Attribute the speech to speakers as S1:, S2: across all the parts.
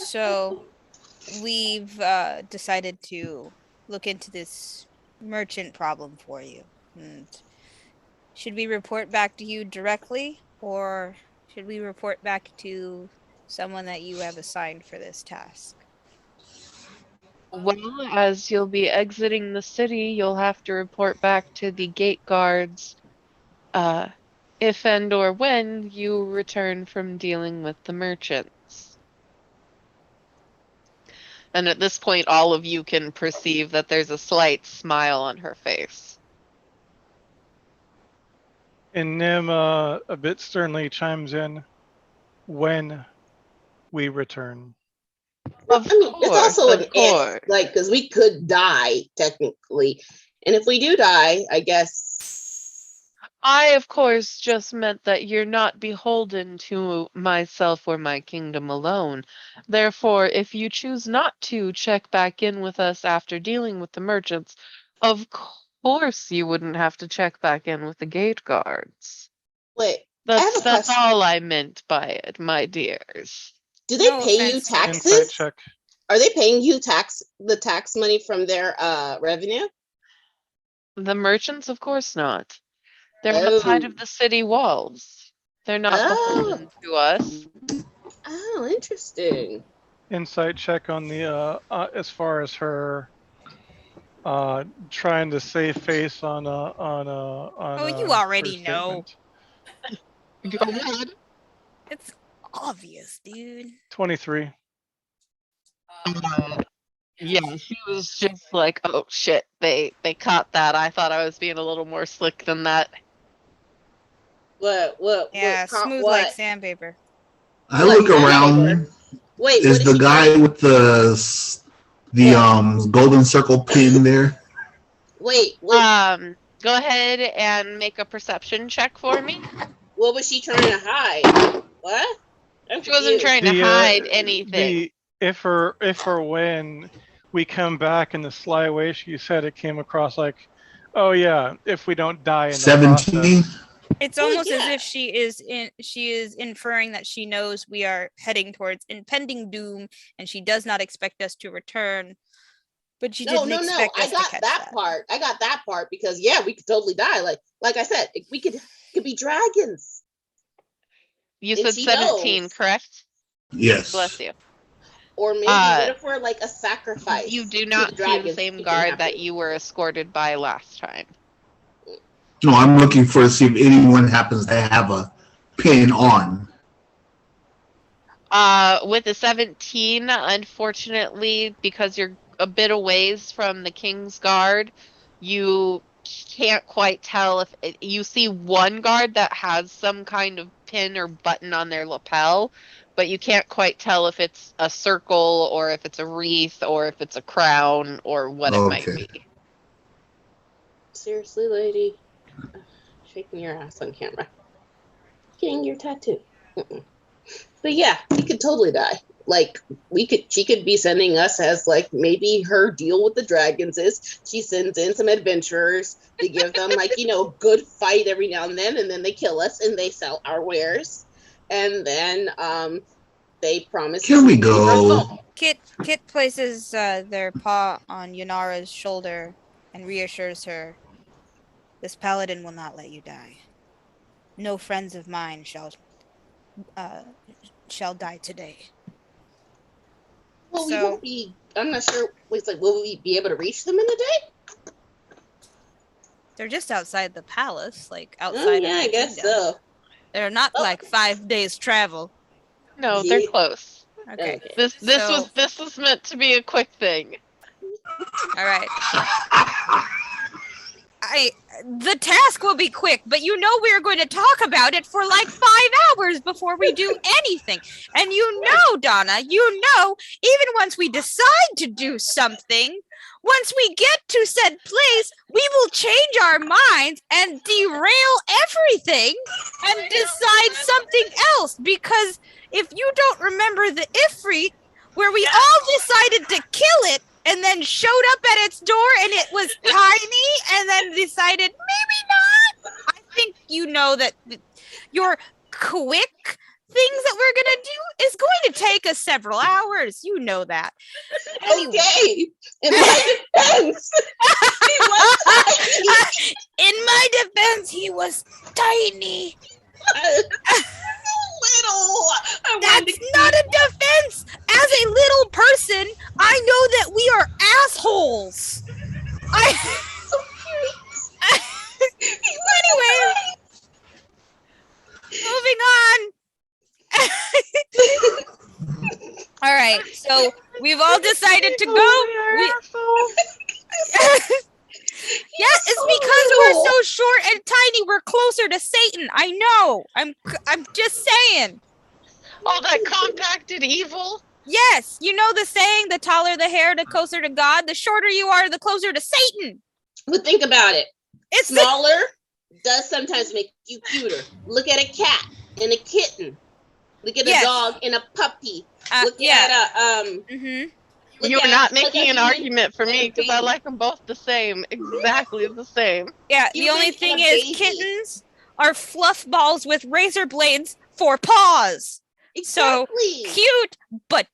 S1: So we've decided to look into this merchant problem for you. And should we report back to you directly, or should we report back to someone that you have assigned for this task?
S2: Well, as you'll be exiting the city, you'll have to report back to the gate guards, uh, if and or when you return from dealing with the merchants. And at this point, all of you can perceive that there's a slight smile on her face.
S3: And Nim a bit sternly chimes in, when we return.
S2: Of
S4: it's also an
S2: course.
S4: if, like, because we could die technically, and if we do die, I guess.
S2: I, of course, just meant that you're not beholden to myself or my kingdom alone. Therefore, if you choose not to check back in with us after dealing with the merchants, of course you wouldn't have to check back in with the gate guards.
S4: Wait, I have a
S2: That's
S4: question.
S2: all I meant by it, my dears.
S4: Do they
S1: No
S4: pay you
S1: offense.
S3: Insight
S4: taxes?
S3: check.
S4: Are they paying you the tax money from their revenue?
S2: The merchants, of course not. They're outside of the city walls. They're not beholden to us.
S4: Oh, interesting.
S3: Insight check on the as far as her trying to save face on
S1: Oh, you already know.
S2: Go ahead.
S1: It's obvious, dude.
S3: 23.
S2: Yeah, she was just like, oh shit, they caught that. I thought I was being a little more slick than that.
S4: What?
S1: Yeah, smooth like sandpaper.
S5: I look around.
S4: Wait,
S5: is the guy with the golden circle pin there?
S4: Wait.
S2: Go ahead and make a perception check for me.
S4: What was she trying to hide? What?
S2: She wasn't trying to hide anything.
S3: If or when we come back in the sly way she said, it came across like, oh yeah, if we don't die in the
S5: 17.
S3: process.
S1: It's almost as if she is inferring that she knows we are heading towards impending doom, and she does not expect us to return. But she didn't expect us to catch that.
S4: I got that part because we could totally die. Like I said, we could be dragons.
S2: You said 17, knows. Correct?
S5: Yes.
S2: Bless you.
S4: Or maybe what if we're like a sacrifice?
S2: You do not see the same guard that you were escorted by last time.
S5: No, I'm looking for to see if anyone happens to have a pin on.
S2: With the 17, unfortunately, because you're a bit a ways from the King's Guard, you can't quite tell if you see one guard that has some kind of pin or button on their lapel, but you can't quite tell if it's a circle or if it's a wreath or if it's a crown or what it might be.
S4: Seriously, lady, shaking your ass on camera, getting your tattoo. But yeah, we could totally die. Like she could be sending us as like maybe her deal with the dragons is she sends in some adventurers to give them like good fight every now and then they kill us and they sell our wares, and then they promise.
S5: Can we go?
S1: Kit places their paw on Yunara's shoulder and reassures her, "This paladin will not let you die. No friends of mine shall die today."
S4: Well, we won't be. I'm not sure. It's like, will we be able to reach them in a day?
S1: They're just outside the palace, like outside.
S4: I guess so.
S1: They're not like 5 days travel.
S2: No, they're close.
S1: Okay.
S2: This was meant to be a quick thing.
S1: All right. The task will be quick, but we're going to talk about it for like 5 hours before we do anything. And Donna, even once we decide to do something, once we get to said place, we will change our minds and derail everything and decide something else. Because if you don't remember the Ifrit, where we all decided to kill it, and then showed up at its door and it was tiny and then decided maybe not. I think that your quick things that we're gonna do is going to take us several hours. You know that. Anyway.
S4: Okay. In my defense, he was tiny.
S1: In my defense, he was tiny.
S4: Little. I wanted
S1: That's
S4: to
S1: not a defense. As a little person, I know that we are assholes. Anyway, moving on. All right, so we've all decided to go. Yeah, it's because we're so short and tiny. We're closer to Satan. I know. I'm just saying.
S2: All that compacted evil.
S1: Yes, you know the saying: the taller the hair, the closer to God. The shorter you are, the closer to Satan.
S4: But think about it.
S1: It's
S4: Smaller does sometimes make you cuter. Look at a cat and a kitten. Look at
S1: Yes.
S4: a dog and a puppy. Look
S1: yeah.
S4: at a
S1: Mm-hmm.
S4: look
S2: You're
S4: at-
S2: not
S4: look
S2: making
S4: at
S2: an
S4: a
S2: argument for me because I
S4: baby.
S2: like them both the same. Exactly the same.
S1: Yeah.
S4: You
S1: The only
S4: look at
S1: thing
S4: a
S1: is,
S4: baby.
S1: kittens are fluff balls with razor blades for paws. So
S4: Exactly.
S1: cute but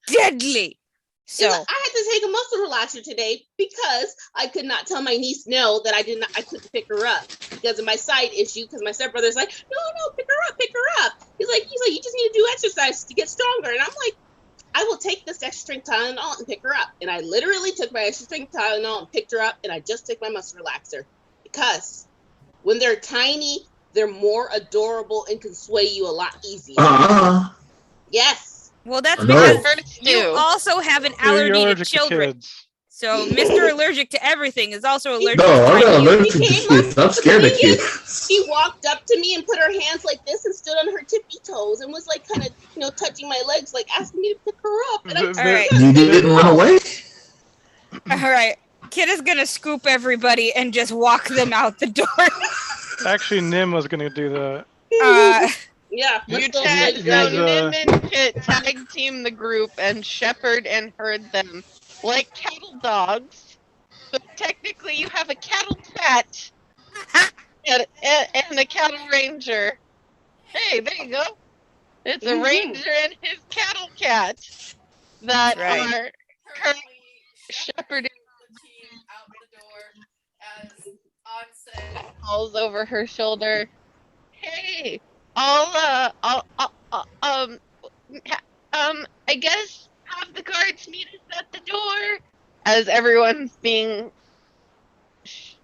S1: deadly. So
S4: I had to take a muscle relaxer today because I could not tell my niece no that I couldn't pick her up because of my side issue. Because my stepbrother's like, no, pick her up. He's like, you just need to do exercise to get stronger. And I'm like, I will take this extra strength Tylenol and pick her up. And I literally took my extra strength Tylenol and picked her up. And I just took my muscle relaxer because when they're tiny, they're more adorable and can sway you a lot easier. Yes.
S1: well, that's
S5: I know.
S1: because
S2: Hurts
S1: you
S2: too.
S1: also have an
S3: You're
S1: allergy to
S3: allergic to
S1: children.
S3: kids.
S1: So Mr. Allergic to everything is also allergic
S5: No,
S1: to
S5: I'm not
S1: tiny.
S5: allergic to kids. I'm scared of kids.
S4: She walked up to me and put her hands like this and stood on her tippy toes and was like kind of, touching my legs, like asking me to pick her up. And I
S3: The-
S4: just
S1: All right.
S5: You didn't run away?
S1: All right. Kid is gonna scoop everybody and just walk them out the door.
S3: Actually, Nim was going to do that.
S4: yeah.
S2: You
S4: let's go
S2: Chad,
S4: like
S3: Use,
S2: so
S4: that.
S2: Nim and Kit tag team the group and shepherd and herd them like cattle dogs. So technically, you have a cattle cat and a cattle ranger. Hey, there you go. It's a
S4: Mhm.
S2: ranger and his cattle cat that
S1: Right.
S2: are currently shepherding.
S6: Out the door as on set.
S2: Calls over her shoulder. Hey, I guess have the guards meet us at the door. As everyone's being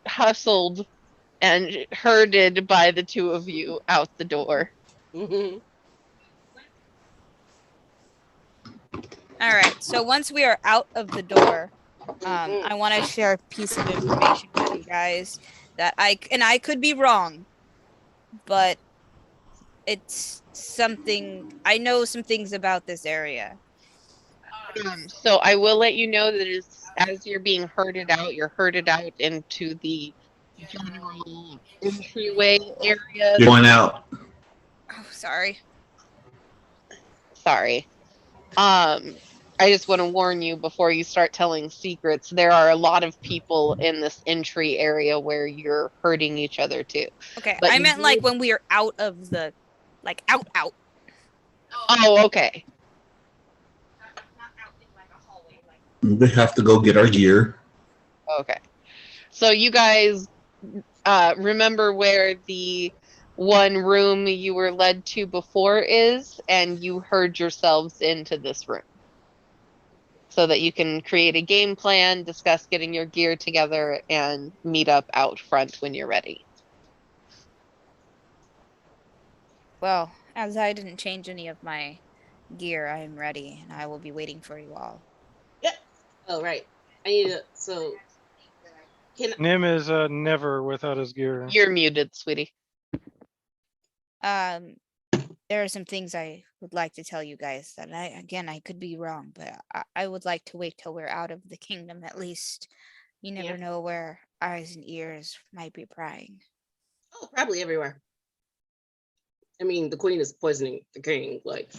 S2: hustled and herded by the two of you out the door.
S4: Mhm.
S1: All right. So once we are out of the door, I want to share a piece of information with you guys that I could be wrong, but it's something I know some things about this area.
S2: So I will let you know that as you're being herded out, you're herded out into the general entryway area.
S5: You're going out.
S1: Oh, sorry.
S2: Sorry. I just want to warn you before you start telling secrets. There are a lot of people in this entry area where you're hurting each other too.
S1: Okay,
S2: But
S1: I
S2: you
S1: meant
S2: do-
S1: like when we are out of the, like out.
S2: Oh, okay.
S6: Not out in like a hallway, like
S5: We have to go get our gear.
S2: Okay. So you guys remember where the one room you were led to before is, and you herd yourselves into this room. So that you can create a game plan, discuss getting your gear together, and meet up out front when you're ready.
S1: Well, as I didn't change any of my gear, I am ready, and I will be waiting for you all.
S4: Oh, right. I need to. So,
S3: Nim is never without his gear.
S2: You're muted, sweetie.
S1: There are some things I would like to tell you guys that I could be wrong, but I would like to wait till we're out of the kingdom at least. You never
S4: Yeah.
S1: know where eyes and ears might be prying.
S4: oh, probably everywhere. I mean, the queen is poisoning the king. Like,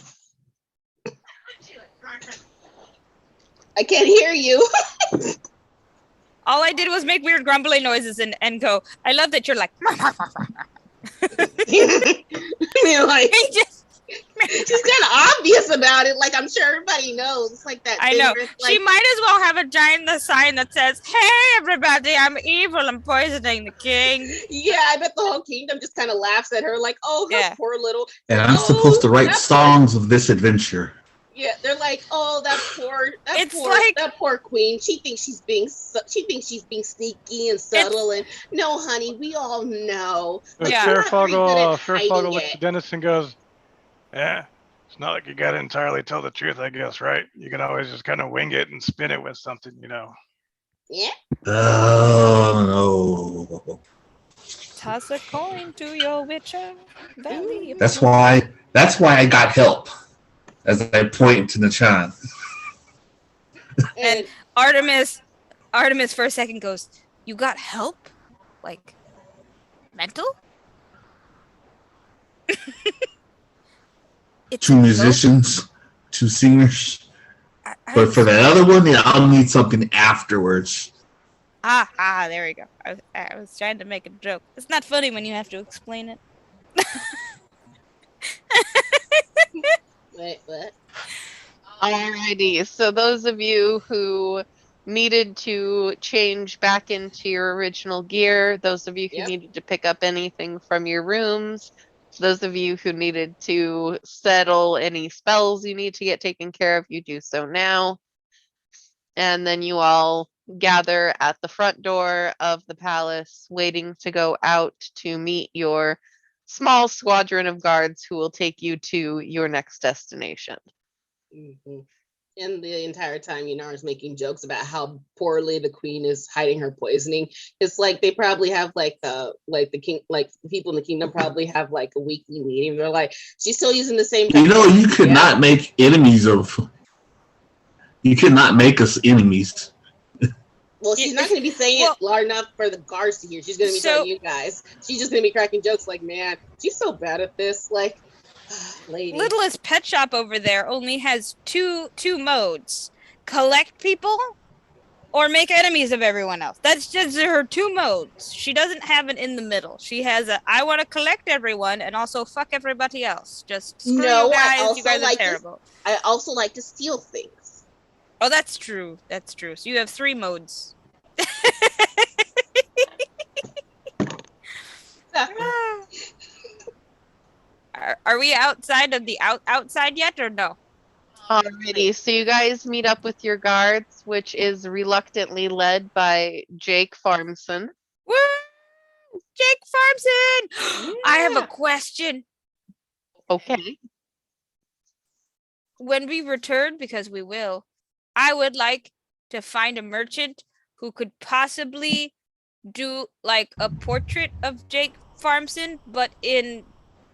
S4: I can't hear you.
S1: All I did was make weird grumbling noises and go, I love that you're like,
S4: I mean, like,
S1: he just,
S4: She's kind of obvious about it. Like, I'm sure everybody knows. It's like that.
S1: I
S4: thing
S1: know.
S4: where it's
S1: She
S4: like,
S1: might as well have a giant sign that says, "Hey, everybody! I'm evil. I'm poisoning the king."
S4: yeah, I bet the whole kingdom just kind of laughs at her, like, oh, her
S1: Yeah.
S4: poor little.
S5: And I'm supposed to write
S4: that
S5: songs of this adventure.
S4: Yeah, they're like, oh,
S1: It's like-
S4: that poor queen. She thinks she's being sneaky and subtle. And no, honey, we all know.
S3: But
S1: Yeah.
S4: you're not very good at
S3: Farfogel
S4: hiding
S3: looks
S4: it.
S3: at Dennis and goes, "Yeah, it's not like you got to entirely tell the truth, I guess, right? You can always just kind of wing it and spin it with something, you know."
S4: Yeah.
S5: Oh no.
S1: Toss a coin to your witcher. Valley of
S5: That's
S1: Doom.
S5: why I got help. As I point to Nachan.
S4: And
S1: Artemis for a second goes, "You got help? Like mental?" It's
S5: Two
S1: a joke.
S5: musicians, two singers.
S1: I-
S5: But for the other one, yeah, I'll need something afterwards.
S1: There we go. I was trying to make a joke. It's not funny when you have to explain it.
S4: wait, what?
S2: Alrighty, so those of you who needed to change back into your original gear, those of you who
S4: Yep.
S2: needed to pick up anything from your rooms, those of you who needed to settle any spells you need to get taken care of, you do so now. And then you all gather at the front door of the palace, waiting to go out to meet your small squadron of guards who will take you to your next destination.
S4: Mhm. And the entire time, Yunar's making jokes about how poorly the queen is hiding her poisoning. It's like they probably have the people in the kingdom probably have like a weekly meeting. They're like, she's still using the same.
S5: You could
S4: Yeah.
S5: not make enemies of. You could not make us enemies.
S4: Well, she's not going to be saying it loud enough for the guards to hear. She's going to be telling you guys. She's just going to be cracking jokes like, man, she's so bad at this. Like, lady.
S1: Littlest pet shop over there only has two modes: collect people or make enemies of everyone else. That's just her two modes. She doesn't have it in the middle. She has a I want to collect everyone and also fuck everybody else. Just screw
S4: No,
S1: you
S4: I
S1: guys. You
S4: also
S1: guys are
S4: like this.
S1: terrible.
S4: I also like to steal things.
S1: Oh, that's true. That's true. So you have three modes. Are we outside of the outside yet or no?
S2: Alrighty, so you guys meet up with your guards, which is reluctantly led by Jake Farmson.
S1: Woo! Jake Farmson! I have a question.
S2: Okay.
S1: When we return, because we will, I would like to find a merchant who could possibly do like a portrait of Jake Farmson, but in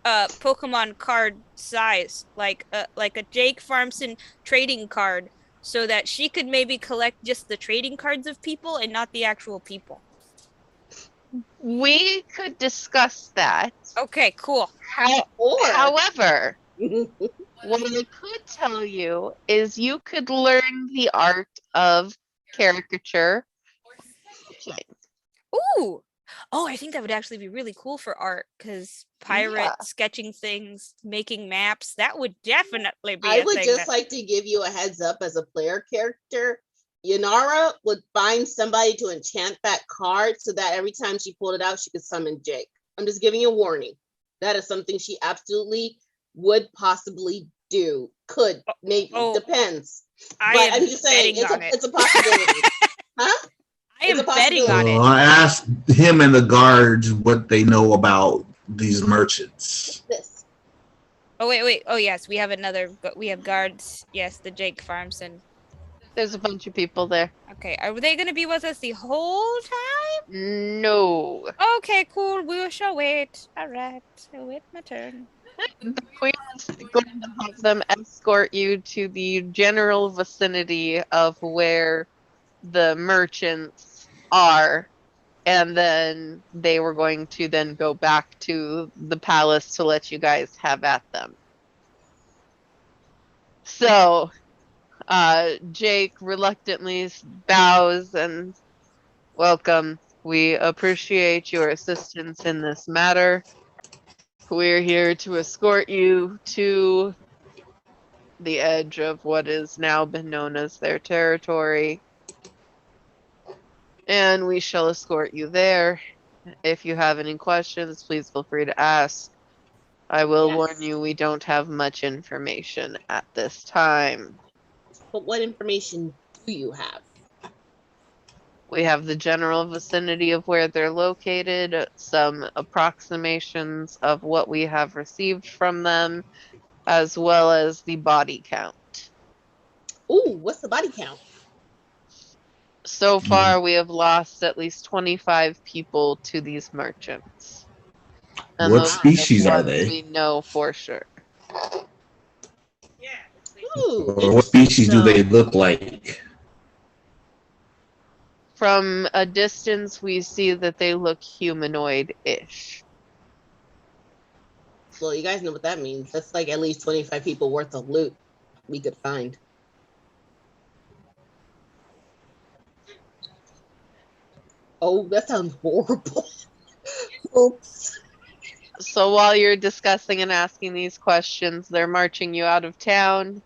S1: Pokemon card size, like a Jake Farmson trading card, so that she could maybe collect just the trading cards of people and not the actual people.
S2: We could discuss that.
S1: Okay, cool.
S2: However, what I could tell you is you could learn the art of caricature.
S1: Ooh. Oh, I think that would actually be really cool for art, because pirate
S2: Yeah.
S1: sketching things, making maps, that would definitely be
S4: I
S1: a
S4: would
S1: thing.
S4: just like to give you a heads up as a player character. Yanara would find somebody to enchant that card so that every time she pulled it out, she could summon Jake. I'm just giving you a warning. That is something she absolutely would possibly do. Could, maybe, depends.
S1: I
S4: But
S1: am
S4: I'm just saying,
S1: betting on it.
S4: it's a possibility. Huh?
S1: I am
S4: it's a
S1: betting on
S4: possibility.
S1: it.
S5: I asked him and the guards what they know about these merchants.
S4: This.
S1: Oh wait. Oh yes, we have we have guards. Yes, the Jake Farmson.
S2: There's a bunch of people there.
S1: Okay, are they gonna be with us the whole time?
S2: No.
S1: Okay, cool. We shall wait. All right, I'll wait my turn.
S2: The queen is going to have them escort you to the general vicinity of where the merchants are, and then they were going to then go back to the palace to let you guys have at them. So Jake reluctantly bows and welcome. We appreciate your assistance in this matter. We're here to escort you to the edge of what has now been known as their territory. And we shall escort you there. If you have any questions, please feel free to ask. I will
S4: Yes.
S2: warn you, we don't have much information at this time.
S4: But what information do you have?
S2: We have the general vicinity of where they're located, some approximations of what we have received from them, as well as the body count.
S4: Ooh, what's the body count?
S2: So far, we have lost at least 25 people to these merchants. And
S5: What
S2: those are the
S5: species are
S2: ones
S5: they?
S2: We know for sure.
S4: Ooh,
S5: Or what species do
S4: so-
S5: they look like?
S2: From a distance, we see that they look humanoid-ish.
S4: Well, you guys know what that means. That's like at least 25 people worth of loot we could find. Oh, that sounds horrible. Oops.
S2: So while you're discussing and asking these questions, they're marching you out of town,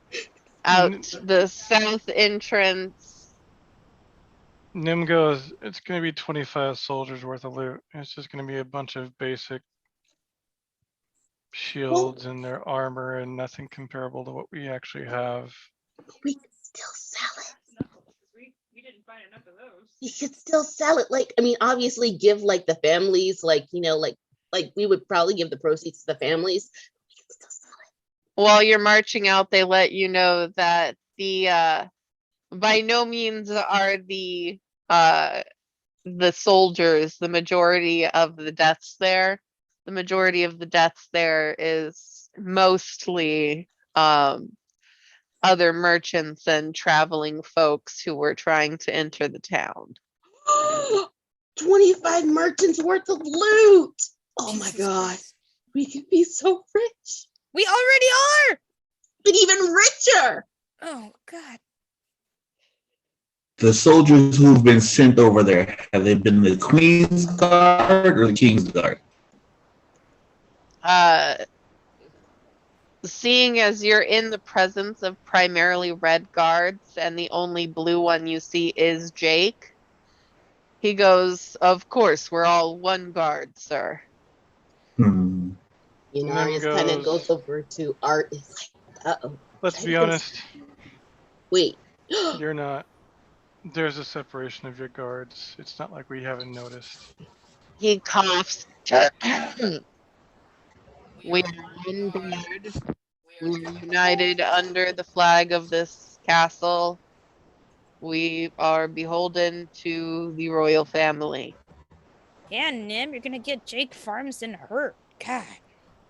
S2: out the south entrance.
S3: Nim goes, it's going to be 25 soldiers worth of loot. It's just going to be a bunch of basic shields and their armor and nothing comparable to what we actually have.
S4: We could still sell it.
S6: We didn't find enough of those.
S4: You could still sell it. Like, I mean, obviously give like the families, like, you know, like we would probably give the proceeds to the families. We could still sell it.
S2: While you're marching out, they let you know that the by no means are the soldiers the majority of the deaths there. The majority of the deaths there is mostly other merchants and traveling folks who were trying to enter the town.
S4: 25 merchants worth of loot. Oh my
S1: Jesus
S4: God.
S1: Christ.
S4: We could be so rich,
S1: We already are.
S4: but even richer.
S1: Oh God.
S5: The soldiers who've been sent over there, have they been the Queen's Guard or the King's Guard?
S2: Seeing as you're in the presence of primarily red guards and the only blue one you see is Jake, he goes, "Of course, we're all one guard, sir."
S5: Hmm.
S4: You know,
S3: And then
S4: I just kind of
S3: goes-
S4: goes over to Art. It's like, uh-oh.
S3: Let's be
S4: That goes-
S3: honest,
S4: Wait.
S3: you're not. There's a separation of your guards. It's not like we haven't noticed.
S2: He coughs. We are one guard. We are united under the flag of this castle. We are beholden to the royal family.
S1: Yeah, Nim, you're gonna get Jake Farmson hurt. God.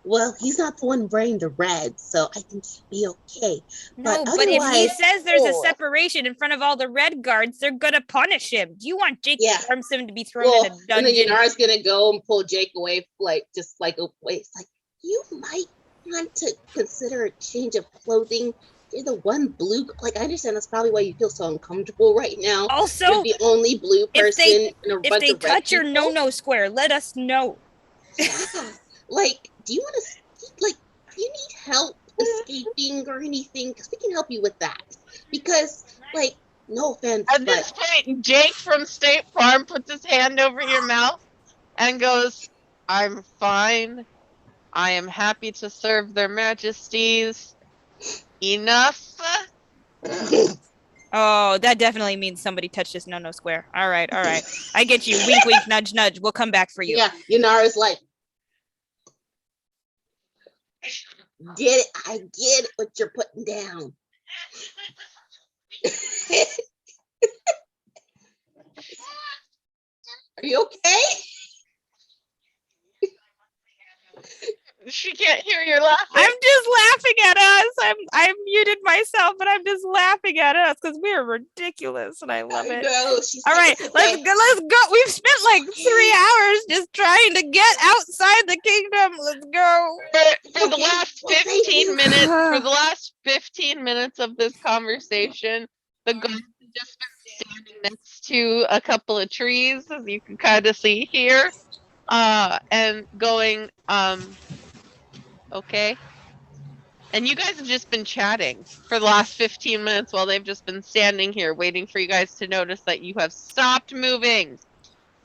S4: Well, he's not the one wearing the red, so I think he'll be okay.
S1: No,
S4: But
S1: but if he
S4: otherwise-
S1: says there's a
S4: Oh.
S1: separation in front of all the red guards, they're gonna punish him. Do you want Jake
S4: Yeah.
S1: Farmson to be thrown
S4: Well,
S1: in a
S4: and then
S1: dungeon?
S4: Yanara's gonna go and pull Jake away, like just like away. It's like you might want to consider a change of clothing. You're the one blue. Like I understand that's probably why you feel so uncomfortable right now.
S1: Also,
S4: You're the only blue
S1: if
S4: person
S1: they-
S4: in a
S1: if
S4: bunch
S1: they
S4: of red
S1: touch your
S4: people.
S1: no-no square, let us know.
S4: Yeah. Like, do you want to like? Do you need help escaping or anything? Because we can help you with that. Because, like, no offense,
S2: At this
S4: but
S2: point, Jake from State Farm puts his hand over your mouth and goes, "I'm fine. I am happy to serve their majesties. Enough."
S1: Oh, that definitely means somebody touched his no-no square. All right. I get you. Wink, wink, nudge, nudge. We'll come back for you.
S4: yeah, Yanara's like, get it? I get what you're putting down. Are you okay?
S2: She can't hear your laughing.
S1: I'm just laughing at us. I muted myself, but I'm just laughing at us because we're ridiculous and I love
S4: I
S1: it.
S4: know. She's
S1: All right,
S4: like, "It's
S1: let's
S4: okay."
S1: go. Let's go. We've spent like 3 hours just trying to get outside the kingdom. Let's go.
S2: For the
S4: Okay,
S2: last
S4: well, thank
S2: 15
S4: you.
S2: minutes, for the last 15 minutes of this conversation, the guards have just been standing next to a couple of trees, as you can kind of see here, and going, Okay? And you guys have just been chatting for the last 15 minutes while they've just been standing here waiting for you guys to notice that you have stopped moving.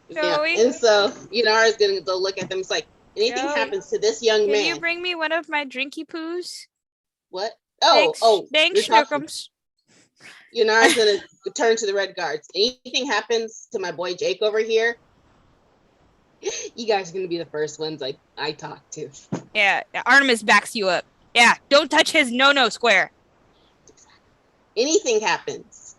S4: Yeah.
S1: Joey?
S4: And so Yunara's gonna go look at them. It's like, anything
S1: Joey,
S4: happens to this young
S1: Can
S4: man.
S1: you bring me one of my drinky poos?
S4: What? Oh,
S1: Thanks,
S4: you're talking-
S1: Schnookums.
S4: Yunara's gonna turn to the red guards. Anything happens to my boy Jake over here, you guys are gonna be the first ones I talk to.
S1: Yeah, Artemis backs you up. Yeah, don't touch his no-no square.
S4: Anything happens.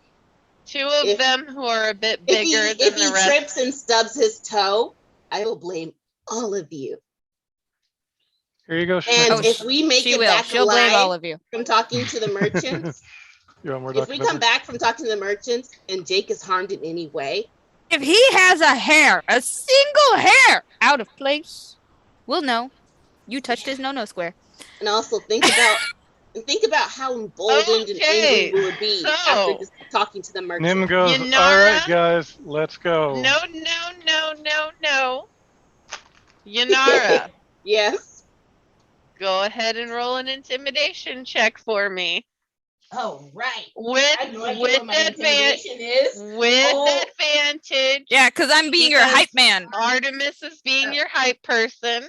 S2: Two of
S4: If-
S2: them who are a bit
S4: If he,
S2: bigger
S4: if
S2: than
S4: he
S2: the rest.
S4: trips and stubs his toe, I will blame all of you.
S3: Here you go,
S4: And
S3: Schnickers.
S4: if we make
S1: She
S4: it
S1: will.
S4: back
S1: She'll blame all
S4: alive
S1: of you.
S4: from talking to the merchants,
S3: You want more
S4: if
S3: Dr.
S4: we
S3: Pepper?
S4: come back from talking to the merchants and Jake is harmed in any way,
S1: If he has a single hair out of place, we'll know. You touched his no-no square.
S4: and also think about how emboldened and
S2: Okay,
S4: angry we would be
S2: so-
S4: after just talking to the merchants.
S3: Nim goes, all
S2: Yunara?
S3: right, guys, let's go.
S2: No. Yanara,
S4: Yes.
S2: go ahead and roll an intimidation check for me.
S4: Oh right.
S2: With
S4: I have no idea what my intimidation is. Oh.
S2: advantage.
S1: Yeah, because I'm being your
S2: Because-
S1: hype man.
S2: Artemis is being your hype person.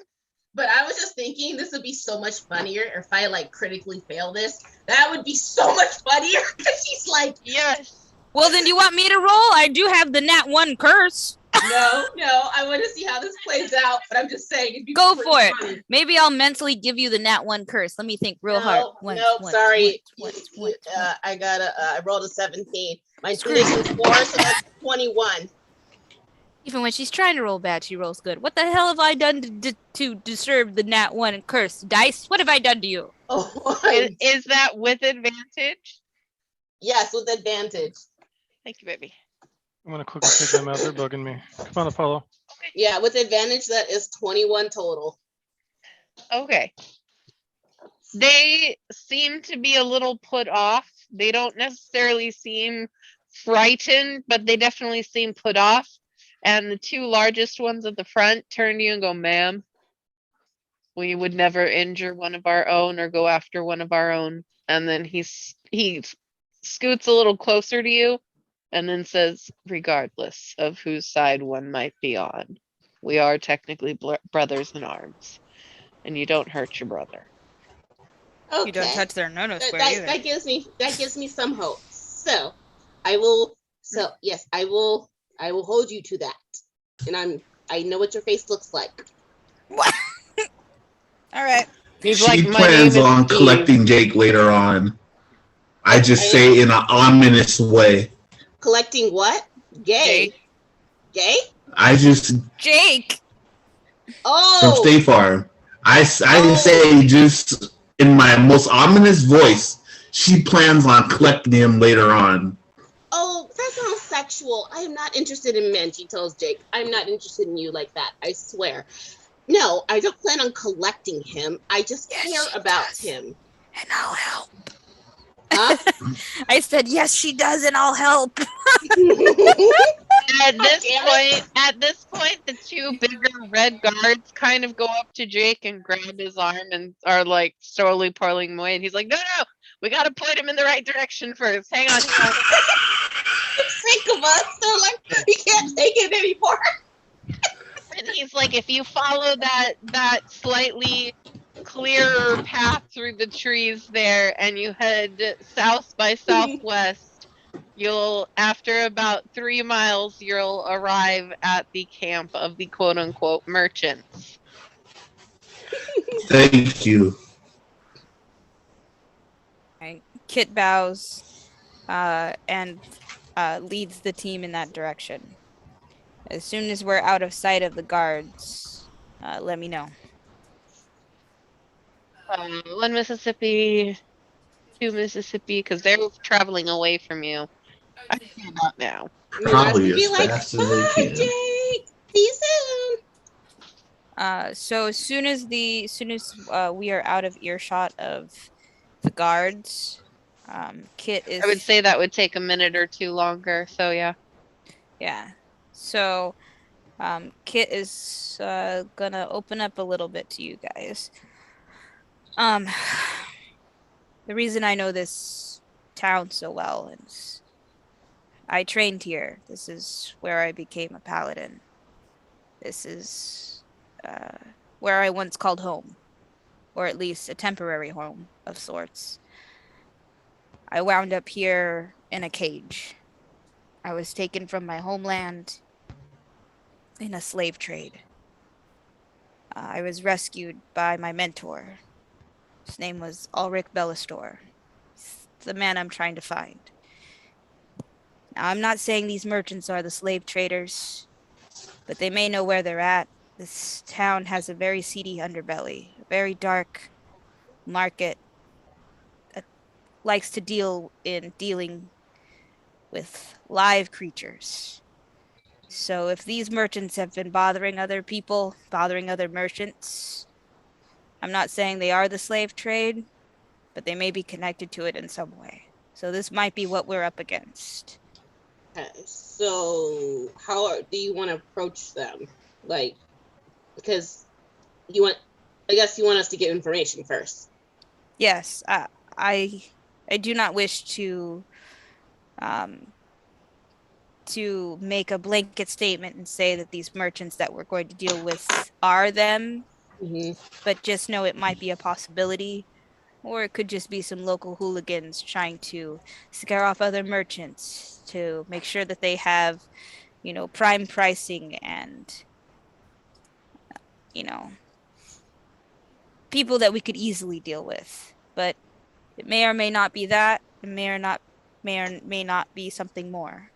S4: But I was just thinking this would be so much funnier if I critically fail this. That would be so much funnier because she's like,
S2: Yes.
S1: Well, then do you want me to roll? I do have the nat 1 curse.
S4: no, I want to see how this plays out. But I'm just saying, it'd be
S1: Go
S4: pretty
S1: for it.
S4: funny.
S1: Maybe I'll mentally give you the nat 1 curse. Let me think real hard. Once,
S4: sorry.
S1: once.
S4: I rolled a 17. My
S1: Screw
S4: intimidation's 4, so that's 21.
S1: Even when she's trying to roll bad, she rolls good. What the hell have I done to deserve the nat 1 curse? Dice, what have I done to you?
S4: Oh,
S2: Is that with advantage?
S4: yes, with advantage.
S2: Thank you, baby.
S3: I'm gonna quickly take them out. They're bugging me. Come on, Apollo.
S4: Yeah, with advantage, that is 21 total.
S2: Okay. They seem to be a little put off. They don't necessarily seem frightened, but they definitely seem put off. And the two largest ones at the front turn to you and go, ma'am, we would never injure one of our own or go after one of our own. And then he scoots a little closer to you and then says, regardless of whose side one might be on, we are technically brothers in arms. And you don't hurt your brother.
S4: Okay.
S1: You don't touch their no-no
S4: that,
S1: square
S4: that,
S1: either.
S4: that gives me some hope. So I will. So yes, I will hold you to that. And I know what your face looks like.
S1: All right.
S2: He's
S5: She
S2: like, my name
S5: plans
S2: is
S5: on
S2: Steve."
S5: collecting Jake later on. I just say in an ominous way.
S4: Collecting what? Gay.
S1: Jake.
S4: Gay?
S5: I just
S1: Jake.
S5: from
S4: Oh.
S5: State Farm. I
S4: Oh.
S5: say just in my most ominous voice. She plans on collecting him later on.
S4: Oh, that sounds sexual. I am not interested in men, she tells Jake. I'm not interested in you like that, I swear. No, I don't plan on collecting him. I just
S1: Yes,
S4: care
S1: she
S4: about
S1: does.
S4: him.
S1: And I'll help.
S4: Huh?
S1: I said, yes, she does, and I'll help.
S2: At this
S4: damn
S2: point, the two bigger red guards kind of go up to Jake and grab his arm and are like slowly pulling him away. And he's like, no, we got to point him in the right direction first. Hang on.
S4: Sick of us. They're like, we can't take it anymore.
S2: And he's like, if you follow that slightly clearer path through the trees there and you head south by southwest, after about 3 miles, you'll arrive at the camp of the quote unquote merchants.
S5: Thank you.
S1: Right. Kit bows and leads the team in that direction. As soon as we're out of sight of the guards, let me know.
S2: 1 Mississippi, 2 Mississippi, because they're traveling away from you. I see that now.
S5: Probably
S4: Be
S5: as
S4: like,
S5: fast as they
S4: bye,
S5: can.
S4: Jake. See you soon.
S1: So as soon as we are out of earshot of the guards, Kit is.
S2: I would say that would take a minute or two longer. So yeah.
S1: Yeah. So, Kit is gonna open up a little bit to you guys. Um, the reason I know this town so well is I trained here. This is where I became a paladin. This is where I once called home, or at least a temporary home of sorts. I wound up here in a cage. I was taken from my homeland in a slave trade. I was rescued by my mentor. His name was Ulrich Bellastor. He's the man I'm trying to find. Now, I'm not saying these merchants are the slave traders, but they may know where they're at. This town has a very seedy underbelly, a very dark market that likes to dealing with live creatures. So if these merchants have been bothering other people, bothering other merchants, I'm not saying they are the slave trade, but they may be connected to it in some way. So this might be what we're up against.
S4: So do you want to approach them? Like, because I guess you want us to get information first.
S1: Yes, I do not wish to make a blanket statement and say that these merchants that we're going to deal with are them, but just know it might be a possibility, or it could just be some local hooligans trying to scare off other merchants to make sure that they have, prime pricing and, people that we could easily deal with. But it may or may not be that. It may or may not be something more.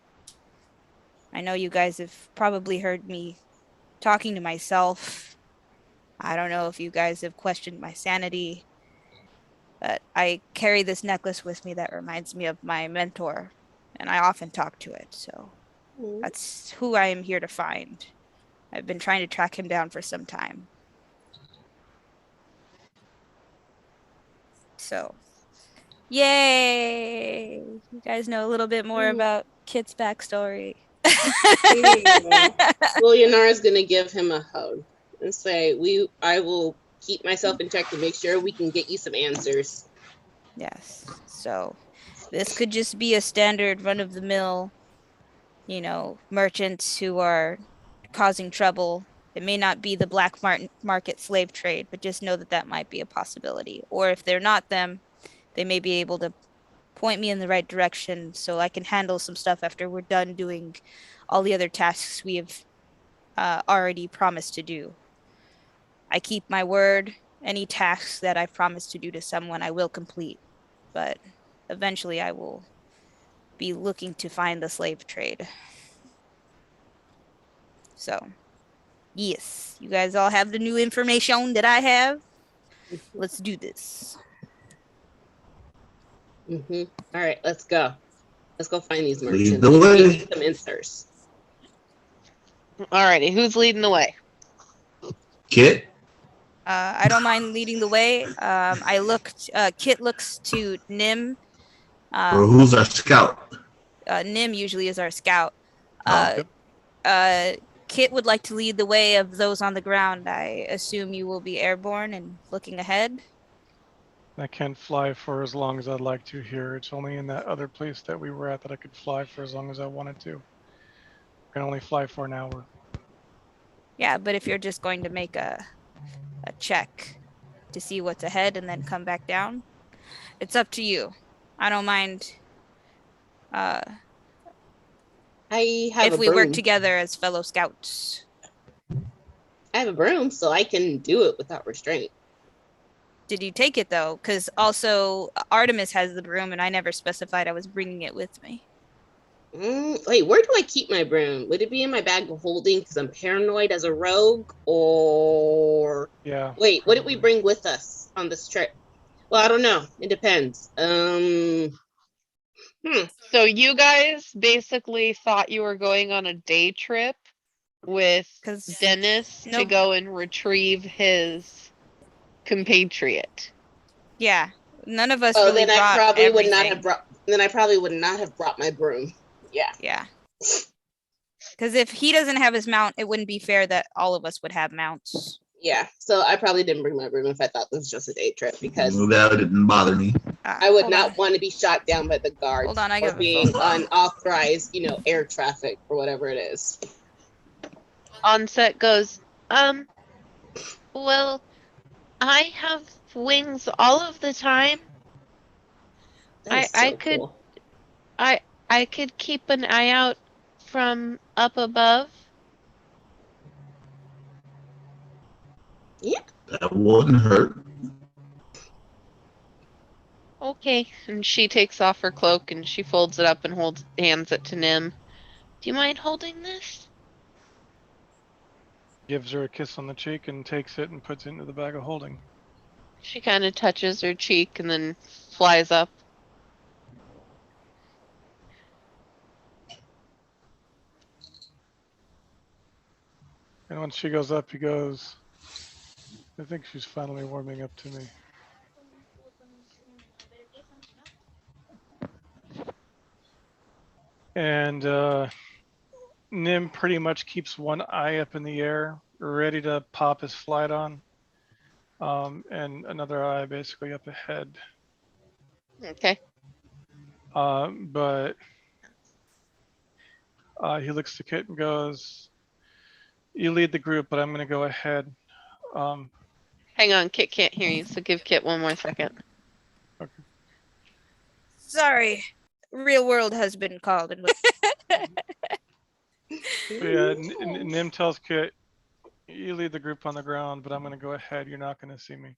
S1: I know you guys have probably heard me talking to myself. I don't know if you guys have questioned my sanity, but I carry this necklace with me that reminds me of my mentor, and I often talk to it, so that's who I am here to find. I've been trying to track him down for some time. So, yay! You guys know a little bit more about Kit's backstory.
S4: Well, Yanara's gonna give him a hug and say, I will keep myself in check to make sure we can get you some answers.
S1: Yes. So this could just be a standard run-of-the-mill, merchants who are causing trouble. It may not be the black market slave trade, but just know that that might be a possibility. Or if they're not them, they may be able to point me in the right direction so I can handle some stuff after we're done doing all the other tasks we have already promised to do. I keep my word. Any tasks that I've promised to do to someone, I will complete. But eventually I will be looking to find the slave trade. So, yes, you guys all have the new information that I have. Let's do this.
S4: All right, let's go. Let's go find these merchants.
S5: Lead the way.
S4: We need some answers.
S2: Alrighty, who's leading the way?
S5: Kit?
S1: I don't mind leading the way. Kit looks to Nim.
S5: Or who's our scout?
S1: Nim usually is our scout.
S3: Okay.
S1: Kit would like to lead the way of those on the ground. I assume you will be airborne and looking ahead.
S3: I can't fly for as long as I'd like to here. It's only in that other place that we were at that I could fly for as long as I wanted to. I can only fly for an hour.
S1: Yeah, but if you're just going to make a check to see what's ahead and then come back down, it's up to you. I don't mind
S4: I have
S1: if
S4: a
S1: we
S4: broom.
S1: work together as fellow scouts.
S4: I have a broom, so I can do it without restraint.
S1: Did you take it though? Because also Artemis has the broom, and I never specified I was bringing it with me.
S4: Wait, where do I keep my broom? Would it be in my bag of holding because I'm paranoid as a rogue? Or
S3: Yeah.
S4: wait, what did we bring with us on this trip? Well, I don't know. It depends.
S2: So you guys basically thought you were going on a day trip with
S1: 'Cause
S2: Dennis to
S1: nope.
S2: go and retrieve his compatriot.
S1: Yeah, none of us
S4: Oh,
S1: really
S4: then
S1: brought
S4: I probably would not
S1: everything.
S4: have brought. Then I probably would not have brought my broom. Yeah.
S1: Yeah. Because if he doesn't have his mount, it wouldn't be fair that all of us would have mounts.
S4: Yeah, so I probably didn't bring my room if I thought this was just a day trip because
S5: That didn't bother me.
S4: I would
S1: Hold
S4: not
S1: on.
S4: want to be shot down by the guards
S1: Hold on, I
S4: for
S1: got my
S4: being
S1: phone.
S4: unauthorized, air traffic or whatever it is.
S2: Onset goes, well, I have wings all of the time.
S4: That is
S2: I
S4: so
S2: could
S4: cool.
S2: I could keep an eye out from up above.
S4: Yeah.
S5: That wouldn't hurt.
S2: Okay. And she takes off her cloak and she folds it up and hands it to Nim. Do you mind holding this?
S3: Gives her a kiss on the cheek and takes it and puts it into the bag of holding.
S2: She kind of touches her cheek and then flies up.
S3: And once she goes up, he goes, I think she's finally warming up to me. And Nim pretty much keeps one eye up in the air, ready to pop his flight on. And another eye basically up ahead.
S2: Okay.
S3: But he looks to Kit and goes, you lead the group, but I'm going to go ahead.
S2: Hang on, Kit can't hear you, so give Kit one more second.
S1: Sorry, real world has been called. And
S3: But yeah, Nim tells Kit, you lead the group on the ground, but I'm going to go ahead. You're not going to see me.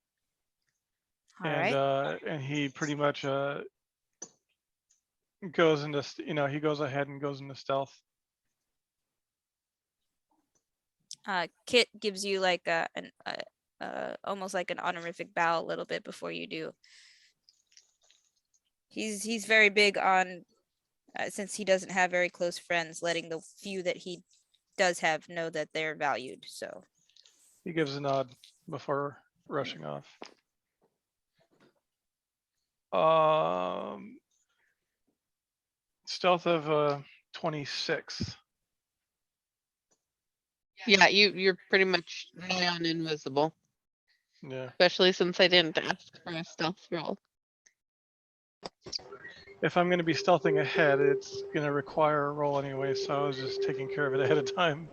S1: All
S3: And
S1: right.
S3: and he pretty much goes into, he goes ahead and goes into stealth.
S1: Kit gives you like an almost like an honorific bow a little bit before you do. He's very big on since he doesn't have very close friends, letting the few that he does have know that they're valued. So
S3: He gives a nod before rushing off. Stealth of 26.
S2: Yeah, you're pretty much nigh on invisible.
S3: Yeah.
S2: Especially since I didn't ask for a stealth roll.
S3: If I'm going to be stealthing ahead, it's going to require a roll anyway, so I was just taking care of it ahead of time.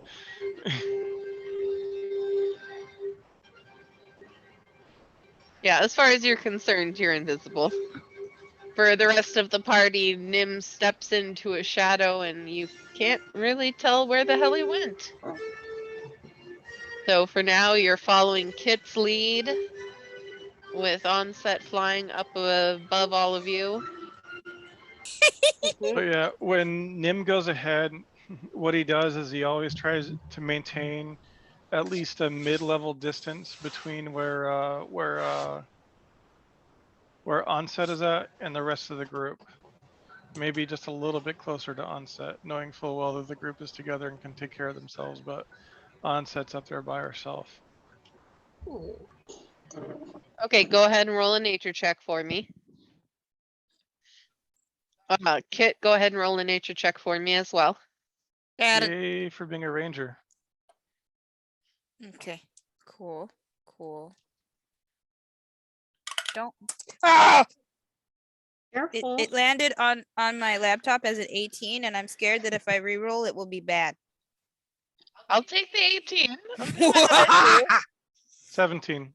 S2: Yeah, as far as you're concerned, you're invisible. For the rest of the party, Nim steps into a shadow and you can't really tell where the hell he went. So for now, you're following Kit's lead with Onset flying up above all of you.
S3: But yeah, when Nim goes ahead, what he does is he always tries to maintain at least a mid-level distance between where Onset is at and the rest of the group. Maybe just a little bit closer to Onset, knowing full well that the group is together and can take care of themselves, but Onset's up there by herself.
S2: Okay, go ahead and roll a nature check for me. Kit, go ahead and roll a nature check for me as well.
S1: got it.
S3: Yay for being a ranger.
S1: Okay. Cool. Don't. Ah!
S4: Careful.
S1: It landed on my laptop as an 18, and I'm scared that if I re-roll, it will be bad.
S2: I'll take the 18.
S3: 17.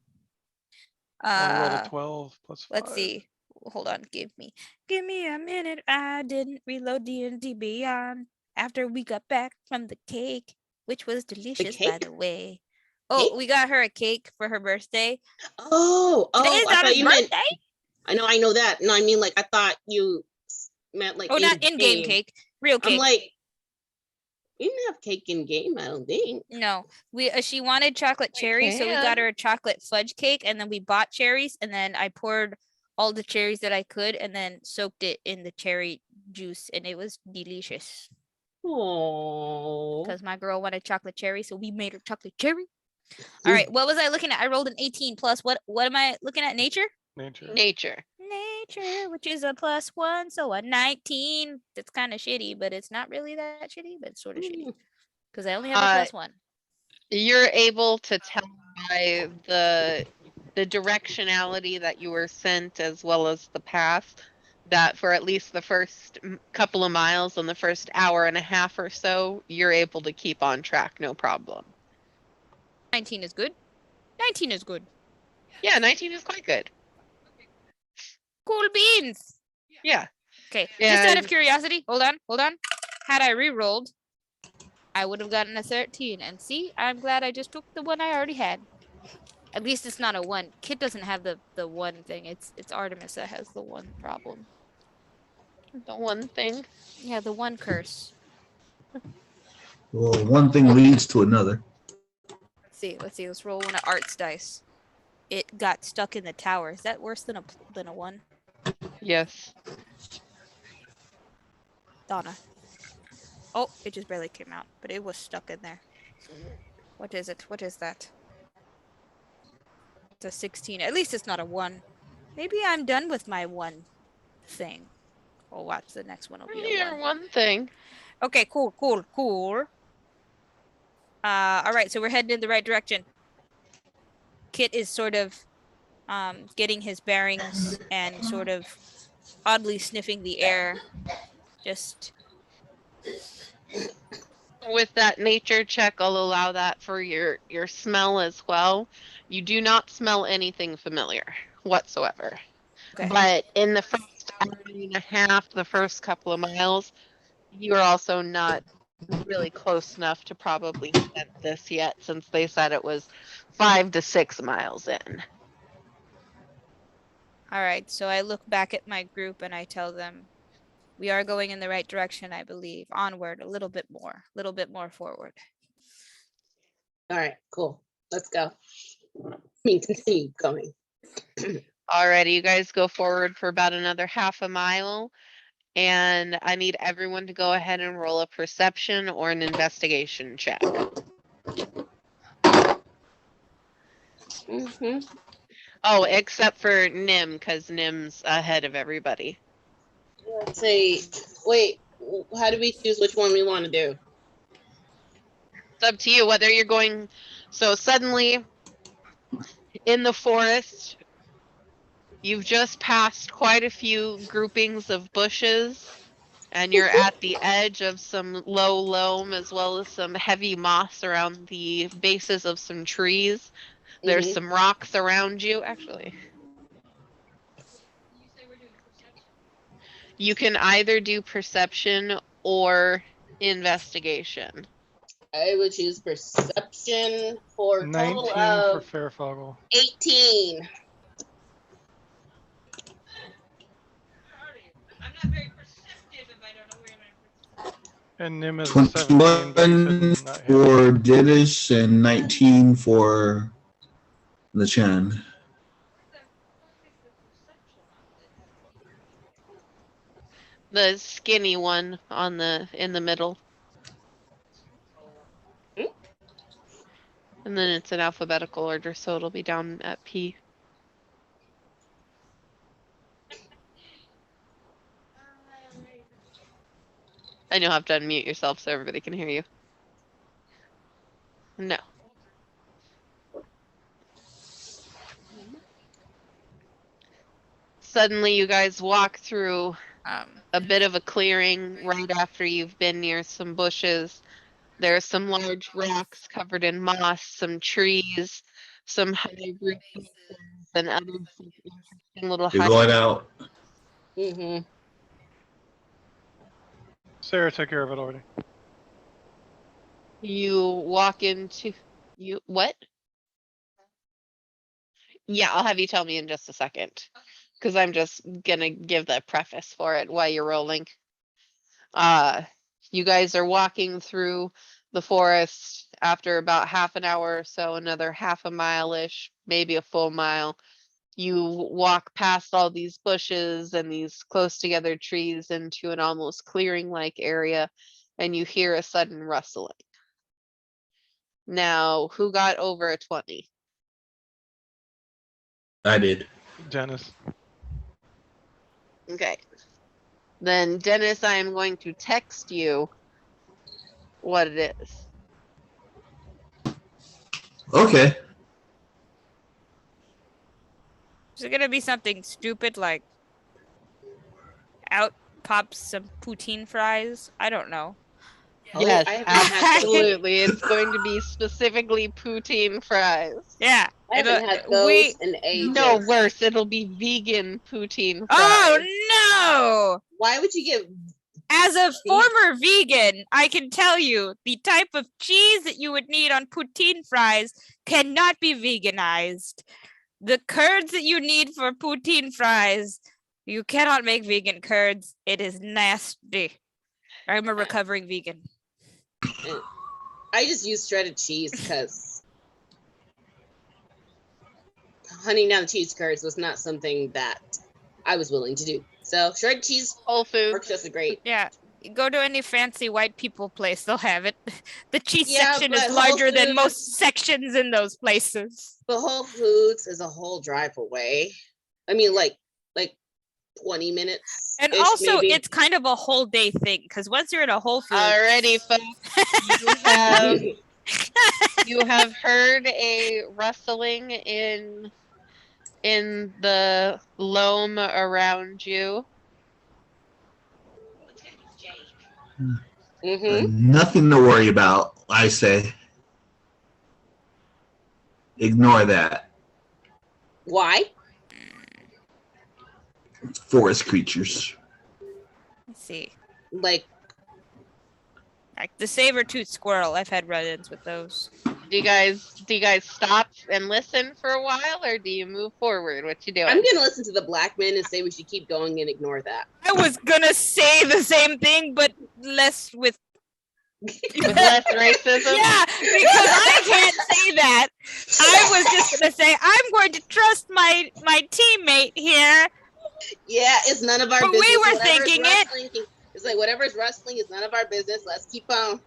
S3: I rolled a 12 plus 5.
S1: Let's see. Hold on. Give me a minute. I didn't reload D&D Beyond after we got back from the cake, which was delicious, by
S4: cake?
S1: the way. Oh,
S4: Cake?
S1: we got her a cake for her birthday.
S4: Oh,
S1: Today is
S4: I thought
S1: Donna's
S4: you meant.
S1: birthday.
S4: I know that. No, I mean like I thought you meant like.
S1: Oh, not in-game cake. Real cake.
S4: I'm like, you didn't have cake in game. I don't think.
S1: No, she wanted chocolate cherry, so we got her a chocolate fudge cake, and then we bought cherries, and then I poured all the cherries that I could, and then soaked it in the cherry juice, and it was delicious.
S4: Oh.
S1: Because my girl wanted chocolate cherry, so we made her chocolate cherry. All right, what was I looking at? I rolled an 18 plus. What am I looking at? Nature,
S2: Nature,
S1: which is a +1, so a 19. That's kind of shitty, but it's not really that shitty, but it's sort of shitty because I only have a +1.
S2: You're able to tell by the directionality that you were sent as well as the path, that for at least the first couple of miles and the first hour and a half or so, you're able to keep on track, no problem.
S1: 19 is good. 19 is good.
S2: Yeah, 19 is quite good.
S1: Cool beans.
S2: Yeah.
S1: Okay, just out of
S2: And-
S1: curiosity, hold on. Had I re-rolled, I would have gotten a 13. And see, I'm glad I just took the one I already had. At least it's not a 1. Kit doesn't have the 1 thing. It's Artemis that has the 1 problem.
S2: The one thing.
S1: Yeah, the 1 curse.
S5: Well, one thing leads to another.
S1: Let's see. Let's roll one of Art's dice. It got stuck in the tower. Is that worse than a 1?
S2: Yes.
S1: Donna. Oh, it just barely came out, but it was stuck in there. What is it? What is that? It's a 16. At least it's not a 1. Maybe I'm done with my 1 thing. Oh, watch. The next one will be a
S2: You're
S1: 1.
S2: one thing.
S1: Okay, cool. All right, so we're heading in the right direction. Kit is sort of getting his bearings and sort of oddly sniffing the air. Just
S2: With that nature check, I'll allow that for your smell as well. You do not smell anything familiar whatsoever.
S1: okay.
S2: But in the first hour and a half, the first couple of miles, you are also not really close enough to probably scent this yet, since they said it was 5 to 6 miles in.
S1: All right, so I look back at my group and I tell them, we are going in the right direction, I believe. Onward, a little bit more forward.
S4: All right, cool. Let's go. I mean, continue going.
S2: Alrighty, you guys go forward for about another half a mile, and I need everyone to go ahead and roll a perception or an investigation check.
S4: Mm-hmm.
S2: Oh, except for Nim, because Nim's ahead of everybody.
S4: Let's say, wait, how do we choose which one we want to do?
S2: It's up to you whether you're going. So suddenly, in the forest, you've just passed quite a few groupings of bushes, and you're at the edge of some low loam as well as some heavy moss around the bases of some trees. There's
S4: Mhm.
S2: some rocks around you, actually. You can either do perception or investigation.
S4: I would choose perception for a total
S3: 19 for
S4: of
S3: Fairfogel.
S4: 18.
S6: I'm not very perceptive if I don't know where my
S3: And Nim is a 17, but he said
S5: 21
S3: not him.
S5: for Didish and 19 for the Chan.
S2: The skinny one on in the middle.
S4: Hmm?
S2: And then it's in alphabetical order, so it'll be down at P. And you'll have to unmute yourself so everybody can hear you. No. Suddenly you guys walk through a bit of a clearing right after you've been near some bushes. There are some large rocks covered in moss, some trees, some high root and other interesting little
S5: You're
S2: high.
S5: going out.
S4: Mm-hmm.
S3: Sarah took care of it already.
S2: You walk into what? Yeah, I'll have you tell me in just a second, because I'm just gonna give the preface for it while you're rolling. You guys are walking through the forest after about half an hour or so, another half a mile-ish, maybe a full mile. You walk past all these bushes and these close together trees into an almost clearing-like area, and you hear a sudden rustling. Now, who got over a 20?
S5: I did.
S3: Dennis.
S2: Okay. Then, Dennis, I am going to text you what it is.
S5: Okay.
S1: Is it gonna be something stupid like out pops some poutine fries? I don't know.
S4: Oh,
S2: Yes,
S4: I haven't had those.
S2: absolutely. It's going to be specifically poutine fries.
S1: Yeah.
S4: I haven't had those
S1: we.
S4: in ages.
S2: No, worse. It'll be vegan poutine fries.
S1: Oh no!
S4: Why would you get?
S1: As a former vegan, I can tell you the type of cheese that you would need on poutine fries cannot be veganized. The curds that you need for poutine fries, you cannot make vegan curds. It is nasty. I'm a recovering vegan.
S4: I just use shredded cheese because hunting down the cheese curds was not something that I was willing to do. So shredded cheese
S2: Whole Foods.
S4: works just great.
S1: Yeah. You go to any fancy white people place, they'll have it. The cheese
S4: Yeah,
S1: section
S4: but
S1: is
S4: Whole
S1: larger than
S4: Foods-
S1: most sections in those places.
S4: But Whole Foods is a whole drive away. I mean, like 20 minutes.
S1: And also,
S4: maybe.
S1: it's kind of a whole day thing because once you're in a Whole Foods,
S2: Alrighty, folks. You have heard a rustling in the loam around you.
S5: Nothing to worry about, I say. Ignore that.
S4: Why?
S5: Forest creatures.
S1: let's see,
S4: Like,
S1: like the saber-toothed squirrel. I've had run-ins with those.
S2: Do you guys stop and listen for a while, or do you move forward? What you doing?
S4: I'm gonna listen to the black men and say we should keep going and ignore that.
S1: I was gonna say the same thing, but less with.
S2: With less racism?
S1: Yeah, because I can't say that. I was just gonna say I'm going to trust my teammate here.
S4: Yeah, it's none of our
S1: But we
S4: business.
S1: were
S4: Whatever's
S1: thinking it.
S4: rustling- It's like whatever's rustling is none of our business. Let's keep on.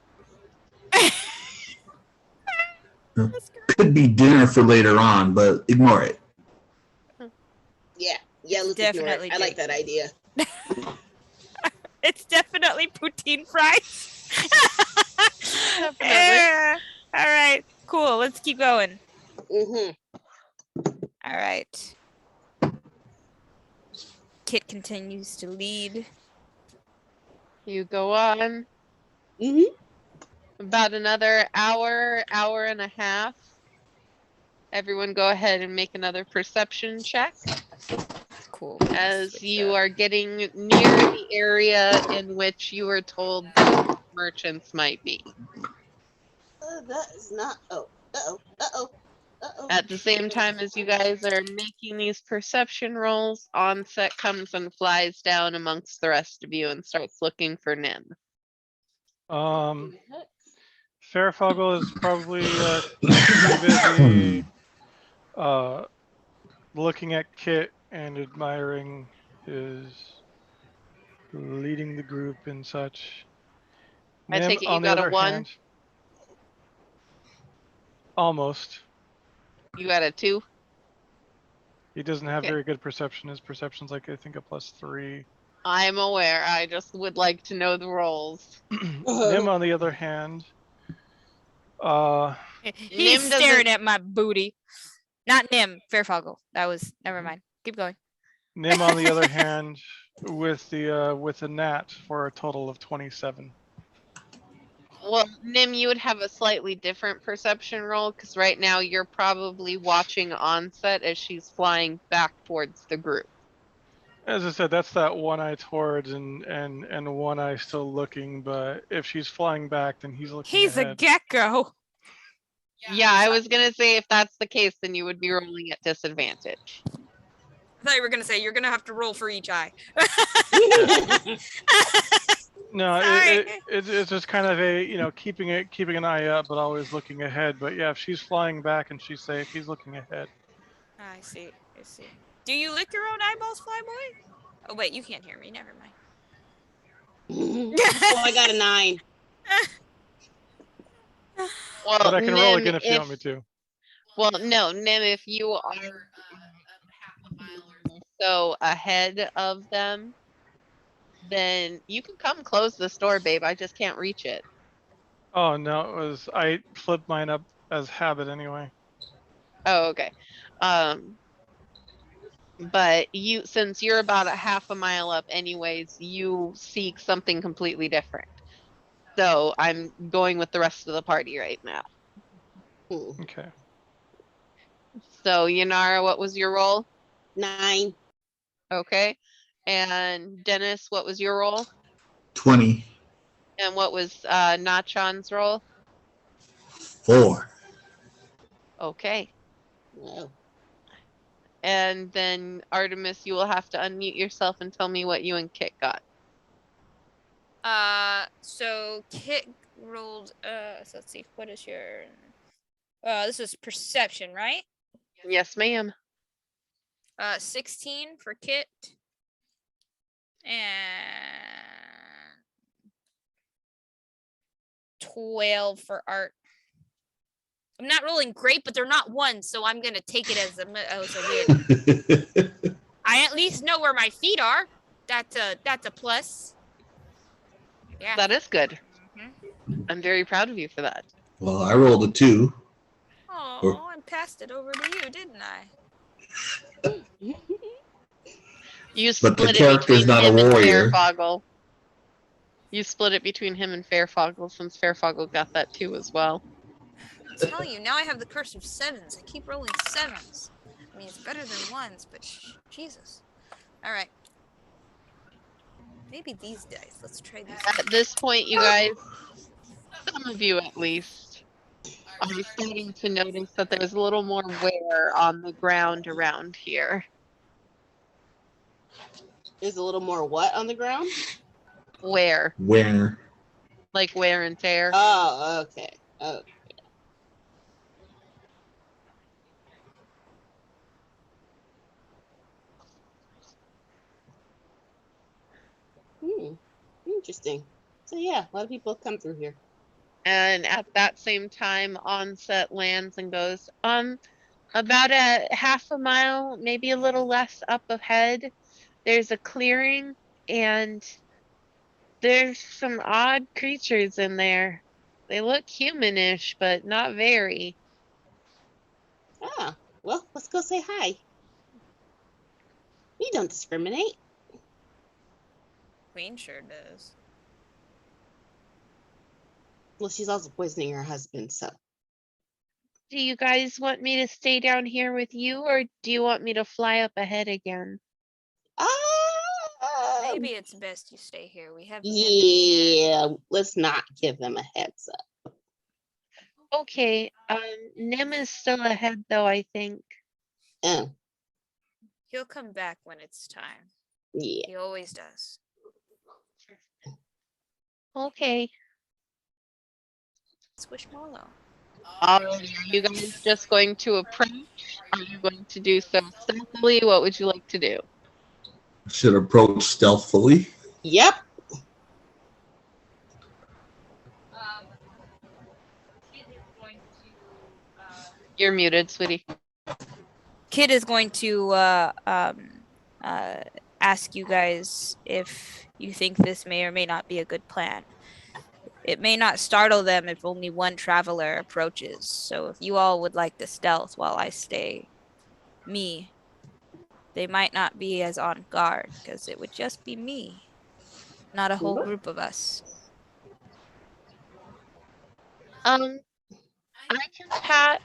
S5: Could be dinner for later on, but ignore it.
S4: Yeah, let's
S1: Definitely
S4: ignore it. I like that idea.
S1: It's definitely poutine fries.
S2: Definitely.
S1: Yeah. All right, cool. Let's keep going.
S4: Mm-hmm.
S1: All right. Kit continues to lead.
S2: You go on.
S4: Mm-hmm.
S2: About another hour and a half. Everyone go ahead and make another perception check
S1: Cool.
S2: as you are getting near the area in which you were told the merchants might be.
S4: That is not. Oh. Uh-oh.
S2: At the same time as you guys are making these perception rolls, Onset comes and flies down amongst the rest of you and starts looking for Nim.
S3: Fairfogel is probably too busy looking at Kit and admiring his leading the group and such.
S2: I
S3: Nim,
S2: take it you
S3: on the
S2: got a
S3: other
S2: 1?
S3: hand- almost.
S2: You got a 2?
S3: He doesn't have
S2: Okay.
S3: very good perception. His perception's like I think a +3.
S2: I'm aware. I just would like to know the rolls.
S3: Nim, on the other hand,
S1: He's
S2: Nim doesn't-
S1: staring at my booty. Not Nim, Fairfogel. That was never mind. Keep going.
S3: Nim, on the other hand, with the nat for a total of 27.
S2: Well, Nim, you would have a slightly different perception roll because right now you're probably watching Onset as she's flying back towards the group.
S3: As I said, that's that one eye towards and one eye still looking. But if she's flying back, then he's looking
S1: He's a
S3: ahead.
S1: gecko.
S2: Yeah, I was gonna say if that's the case, then you would be rolling at disadvantage.
S1: I thought you were gonna say you're gonna have to roll for each eye.
S3: No,
S1: Sorry.
S3: it's just kind of a keeping an eye up, but always looking ahead. But yeah, if she's flying back and she's safe, he's looking ahead.
S1: I see. Do you lick your own eyeballs, Flyboy? Oh wait, you can't hear me. Never mind.
S4: Oh, I got a 9.
S2: Well,
S3: But I can roll
S2: Nim,
S3: again if you want me to.
S2: Well, no, Nim, if you are half a mile or so ahead of them, then you can come close this door, babe. I just can't reach it.
S3: Oh no, I flipped mine up as habit anyway.
S2: Oh, okay. But since you're about a half a mile up anyways, you seek something completely different. So I'm going with the rest of the party right now.
S4: Hmm.
S3: Okay.
S2: So Yanara, what was your roll?
S4: 9.
S2: Okay. And Dennis, what was your roll?
S5: 20.
S2: And what was Nachon's roll?
S5: 4.
S2: Okay.
S4: Wow.
S2: And then Artemis, you will have to unmute yourself and tell me what you and Kit got.
S1: So Kit rolled. So let's see. What is your? This is perception, right?
S2: Yes, ma'am.
S1: 16 for Kit. And 12 for Art. I'm not rolling great, but they're not ones, so I'm gonna take it as a weird. I at least know where my feet are. That's a plus. Yeah.
S2: That is good.
S1: Mhm.
S2: I'm very proud of you for that.
S5: Well, I rolled a 2.
S1: Oh, I passed it over to you, didn't I?
S2: You
S5: But the
S2: split it
S5: character's
S2: between
S5: not a
S2: him and
S5: warrior.
S2: Fairfoggle. You split it between him and Fairfoggle since Fairfoggle got that too as well.
S1: I'm telling you, now I have the curse of 7s. I keep rolling 7s. I mean, it's better than 1s, but Jesus. All right. Maybe these dice. Let's try these.
S2: At this point, you guys, some of you at least, are starting to notice that there's a little more wear on the ground around here.
S4: There's a little more what on the ground?
S2: Wear,
S5: Where?
S2: like wear and tear.
S4: Oh, okay. Oh. Interesting. So yeah, a lot of people come through here.
S2: And at that same time, Onset lands and goes, about a half a mile, maybe a little less up ahead, there's a clearing and there's some odd creatures in there. They look humanish, but not very.
S4: Ah, well, let's go say hi. We don't discriminate.
S1: Queen sure does.
S4: Well, she's also poisoning her husband, so.
S2: Do you guys want me to stay down here with you, or do you want me to fly up ahead again?
S1: Maybe it's best you stay here. We have.
S4: Yeah, let's not give them a heads up.
S2: Okay, Nim is still ahead though, I think.
S4: Oh,
S1: He'll come back when it's time.
S4: yeah.
S1: He always does.
S2: Okay.
S1: Squishmallow.
S2: Alrighty, are you guys just going to approach? Are you going to do so stealthily? What would you like to do?
S5: Should approach stealthily.
S4: Yep.
S6: Kit is going to
S2: You're muted, sweetie.
S1: Kid is going to ask you guys if you think this may or may not be a good plan. It may not startle them if only one traveler approaches. So if you all would like to stealth while I stay me, they might not be as on guard because it would just be me, not a whole group of us.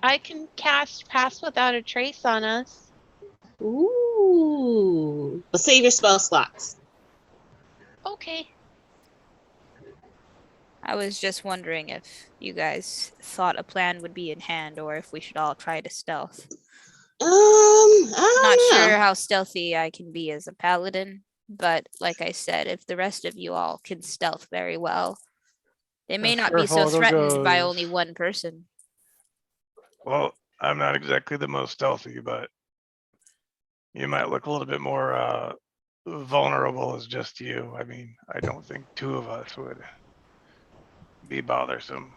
S2: I can cast Pass Without a Trace on us.
S4: Ooh. But save your spell slots.
S2: Okay.
S1: I was just wondering if you guys thought a plan would be in hand or if we should all try to stealth.
S4: I
S1: Not
S4: don't know.
S1: sure how stealthy I can be as a paladin, but like I said, if the rest of you all can stealth very well, they may
S3: As
S1: not be so
S3: Fairfoggle
S1: threatened by
S3: goes-
S1: only one person.
S3: Well, I'm not exactly the most stealthy, but you might look a little bit more vulnerable as just you. I mean, I don't think 2 of us would be bothersome.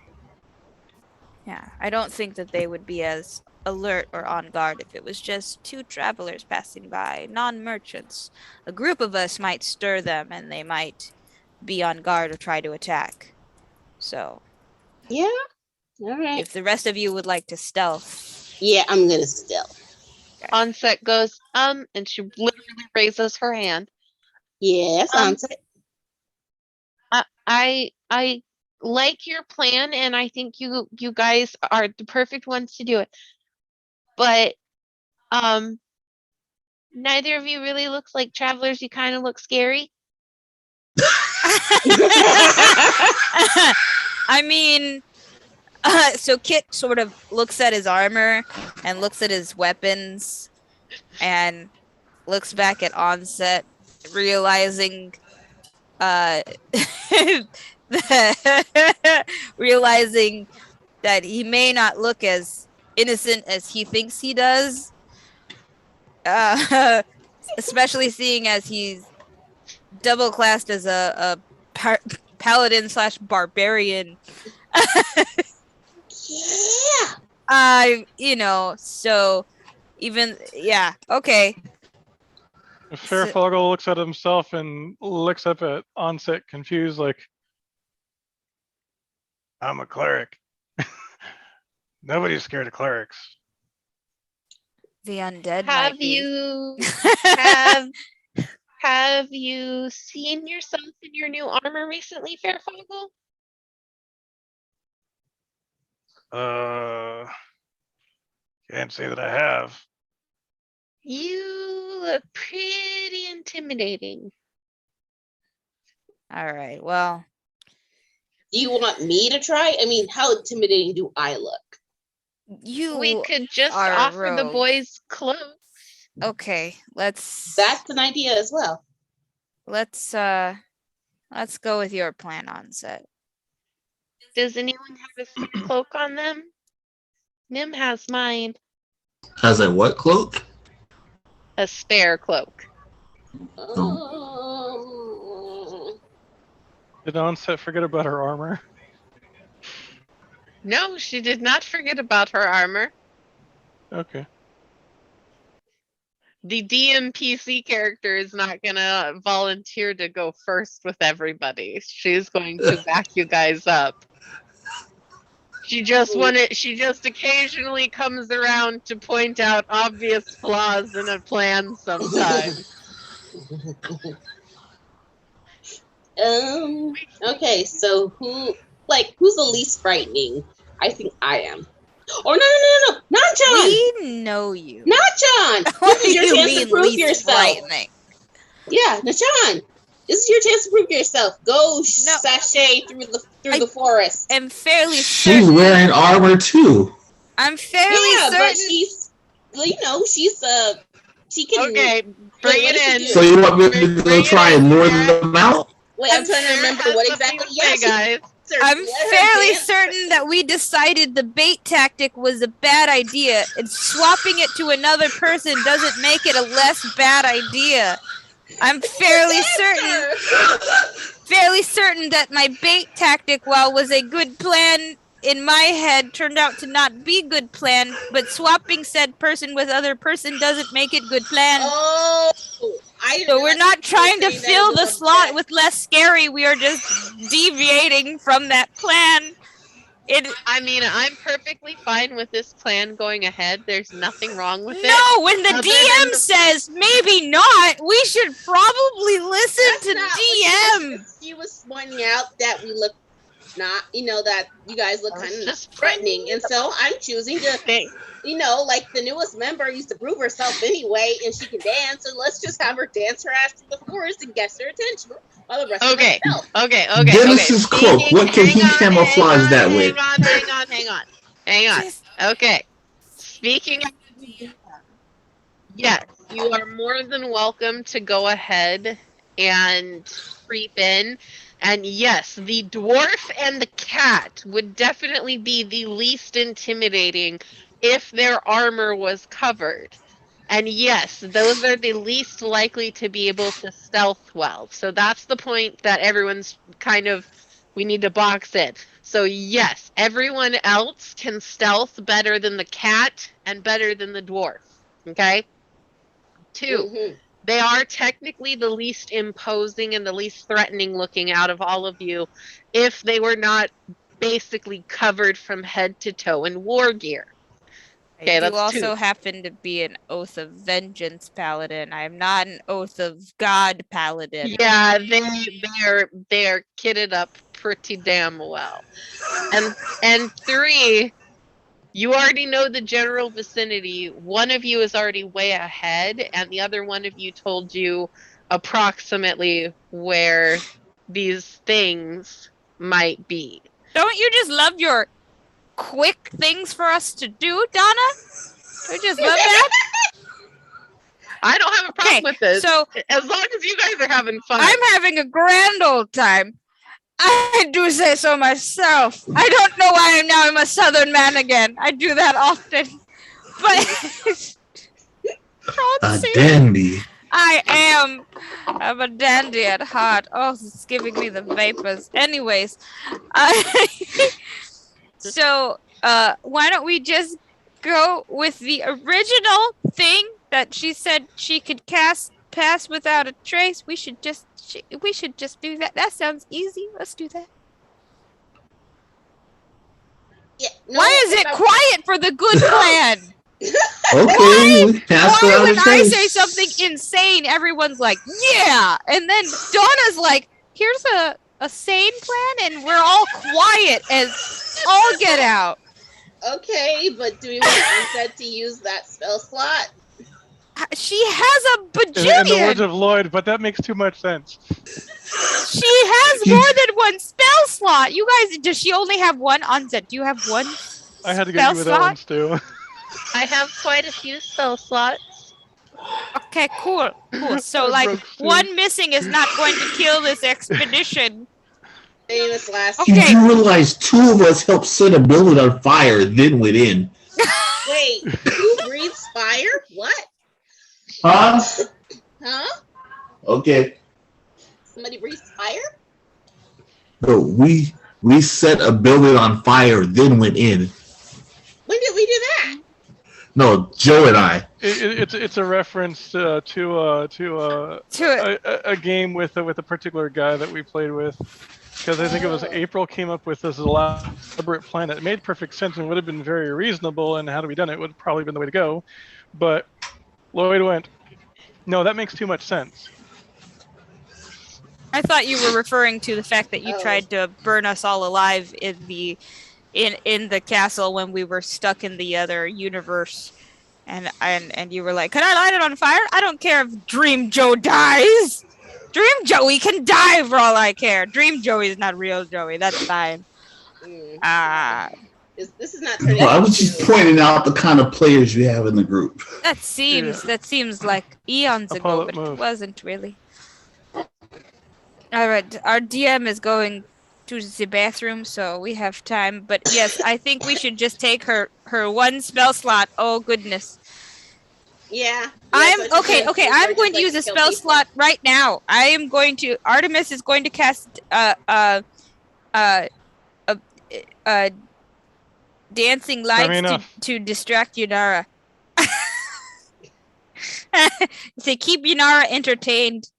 S1: Yeah, I don't think that they would be as alert or on guard if it was just 2 travelers passing by, non-merchants. A group of us might stir them and they might be on guard or try to attack. So,
S4: Yeah. All right.
S1: if the rest of you would like to stealth,
S4: Yeah, I'm gonna stealth.
S2: Onset goes, and she literally raises her hand.
S4: Yes,
S2: Um,
S4: Onset.
S2: I like your plan, and I think you guys are the perfect ones to do it. But neither of you really looks like travelers. You kind of look scary.
S1: I mean, so Kit sort of looks at his armor and looks at his weapons and looks back at Onset, realizing realizing that he may not look as innocent as he thinks he does. Especially seeing as he's double classed as a paladin / barbarian.
S4: Yeah.
S1: So even okay.
S3: Fairfogel looks at himself and looks up at Onset, confused, like, I'm a cleric. Nobody's scared of clerics.
S1: The undead
S2: Have
S1: might be.
S2: you have you seen yourself in your new armor recently, Fairfogel?
S3: Can't say that I have.
S2: You look pretty intimidating.
S1: All right. Well,
S4: Do you want me to try? I mean, how intimidating do I look?
S2: We could just
S1: are
S2: offer the
S1: rogues.
S2: boys cloaks.
S1: Okay. Let's
S4: That's an idea as well.
S1: let's go with your plan, Onset.
S2: Does anyone have a spare cloak on them? Nim has mine.
S5: Has a what cloak?
S2: A spare cloak.
S3: Did Onset forget about her armor?
S2: No, she did not forget about her armor.
S3: Okay.
S2: The DMPC character is not gonna volunteer to go first with everybody. She's going to back you guys up. She just occasionally comes around to point out obvious flaws in a plan sometimes.
S4: Okay, so who's the least frightening? I think I am. Or no, not John.
S1: We know you.
S4: Not John.
S1: What
S4: This is
S1: do
S4: your
S1: you
S4: chance to
S1: mean
S4: prove
S1: least
S4: yourself.
S1: frightening?
S4: Yeah, Nashan. This is your chance to prove yourself. Go sashay through the forest.
S1: I'm fairly
S5: She's
S1: certain.
S5: wearing armor too.
S1: I'm fairly
S4: Yeah,
S1: certain.
S4: but she's she can.
S2: Okay, bring
S4: what
S2: it
S4: does
S2: in.
S4: she
S5: So you want me to go try and lure them out?
S4: Wait, I'm trying to remember what exactly.
S2: Yeah, guys.
S1: I'm fairly certain that we decided the bait tactic was a bad idea, and swapping it to another person doesn't make it a less bad idea. I'm fairly certain that my bait tactic, while was a good plan in my head, turned out to not be good plan, but swapping said person with other person doesn't make it good plan.
S4: Oh,
S1: So we're not trying to fill the slot with less scary. We are just deviating from that plan.
S2: I mean, I'm perfectly fine with this plan going ahead. There's nothing wrong with it.
S1: No, when the
S2: Other than
S1: DM
S2: the-
S1: says maybe not, we should probably listen
S4: That's
S1: to
S4: not
S1: DM.
S4: what she was pointing out that we look not, that you guys look
S2: I was
S4: kind of
S2: just
S4: threatening, and so I'm choosing to,
S2: Thank-
S4: like the newest member used to prove herself anyway, and she can dance, so let's just have her dance her ass to the forest and get her attention. While the rest of
S2: Okay.
S4: herself.
S2: Okay.
S5: Dennis's cloak. What can he camouflage that with?
S2: Hang on.
S1: Just-
S2: Okay. Speaking of yes, you are more than welcome to go ahead and creep in. And yes, the dwarf and the cat would definitely be the least intimidating if their armor was covered. And yes, those are the least likely to be able to stealth well. So that's the point that everyone's we need to box it. So yes, everyone else can stealth better than the cat and better than the dwarf. Okay? 2,
S4: Mhm.
S2: they are technically the least imposing and the least threatening looking out of all of you if they were not basically covered from head to toe in war gear. Okay,
S1: I do
S2: that's
S1: also
S2: two.
S1: happen to be an Oath of Vengeance paladin. I'm not an Oath of God paladin.
S2: Yeah, they're kitted up pretty damn well. And three, you already know the general vicinity. One of you is already way ahead, and the other one of you told you approximately where these things might be.
S1: Don't you just love your quick things for us to do, Donna? Don't you just love that?
S2: I don't have a problem
S1: Okay,
S2: with this.
S1: so
S2: As long as you guys are having fun.
S1: I'm having a grand old time. I do say so myself. I don't know why I'm a southern man again. I do that often. But
S5: A dandy.
S1: I am. I'm a dandy at heart. Oh, it's giving me the vapors. Anyways, so why don't we just go with the original thing that she said she could pass without a trace? We should just do that. That sounds easy. Let's do that.
S4: Yeah, no,
S1: Why is it
S4: no.
S1: quiet for the good plan?
S5: Okay, we passed
S1: Why
S5: without
S1: when
S5: a
S1: I
S5: trace.
S1: say something insane, everyone's like, yeah, and then Donna's like, here's a sane plan, and we're all quiet as all get out.
S4: Okay, but do we want Onset to use that spell slot?
S1: She has a
S3: In the words
S1: bajillion.
S3: of Lloyd, but that makes too much sense.
S1: She has more than one spell slot. You guys, does she only have one? Onset, do you have one?
S3: I had to get
S1: spell
S3: you with that one,
S1: slot?
S3: Stu.
S2: I have quite a few spell slots.
S1: Okay, cool. So
S3: I
S1: like
S3: broke Stu.
S1: one missing is not going to kill this expedition.
S4: Famous last.
S1: Okay.
S5: Did you realize two of us helped set a building on fire, then went in?
S4: Wait, who breathes fire? What?
S5: Huh?
S4: Huh?
S5: Okay.
S4: Somebody breathes fire?
S5: No, we set a building on fire, then went in.
S4: When did we do that?
S5: No, Joe and I.
S3: It's a reference to a game with a particular guy that we played with, because I think it was April came up with this elaborate plan that made perfect sense and would have been very reasonable, and had we done it would have probably been the way to go. But Lloyd went, no, that makes too much sense.
S1: I thought you were referring to the fact that you
S4: Oh.
S1: tried to burn us all alive in the castle when we were stuck in the other universe, and you were like, "Can I light it on fire? I don't care if Dream Joe dies. Dream Joey can die for all I care. Dream Joey is not real Joey. That's fine."
S4: This is not turning.
S5: Well, I was just
S4: into-
S5: pointing out the kind of players you have in the group.
S1: That seems like eons
S3: A
S1: ago,
S3: pilot
S1: but
S3: move.
S1: it wasn't really. All right, our DM is going to the bathroom, so we have time. But yes, I think we should just take her one spell slot. Oh goodness.
S4: Yeah.
S1: I'm
S4: so it's just
S1: okay.
S4: like-
S1: Okay,
S4: it's
S1: I'm
S4: just
S1: going to
S4: like
S1: use a
S4: kill
S1: spell
S4: people.
S1: slot right now. Artemis is going to cast dancing lights
S3: enough.
S1: to distract Yunara. To keep Yunara entertained.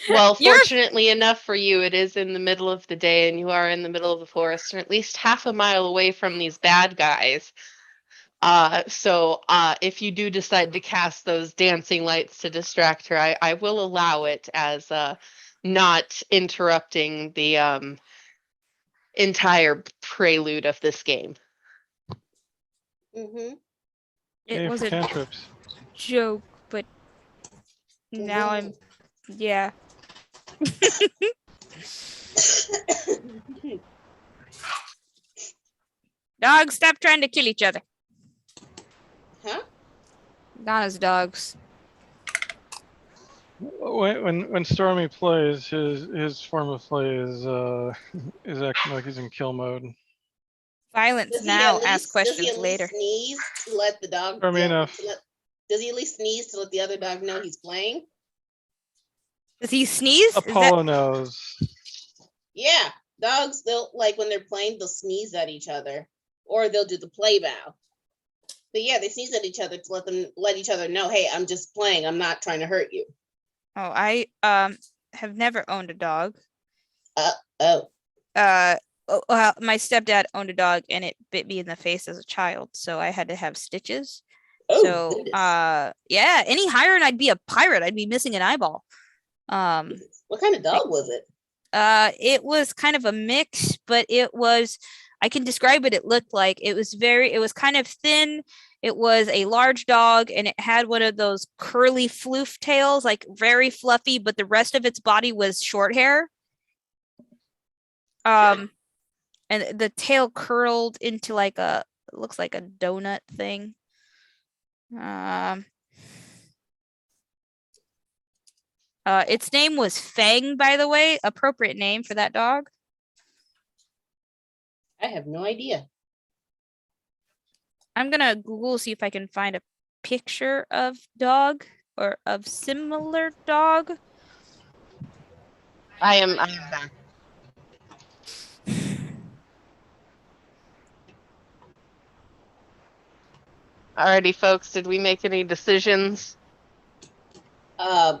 S2: Well,
S1: You're-
S2: fortunately enough for you, it is in the middle of the day and you are in the middle of the forest and at least half a mile away from these bad guys. So if you do decide to cast those dancing lights to distract her, I will allow it as not interrupting the entire prelude of this game.
S4: Mhm.
S1: It
S3: Yay
S1: was
S3: for
S1: a
S3: cantrips.
S1: joke, but now I'm yeah. Dogs, stop trying to kill each other.
S4: Huh?
S1: Donna's dogs.
S3: When Stormy plays, his form of play is acting like he's in kill mode.
S1: Violence
S4: Does he
S1: now,
S4: at
S1: ask
S4: least-
S1: questions
S4: does he at
S1: later.
S4: least sneeze to let the dog?
S3: Fair enough.
S4: Does he at least sneeze to let the other dog know he's playing?
S1: Does he sneeze? Is that-
S3: Apollo knows.
S4: Yeah, dogs. They'll like when they're playing, they'll sneeze at each other, or they'll do the play bow. But yeah, they sneeze at each other to let each other know, hey, I'm just playing. I'm not trying to hurt you.
S1: Oh, I have never owned a dog.
S4: Oh,
S1: my stepdad owned a dog and it bit me in the face as a child, so I had to have stitches.
S4: Oh,
S1: So
S4: goodness.
S1: yeah, any higher and I'd be a pirate. I'd be missing an eyeball.
S4: What kind of dog was it?
S1: It was kind of a mix, but I can describe what it looked like. It was kind of thin. It was a large dog and it had one of those curly floof tails, like very fluffy, but the rest of its body was short hair. And the tail curled into like looks like a donut thing. Its name was Fang, by the way. Appropriate name for that dog.
S4: I have no idea.
S1: I'm gonna Google, see if I can find a picture of dog or of similar dog.
S2: I am back. Alrighty, folks, did we make any decisions?
S4: I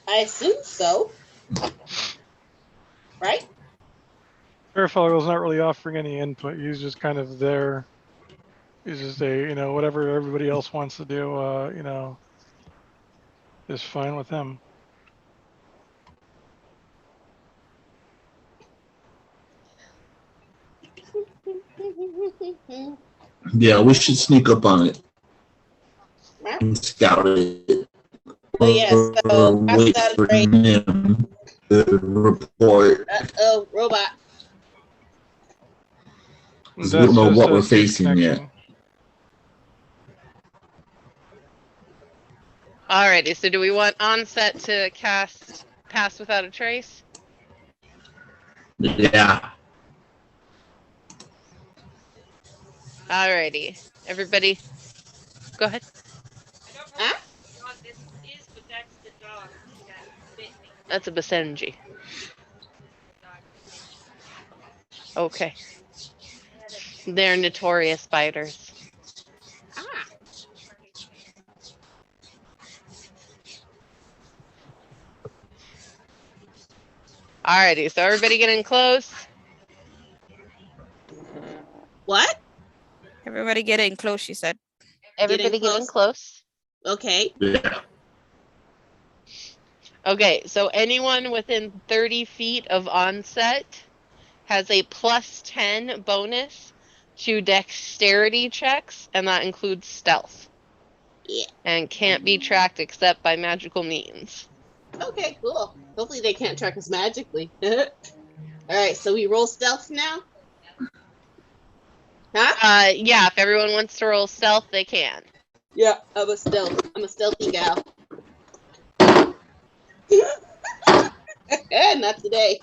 S4: assume so. Right?
S3: Fairfellow not really offering any input. He's just kind of there. He's just whatever everybody else wants to do, is fine with him.
S5: Yeah, we should sneak up on it and scout it.
S4: Oh, yes. So,
S5: Wait
S4: pass
S5: for
S4: that
S5: him to report.
S4: Oh, robot.
S5: 'Cause we don't know
S3: just
S5: what
S3: a
S5: we're
S3: deep
S5: facing yet.
S3: connection.
S2: Alrighty, so do we want Onset to cast Pass Without a Trace?
S5: Yeah.
S2: Alrighty, everybody, go ahead.
S4: Huh?
S2: That's a Basenji. Okay. They're notorious biters.
S4: Ah.
S2: Alrighty, so everybody getting close?
S4: What?
S1: Everybody getting close, she said.
S2: Everybody getting close?
S4: Okay.
S5: Yeah.
S2: Okay, so anyone within 30 feet of Onset has a +10 bonus to dexterity checks, and that includes stealth.
S4: Yeah.
S2: And can't be tracked except by magical means.
S4: Okay, cool. Hopefully they can't track us magically. Alright, so we roll stealth now? Huh?
S2: Yeah, if everyone wants to roll stealth, they can.
S4: Yeah, I'm a stealthy gal. Not today.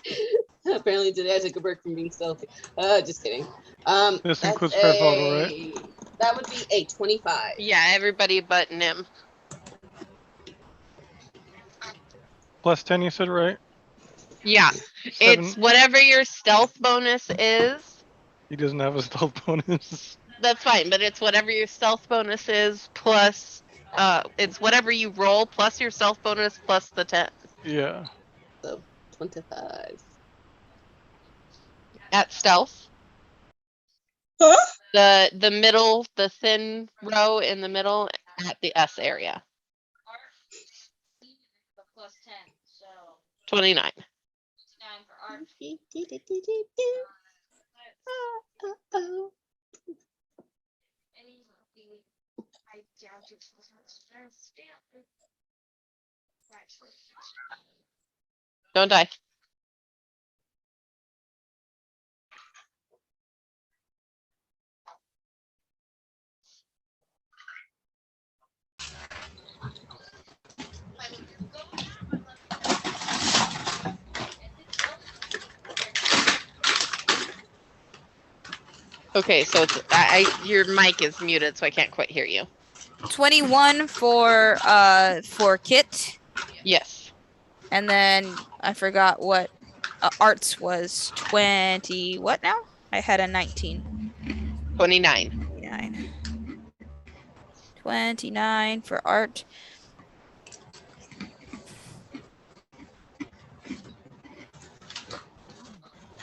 S4: Apparently today I took a break from being stealthy. Just kidding.
S3: This
S4: that's
S3: includes Fairfellow, right?
S4: That would be a 25.
S2: Yeah, everybody but Nim.
S3: +10, you said, right?
S2: Yeah, it's
S3: Seven.
S2: whatever your stealth bonus is.
S3: He doesn't have a stealth bonus.
S2: That's fine, but it's whatever your stealth bonus is plus, it's whatever you roll plus your stealth bonus plus the 10.
S3: Yeah.
S4: So 25.
S2: At stealth.
S4: Huh?
S2: The middle, the thin row in the middle at the S area. 29. Don't die. Okay, so it's, your mic is muted, so I can't quite hear you.
S1: 21 for Kit,
S2: Yes.
S1: and then I forgot what Arts was. 20. What now? I had a 19.
S2: 29.
S1: 29 for Art.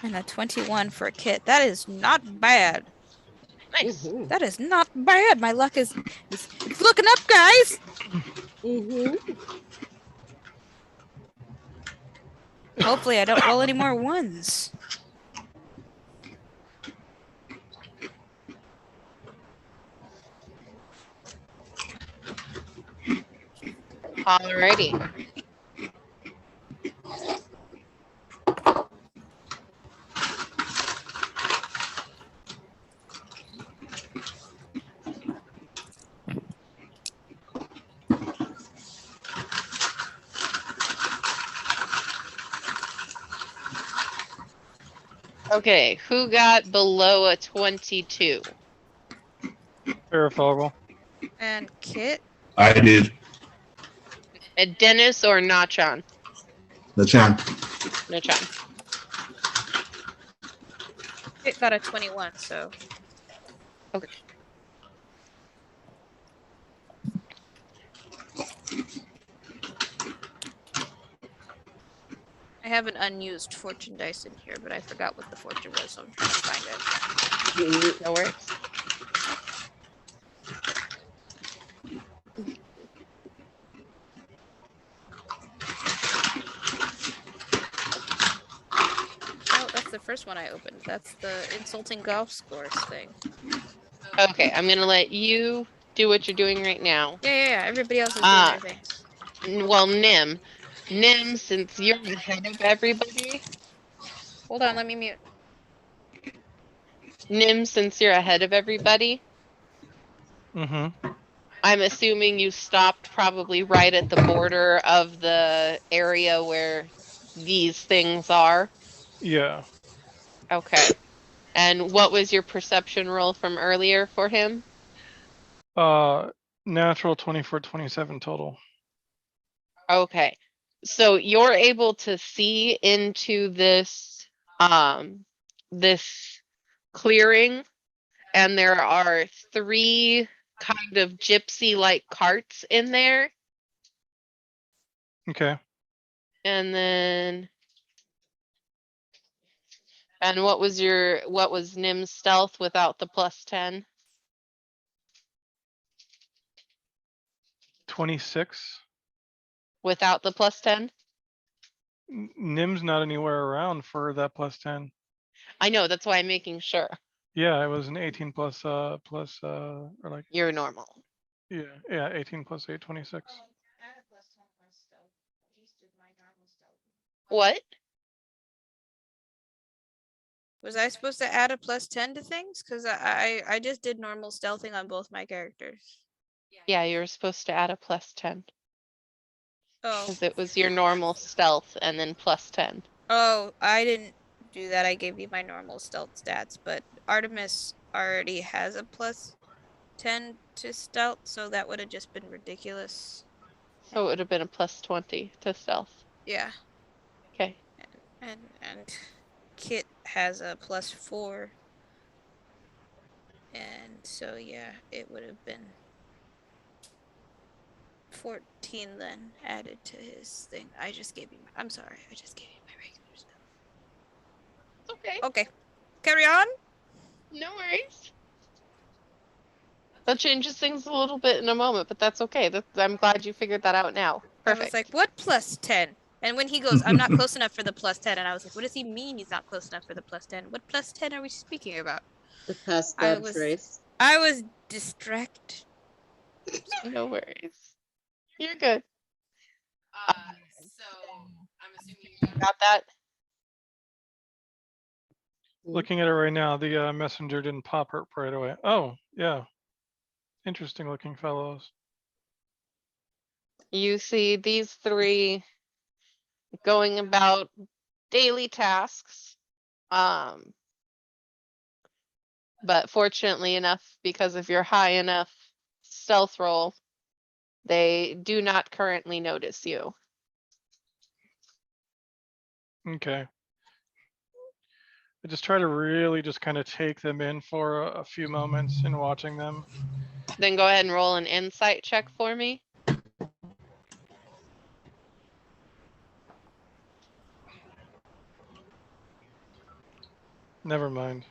S1: And a 21 for a Kit. That is not bad.
S2: Nice.
S4: Mm-hmm.
S1: That is not bad. My luck is it's looking up, guys.
S4: Mm-hmm.
S1: Hopefully I don't roll any more ones.
S2: Alrighty. Okay, who got below a 22?
S3: Farrafogel.
S1: And Kit.
S5: I did.
S2: Dennis or Nachan?
S5: The champ.
S2: Nachan.
S1: Kit got a 21, so.
S2: Okay.
S1: I have an unused fortune dice in here, but I forgot what the fortune was, so I'm trying to find it.
S2: No worries.
S1: Oh, that's the first one I opened. That's the insulting golf scores thing.
S2: Okay, I'm gonna let you do what you're doing right now.
S1: Yeah. Everybody else is doing
S2: Ah.
S1: their things.
S2: Well, Nim, since you're ahead of everybody,
S1: Hold on, let me mute.
S2: Since you're ahead of everybody,
S3: Mm-hmm.
S2: I'm assuming you stopped probably right at the border of the area where these things are.
S3: Yeah.
S2: Okay. And what was your perception roll from earlier for him?
S3: Natural 24, 27 total.
S2: Okay. So you're able to see into this clearing, and there are 3 kind of gypsy-like carts in there.
S3: Okay.
S2: And then what was Nim's stealth without the +10?
S3: 26.
S2: Without the +10?
S3: Nim's not anywhere around for that +10.
S2: I know, that's why I'm making sure.
S3: Yeah, it was an 18 or like,
S2: You're normal.
S3: yeah, 18 plus 8, 26.
S2: What?
S1: Was I supposed to add a +10 to things? Because I just did normal stealthing on both my characters.
S2: Yeah, you were supposed to add a +10
S1: Oh.
S2: because it was your normal stealth and then +10.
S1: Oh, I didn't do that. I gave you my normal stealth stats, but Artemis already has a +10 to stealth, so that would have just been ridiculous.
S2: So it would have been a +20 to stealth.
S1: Yeah.
S2: Okay.
S1: And Kit has a +4. And so yeah, it would have been 14 then added to his thing. I just gave you I'm sorry, I just gave you my regular stuff.
S2: Okay.
S1: Okay. Carry on.
S2: No worries. That changes things a little bit in a moment, but that's okay. I'm glad you figured that out now.
S1: I
S2: Perfect.
S1: was like, what +10? And when he goes, I'm not close enough for the +10, and I was like, what does he mean he's not close enough for the +10? What +10 are we speaking about?
S4: The past
S1: I
S4: that
S1: was-
S4: trace.
S1: I was distracted.
S2: No worries. You're good.
S6: So I'm assuming you
S2: Got that?
S3: Looking at it right now, the messenger didn't pop up right away. Oh, yeah. Interesting looking fellows.
S2: You see these 3 going about daily tasks. But fortunately enough, because of your high enough stealth roll, they do not currently notice you.
S3: Okay. I just try to really just kind of take them in for a few moments in watching them.
S2: Then go ahead and roll an insight check for me.
S3: Never mind.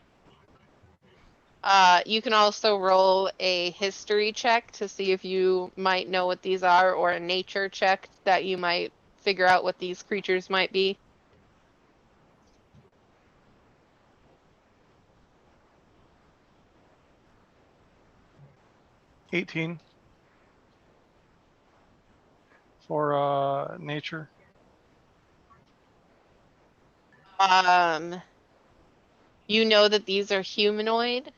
S2: You can also roll a history check to see if you might know what these are, or a nature check that you might figure out what these creatures might be.
S3: 18 for nature.
S2: You know that these are humanoid.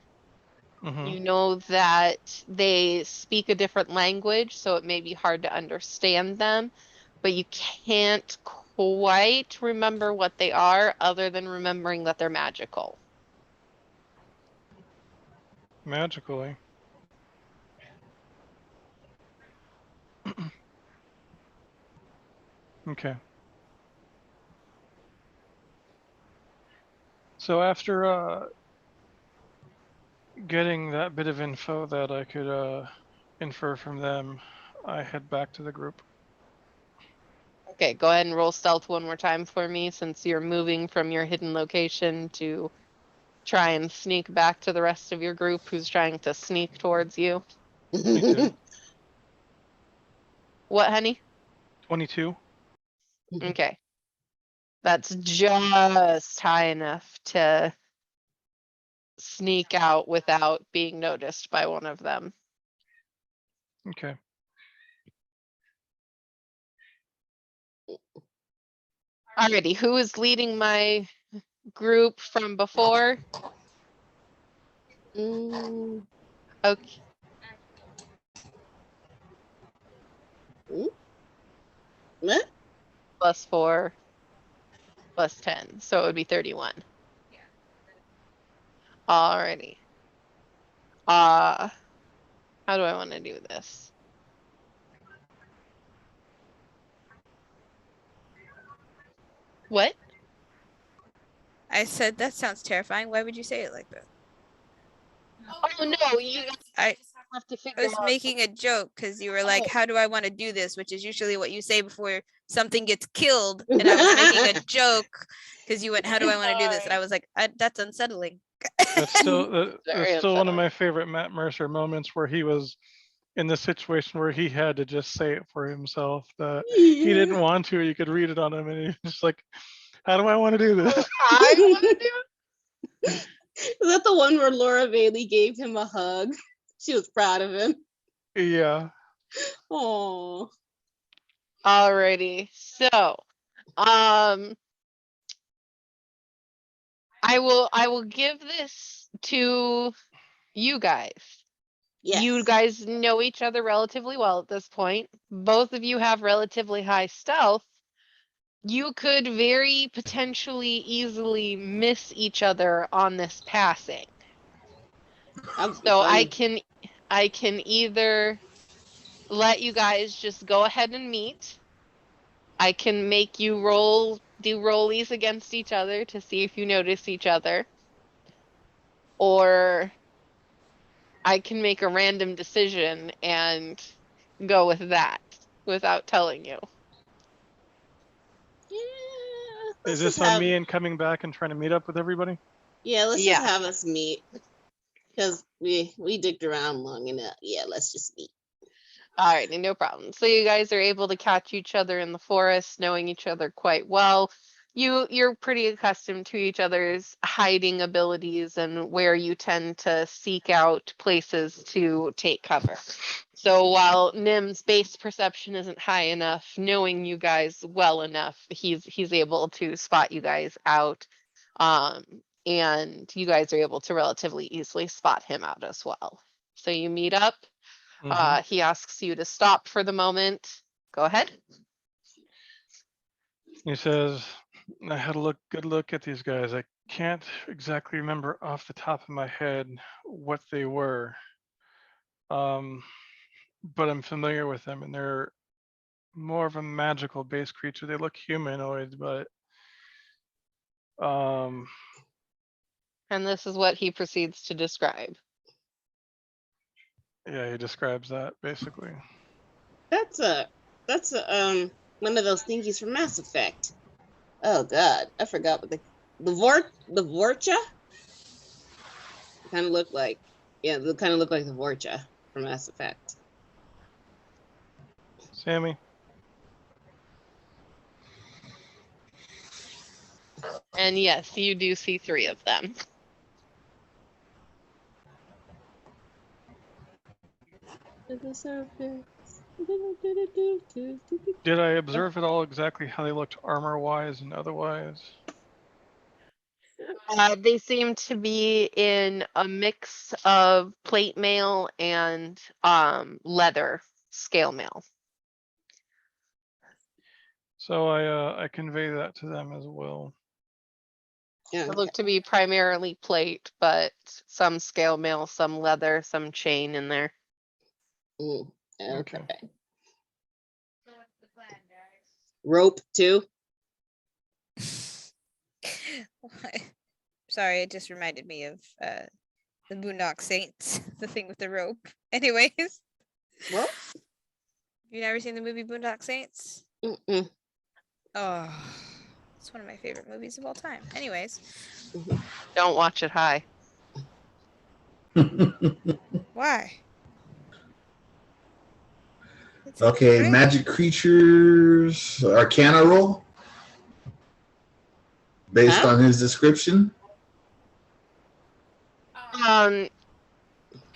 S3: Mm-hmm.
S2: You know that they speak a different language, so it may be hard to understand them, but you can't quite remember what they are other than remembering that they're magical.
S3: Magically. Okay. So after getting that bit of info that I could infer from them, I head back to the group.
S2: Okay, go ahead and roll stealth one more time for me, since you're moving from your hidden location to try and sneak back to the rest of your group who's trying to sneak towards you.
S3: 22.
S2: What, honey?
S3: 22.
S2: Okay. That's just high enough to sneak out without being noticed by one of them.
S3: Okay.
S2: Alrighty, who is leading my group from before?
S4: Mm,
S2: Okay.
S4: what?
S2: +4 +10, so it would be 31. Alrighty. How do I want to do this? What?
S1: I said that sounds terrifying. Why would you say it like that?
S2: Oh no, you
S1: I
S2: have to
S1: I
S2: figure
S1: was
S2: out.
S1: making a joke because you were like,
S2: Oh.
S1: "How do I want to do this?" Which is usually what you say before something gets killed. And I was making a joke because you went, "How do I want to do this?" And I was like, "That's unsettling."
S3: That's still
S2: Very
S3: that's still one of
S2: unsettling.
S3: my favorite Matt Mercer moments where he was in the situation where he had to just say it for himself that he didn't want to. You could read it on him, and he's just like, "How do I want to do this?"
S2: I want to do
S4: Is that the one where Laura Bailey gave him a hug? She was proud of him.
S3: Yeah.
S4: Oh.
S2: Alrighty. So, I will give this to you guys.
S4: Yes.
S2: You guys know each other relatively well at this point. Both of you have relatively high stealth. You could very potentially easily miss each other on this passing.
S4: That would be
S2: So
S4: funny.
S2: I can either let you guys just go ahead and meet. I can make you do rollies against each other to see if you notice each other. Or I can make a random decision and go with that without telling you.
S4: Yeah.
S3: Is
S4: Let's just
S3: this on
S4: have
S3: me and coming back and trying to meet up with everybody?
S4: let's just
S2: Yeah.
S4: have us meet. Because we dicked around long enough. Yeah, let's just meet.
S2: Alrighty, no problem. So you guys are able to catch each other in the forest, knowing each other quite well. You're pretty accustomed to each other's hiding abilities and where you tend to seek out places to take cover. So while Nim's base perception isn't high enough, knowing you guys well enough, he's able to spot you guys out. And you guys are able to relatively easily spot him out as well. So you meet up.
S3: Mhm.
S2: He asks you to stop for the moment. Go ahead.
S3: He says, I had a good look at these guys. I can't exactly remember off the top of my head what they were. But I'm familiar with them, and they're more of a magical based creature. They look humanoid, but um,
S2: And this is what he proceeds to describe.
S3: yeah, he describes that basically.
S4: That's one of those thingies from Mass Effect. Oh god, I forgot what the Vorcha? kind of look like, yeah, they kind of look like the Vorcha from Mass Effect.
S3: Sammy.
S2: And yes, you do see 3 of them.
S3: Did I observe at all exactly how they looked armor-wise and otherwise?
S2: They seem to be in a mix of plate mail and leather scale mail.
S3: So I convey that to them as well.
S4: Yeah.
S2: They look to be primarily plate, but some scale mail, some leather, some chain in there.
S4: Mm, okay.
S3: Okay.
S6: So what's the plan, guys?
S4: Rope too.
S1: Sorry, it just reminded me of the Boondock Saints, the thing with the rope. Anyways,
S4: Rope.
S1: you never seen the movie Boondock Saints?
S4: Mm-mm.
S1: Oh, it's one of my favorite movies of all time. Anyways,
S2: Don't watch it high.
S1: why? It's
S5: Okay,
S1: great.
S5: magic creatures Arcana roll based
S4: Huh?
S5: on his description.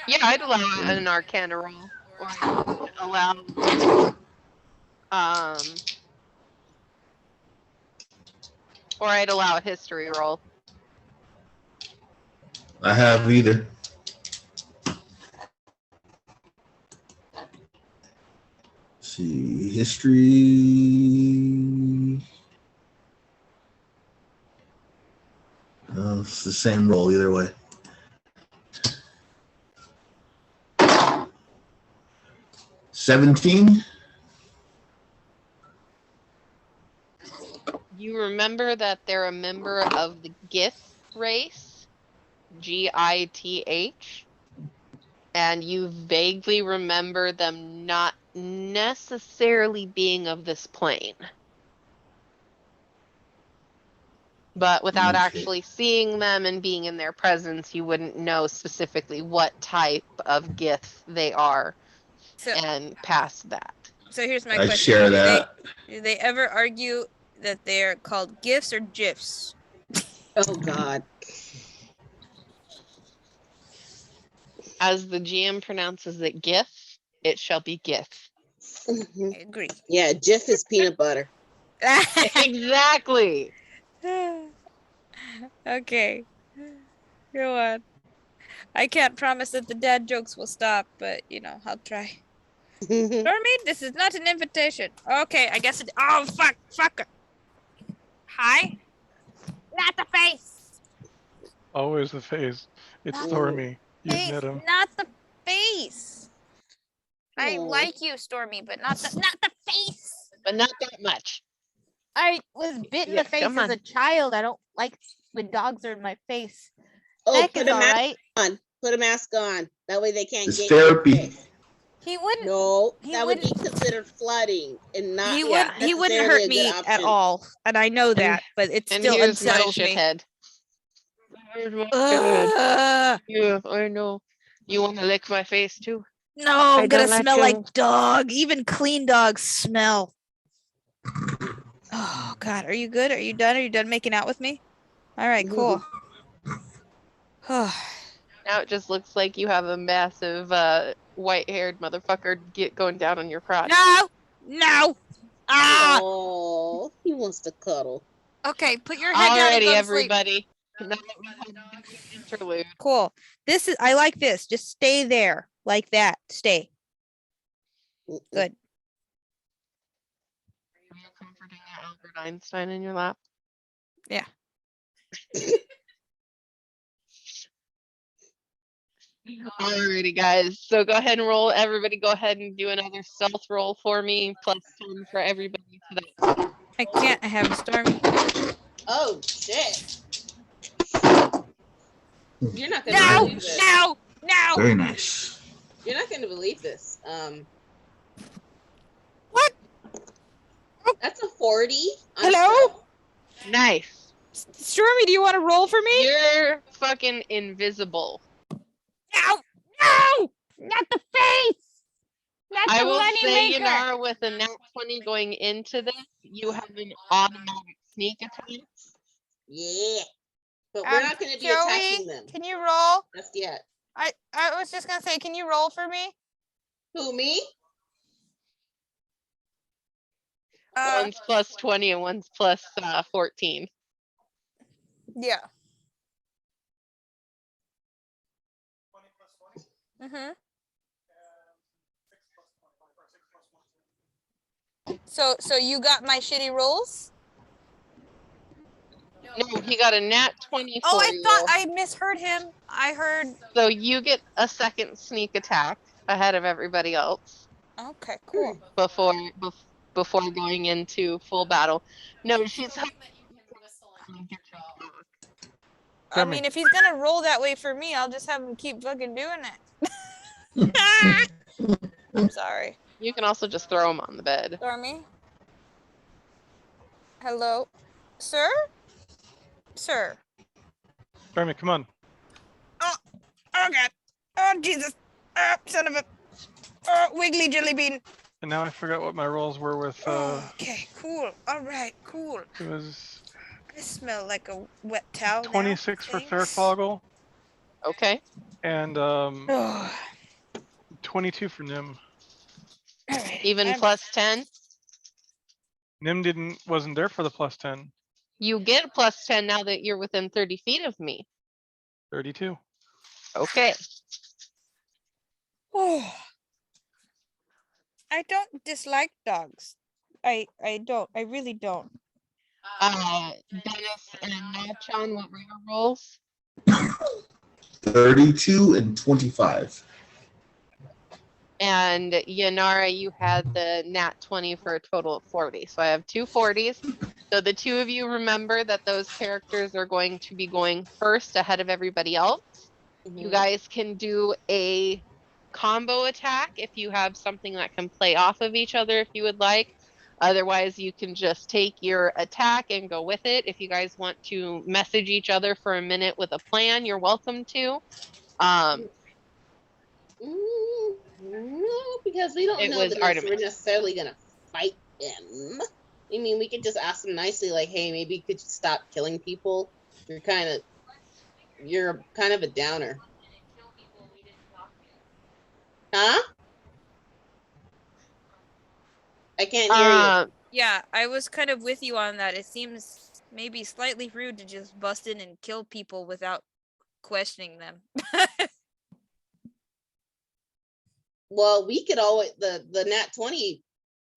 S2: Yeah, I'd allow an Arcana roll, or I'd allow or I'd allow a history roll.
S5: I have either. Let's see, history. It's the same roll either way. $17.
S2: You remember that they're a member of the Gith race, Gith, and you vaguely remember them not necessarily being of this plane. But without
S5: Okay.
S2: actually seeing them and being in their presence, you wouldn't know specifically what type of Gith they are.
S1: So,
S2: And past that.
S1: so here's my
S5: I
S1: question:
S5: share that.
S1: Do they ever argue that they're called gifts or gifs?
S4: Oh God.
S2: As the GM pronounces it Gith, it shall be Gith.
S4: Mhm.
S1: I agree.
S4: Yeah, Jif is peanut butter.
S2: Exactly.
S1: Okay. Go on. I can't promise that the dad jokes will stop, but you know, I'll try. Stormy, this is not an invitation. Okay, I guess it. Oh, fuck. Hi?
S6: Not the face.
S3: Always the face. It's
S4: Ooh.
S3: Stormy. You've
S1: Face,
S3: met him.
S1: not the face.
S6: I
S4: Aw.
S6: like you, Stormy, but not the face.
S2: But not that much.
S6: I was bit in
S2: Yeah,
S6: the face
S2: come
S6: as
S2: on.
S6: a child. I don't like when dogs are in my face.
S4: Oh,
S6: Neck
S4: put
S6: is
S4: a
S6: all
S4: mask
S6: right.
S4: on. Put a mask on. That way they can't
S5: It's
S4: get your
S5: therapy.
S4: face.
S6: He wouldn't.
S4: No,
S6: He
S4: that would be
S6: wouldn't-
S4: considered flooding and not
S1: He
S2: yeah,
S1: would. He wouldn't
S4: necessarily
S1: hurt
S4: a good
S1: me at
S4: option.
S1: all, and I know that. But it
S2: And
S1: still
S2: here's my
S1: unsettles me.
S2: shithead. Here's my shithead.
S1: Ugh.
S2: Yeah, I know. You want to lick my face too?
S1: No,
S2: I
S1: I'm gonna
S2: don't let
S1: smell
S2: you.
S1: like dog. Even clean dogs smell. Oh God, are you good? Are you done? Are you done making out with me? All right, cool.
S2: Now it just looks like you have a massive white-haired motherfucker going down on your crotch.
S1: No. Ah.
S4: Oh, he wants to cuddle.
S1: Okay, put your head down and
S2: Alrighty,
S1: go to sleep.
S2: everybody. Now that we had this interlude.
S1: Cool. This is. I like this. Just stay there, like that. Stay.
S4: Mm-mm.
S1: Good.
S2: Are you comforting Albert Einstein in your lap?
S1: Yeah.
S2: Alrighty, guys. So go ahead and roll. Everybody, go ahead and do another stealth roll for me. +10 for everybody today.
S1: I can't. I have a Stormy.
S4: Oh shit! You're not gonna
S1: No.
S4: believe this.
S1: No.
S5: Very nice.
S4: You're not gonna believe this.
S1: What?
S4: That's a 40. on
S1: Hello?
S4: stealth.
S2: Nice.
S1: Stormy, do you want to roll for me?
S2: You're fucking invisible.
S1: Ow! No! Not the face! Not
S2: I
S1: the
S2: will
S1: money
S2: say,
S1: maker!
S2: Yanara, with a nat 20 going into this, you have an automatic sneak attack.
S4: Yeah. But we're not going to be attacking them
S1: Can you roll?
S4: just yet.
S1: I was just gonna say, can you roll for me?
S4: Who, me?
S2: One's plus 20 and one's plus 14.
S1: Yeah. Mm-hmm. So you got my shitty rolls?
S2: No, he got a nat 20
S1: Oh,
S2: for
S1: I
S2: you.
S1: thought I misheard him. I heard.
S2: So you get a second sneak attack ahead of everybody else
S1: Okay, cool.
S2: before going into full battle. No, she's
S1: I
S3: Jeremy.
S1: mean, if he's gonna roll that way for me, I'll just have him keep fucking doing it. I'm sorry.
S2: You can also just throw him on the bed.
S1: Stormy? Hello? Sir? Sir?
S3: Jeremy, come on.
S1: Oh God. Oh Jesus. Son of a wiggly jelly bean.
S3: And now I forgot what my rolls were with.
S1: Okay, cool. All right, cool.
S3: It was
S1: I smell like a wet towel.
S3: 26 for
S1: Thanks.
S3: Thurfoggle
S2: Okay.
S3: and
S1: Oh,
S3: 22 for Nim.
S1: all right.
S2: Even plus 10.
S3: Nim wasn't there for the plus 10.
S2: You get plus 10 now that you're within 30 feet of me.
S3: 32.
S2: Okay.
S1: Oh. I don't dislike dogs. I don't. I really don't.
S2: Dennis and Nachon, what were your rolls?
S5: 32 and 25.
S2: And Yanara, you had the nat 20 for a total of 40. So I have two 40s. So the two of you remember that those characters are going to be going first ahead of everybody else. You guys can do a combo attack if you have something that can play off of each other if you would like. Otherwise, you can just take your attack and go with it. If you guys want to message each other for a minute with a plan, you're welcome to.
S4: No, because we don't
S2: It
S4: know
S2: was
S4: that
S2: Artemis.
S4: we're necessarily going to fight them. I mean, we could just ask them nicely, like, hey, maybe could you stop killing people? You're kind of a downer. Huh? I can't hear you.
S1: Yeah, I was kind of with you on that. It seems maybe slightly rude to just bust in and kill people without questioning them.
S4: Well, we could always the nat 20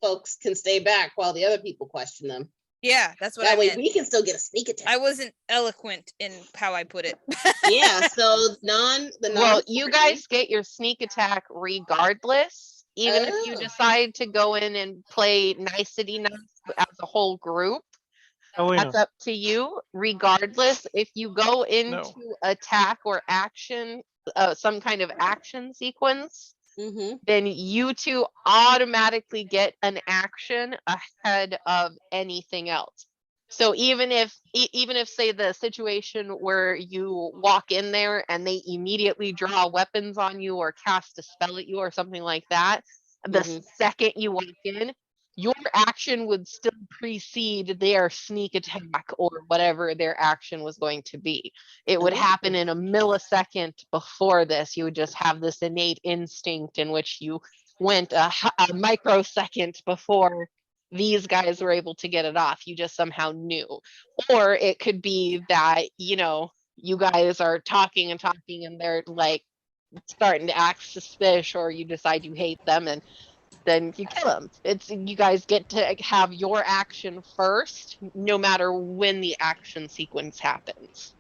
S4: folks can stay back while the other people question them.
S1: Yeah, that's what
S4: That
S1: I
S4: way
S1: meant.
S4: we can still get a sneak attack.
S1: I wasn't eloquent in how I put it.
S4: Yeah, so
S2: Well, you guys get your sneak attack regardless. Even if you
S4: Oh.
S2: decide to go in and play nicety nice as a whole group,
S3: Elena,
S2: that's up to you. Regardless, if you go into attack or action, some kind of action sequence, then you two automatically get an action ahead of anything else. So even if say the situation where you walk in there and they immediately draw weapons on you or cast a spell at you or something like that, the second you walk in, your action would still precede their sneak attack or whatever their action was going to be. It would happen in a millisecond before this. You would just have this innate instinct in which you went a microsecond before these guys were able to get it off. You just somehow knew. Or it could be that, you guys are talking and they're like starting to act suspicious, or you decide you hate them and then you kill them. You guys get to have your action first, no matter when the action sequence happens.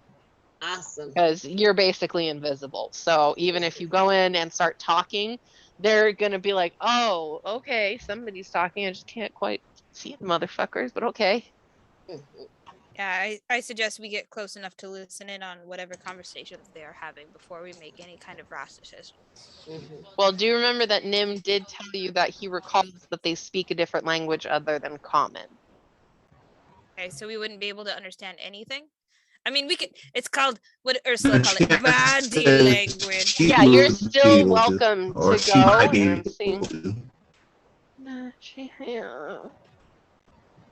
S4: Awesome.
S2: Because you're basically invisible. So even if you go in and start talking, they're going to be like, oh, okay, somebody's talking. I just can't quite see the motherfuckers, but okay.
S1: Yeah, I suggest we get close enough to listen in on whatever conversations they are having before we make any kind of rash decisions.
S2: Well, do you remember that Nim did tell you that he recalls that they speak a different language other than common?
S1: Okay, so we wouldn't be able to understand anything? I mean, we could. It's called what Ursula called it,
S5: Chance
S1: body
S5: says
S1: language.
S5: she
S2: Yeah, you're
S5: would be
S2: still
S5: able
S2: welcome
S5: or
S2: to
S5: she
S2: go.
S5: might be
S2: I'm seeing.
S5: able to.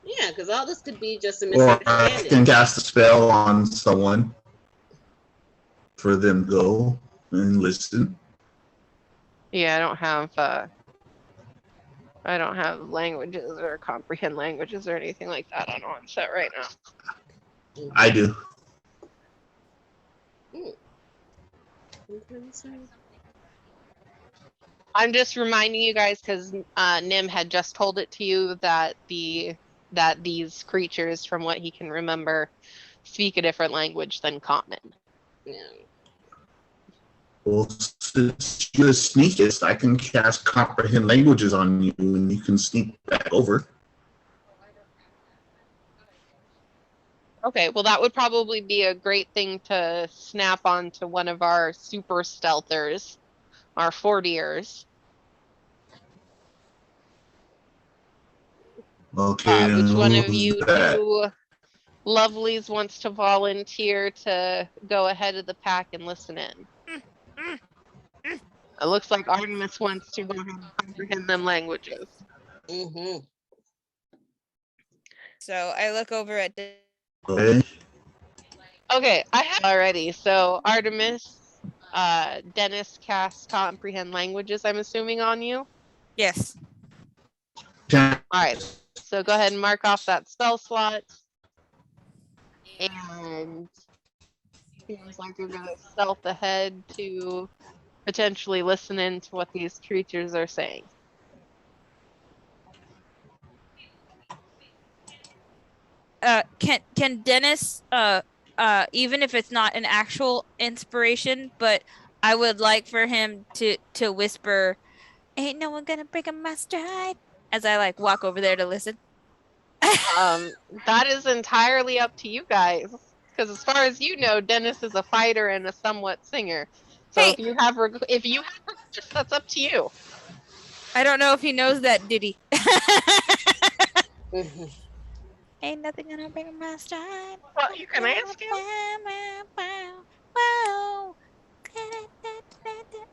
S4: Yeah, because all this could be just a
S5: Or I
S4: misunderstanding.
S5: can cast a spell on someone for them to go and listen.
S2: Yeah, I don't have languages or comprehend languages or anything like that on set right now.
S5: I do.
S2: I'm just reminding you guys because Nim had just told it to you that these creatures, from what he can remember, speak a different language than common.
S4: Yeah.
S5: Well, since you're the sneakiest, I can cast comprehend languages on you and you can sneak back over.
S2: Okay, well that would probably be a great thing to snap onto one of our super stealthers, our 40ers.
S5: Okay.
S2: Which one of
S5: who's
S2: you
S5: that?
S2: two lovelies wants to volunteer to go ahead of the pack and listen in? It looks like Artemis wants to go ahead and comprehend them languages.
S4: Mm-hmm.
S1: So I look over at.
S5: Okay.
S2: Okay, I have already. So Artemis, Dennis casts comprehend languages, I'm assuming, on you.
S1: Yes.
S2: All right, so go ahead and mark off that spell slot. And seems like you're gonna stealth ahead to potentially listen in to what these creatures are saying.
S1: Can Dennis even if it's not an actual inspiration, but I would like for him to whisper, "Ain't no one gonna break a my stride," as I like walk over there to listen.
S2: That is entirely up to you guys, because as far as you know, Dennis is a fighter and a somewhat singer. So
S1: Hey.
S2: if you have requests, that's up to you.
S1: I don't know if he knows that ditty.
S4: Mm-hmm.
S1: Ain't nothing gonna break my stride.
S2: Well, you can ask him.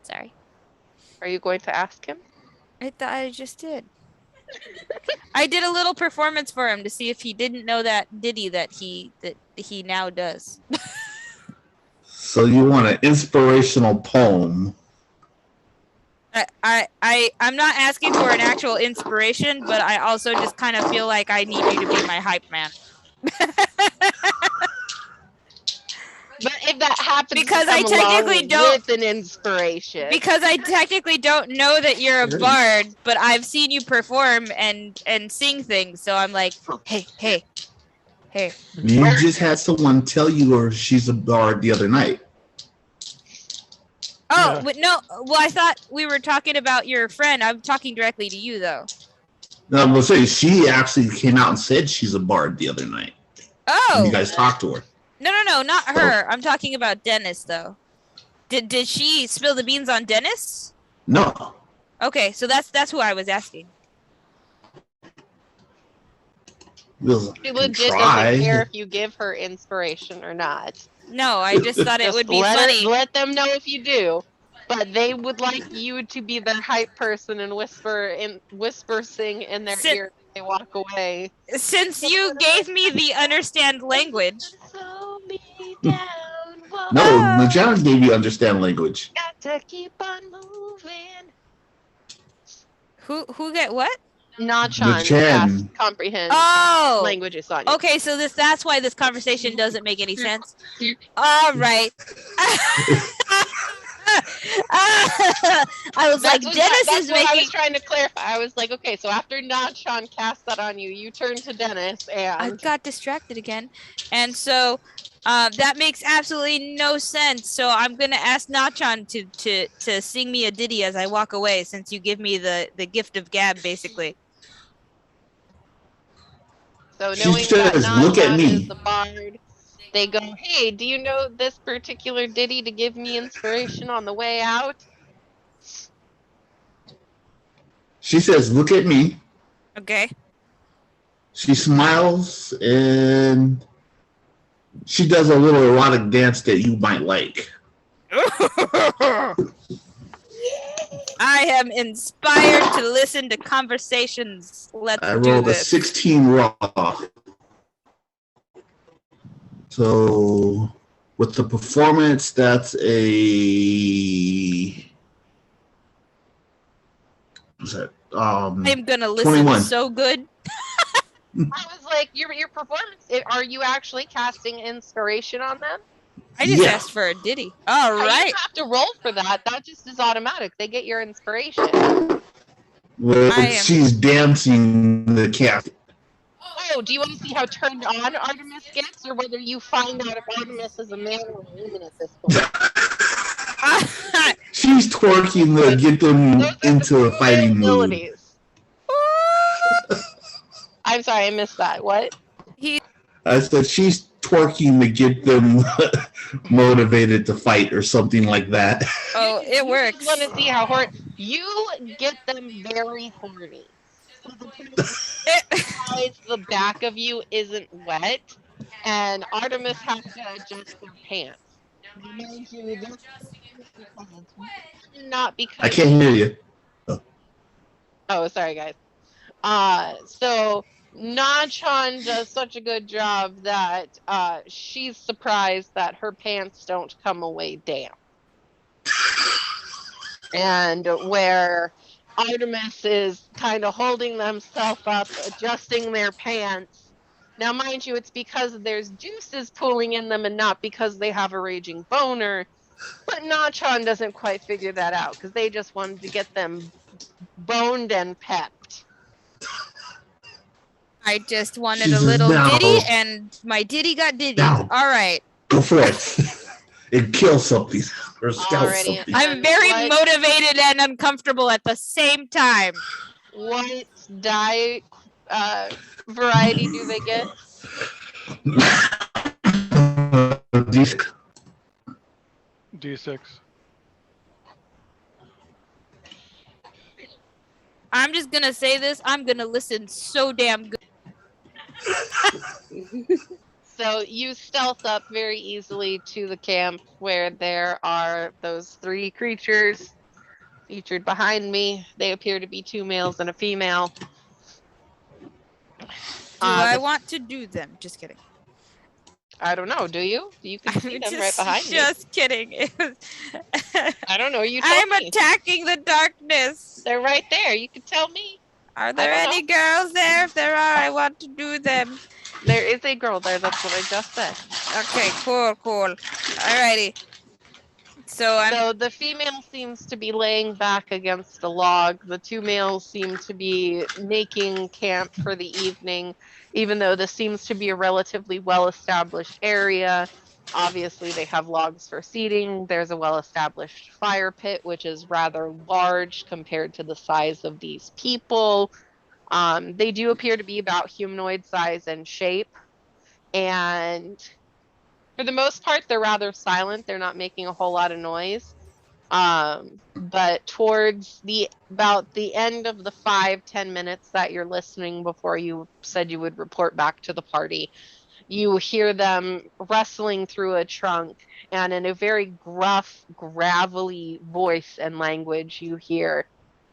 S1: Sorry,
S2: Are you going to ask him?
S1: I thought I just did. I did a little performance for him to see if he didn't know that ditty that he now does.
S5: So you want an inspirational poem?
S1: I'm not asking for an actual inspiration, but I also just kind of feel like I need you to be my hype man.
S2: But if that happens,
S1: Because
S2: to
S1: I
S2: come
S1: technically
S2: along
S1: don't-
S2: with an inspiration.
S1: Because I technically don't know that you're a bard, but I've seen you perform and sing things, so I'm like, hey.
S5: You just had someone tell you or she's a bard the other night.
S1: Oh,
S3: Yeah.
S1: but no. Well, I thought we were talking about your friend. I'm talking directly to you, though.
S5: No, I will say she actually came out and said she's a bard the other night.
S1: Oh,
S5: When you guys talked to her.
S1: no, not her. I'm talking about Dennis, though. Did she spill the beans on Dennis?
S5: No.
S1: Okay, so that's who I was asking.
S5: We'll
S2: She legit
S5: try.
S2: doesn't care if you give her inspiration or not.
S1: No, I just thought it
S2: Just
S1: would be
S2: let
S1: funny.
S2: let them know if you do. But they would like you to be the hype person and whisper sing in their
S1: Sit-
S2: ear when they walk away.
S1: Since you gave me the understand language,
S2: Slow me down. Whoa,
S5: No, Najana gave you understand language.
S2: got to keep on moving.
S1: who get what?
S2: Nachan
S5: The Chen.
S2: cast comprehend
S1: Oh,
S2: languages on you.
S1: okay. So that's why this conversation doesn't make any sense. All right. I was like, Dennis
S2: that's
S1: is
S2: what I
S1: making.
S2: was trying to clarify. I was like, okay, so after Nachan cast that on you, you turn to Dennis
S1: I
S2: and
S1: got distracted again, and so that makes absolutely no sense. So I'm gonna ask Nachan to sing me a ditty as I walk away, since you give me the gift of gab, basically.
S2: so
S5: She
S2: knowing that
S5: says, "Look at
S2: Nachan
S5: me."
S2: is the bard, they go, hey, do you know this particular ditty to give me inspiration on the way out?
S5: She says, "Look at me."
S1: Okay.
S5: She smiles and She does a little erotic dance that you might like.
S1: I am inspired to listen to conversations. Let's
S5: I
S1: do
S5: rolled a
S1: this.
S5: 16 raw. So with the performance, that's a. What's that?
S1: I'm gonna listen
S5: 21.
S1: so good.
S2: I was like, your performance. Are you actually casting inspiration on them?
S1: I just
S5: Yeah.
S1: asked for a ditty. All
S2: Yeah, you
S1: right.
S2: don't have to roll for that. That just is automatic. They get your inspiration.
S5: Well,
S1: I am-
S5: she's dancing the cat.
S2: Oh, do you want to see how turned on Artemis gets, or whether you find out if Artemis is a man or a woman at this point?
S5: She's twerking to get them
S2: Those are
S5: into
S2: the
S5: a fighting mood.
S2: abilities. I'm sorry, I missed that. What?
S5: I said she's twerking to get them motivated to fight or something like that.
S1: Oh, it works.
S2: You want to see how horny? You get them very horny. So the back of you isn't wet, and Artemis has to adjust their pants. Mind you, they're not because
S5: I can't hear you.
S2: Oh, sorry, guys. So Nachon does such a good job that she's surprised that her pants don't come away damp. And where Artemis is kind of holding themselves up, adjusting their pants. Now, mind you, it's because there's juices pooling in them and not because they have a raging boner. But Nachon doesn't quite figure that out because they just wanted to get them boned and pepped.
S1: I just wanted
S5: She
S1: a
S5: says,
S1: little
S5: "No."
S1: ditty, and my ditty got ditty.
S5: No.
S1: All right.
S5: Go for it. And kill something or scalp
S2: Alrighty.
S5: something.
S1: I'm very
S2: What-
S1: motivated and uncomfortable at the same time.
S2: What die variety do they get?
S3: D6.
S1: I'm just gonna say this. I'm gonna listen so damn good.
S2: So you stealth up very easily to the camp where there are those three creatures featured behind me. They appear to be two males and a female.
S1: Do I
S2: the-
S1: want to do them? Just kidding.
S2: I don't know. Do you? You can see them right behind me.
S1: Just kidding. It was-
S2: I don't know. You told
S1: I'm
S2: me.
S1: attacking the darkness.
S2: They're right there. You can tell me.
S1: Are there
S2: don't
S1: any girls there? If there are, I want to do them.
S2: There is a girl there. That's what I just said.
S1: Okay, cool. Alrighty. So I'm
S2: So the female seems to be laying back against a log. The two males seem to be making camp for the evening, even though this seems to be a relatively well-established area. Obviously, they have logs for seating. There's a well-established fire pit, which is rather large compared to the size of these people. They do appear to be about humanoid size and shape. And for the most part, they're rather silent. They're not making a whole lot of noise. But towards about the end of the 5-10 minutes that you're listening before you said you would report back to the party, you hear them wrestling through a trunk, and in a very gruff, gravelly voice and language, you hear,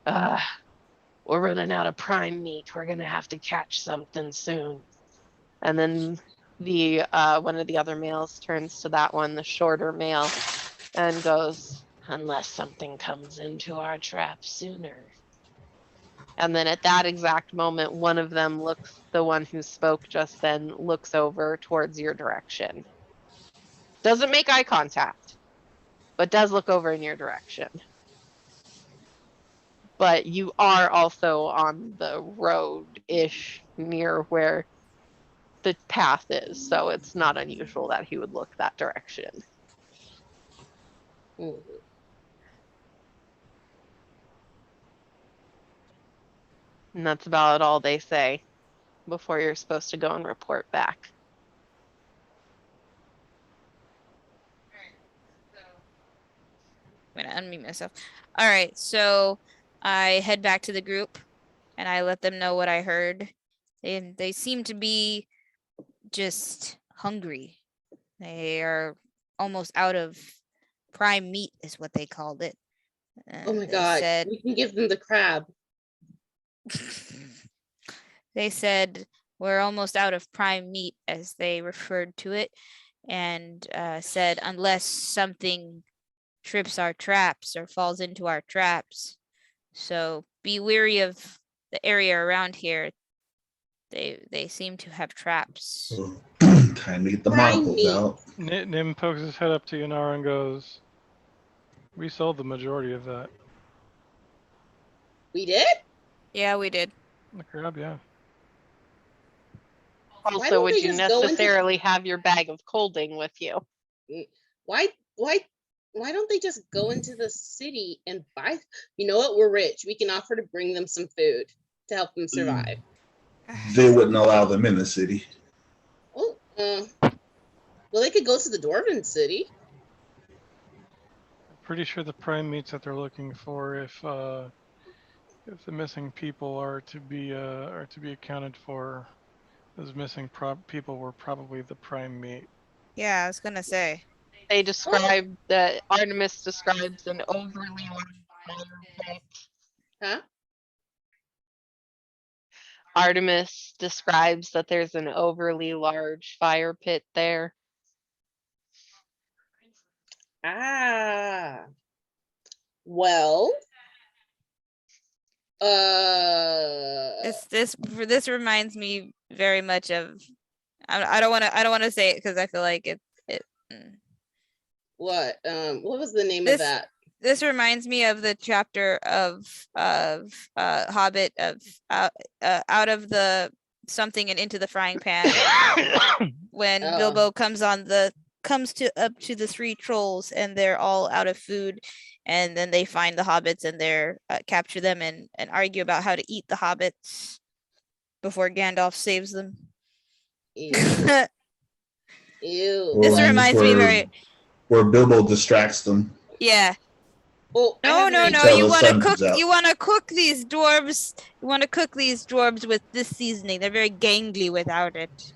S2: we're running out of prime meat. We're gonna have to catch something soon. And then the one of the other males turns to that one, the shorter male, and goes, unless something comes into our trap sooner. And then at that exact moment, one of them the one who spoke just then, looks over towards your direction. Doesn't make eye contact, but does look over in your direction. But you are also on the road-ish near where the path is, so it's not unusual that he would look that direction.
S4: Mhm.
S2: And that's about all they say before you're supposed to go and report back.
S1: I'm gonna unmute myself. All right, so I head back to the group and I let them know what I heard. And they seem to be just hungry. They are almost out of prime meat, is what they called it.
S4: Oh my
S1: They
S4: god.
S1: said
S4: We can give them the crab.
S1: they said we're almost out of prime meat, as they referred to it, and said unless something trips our traps or falls into our traps. So be wary of the area around here. They seem to have traps.
S5: Time to get the
S4: Prime
S5: monocles
S4: meat.
S5: out.
S3: Nim pokes his head up to Yanara and goes, "We sold the majority of that.
S4: We did?
S1: Yeah, we did.
S3: The crab, yeah.
S2: Also,
S4: don't
S2: would
S4: they
S2: you
S4: just go into-
S2: necessarily have your bag of colding with you?
S4: Why don't they just go into the city and buy? You know what? We're rich. We can offer to bring them some food to help them survive.
S5: They wouldn't allow them in the city.
S4: Oh, well, they could go to the Dwarven city.
S3: I'm pretty sure the prime meats that they're looking for, if the missing people are to be accounted for, those missing people were probably the prime meat.
S1: Yeah, I was gonna say.
S2: They described that Artemis describes an overly large fire pit.
S4: Huh?
S2: Artemis describes that there's an overly large fire pit there.
S4: Ah. Well.
S1: This reminds me very much of. I don't want to say it because I feel like it.
S4: What? What was the name
S1: This-
S4: of that?
S1: This reminds me of the chapter of Hobbit of out of the something and into the frying pan when
S4: Oh.
S1: Bilbo comes to up to the three trolls and they're all out of food, and then they find the hobbits and they're capture them and argue about how to eat the hobbits before Gandalf saves them.
S4: Ew.
S1: This
S4: Ew.
S5: Well, and
S1: reminds me very
S5: where Bilbo distracts them.
S1: yeah.
S4: Oh, I
S1: No,
S4: have
S1: no,
S4: an
S1: no.
S5: Until
S1: You
S5: the
S1: want to
S5: sun
S1: cook.
S5: comes out.
S1: You want to cook these dwarves. You want to cook these dwarves with this seasoning. They're very gangly without it.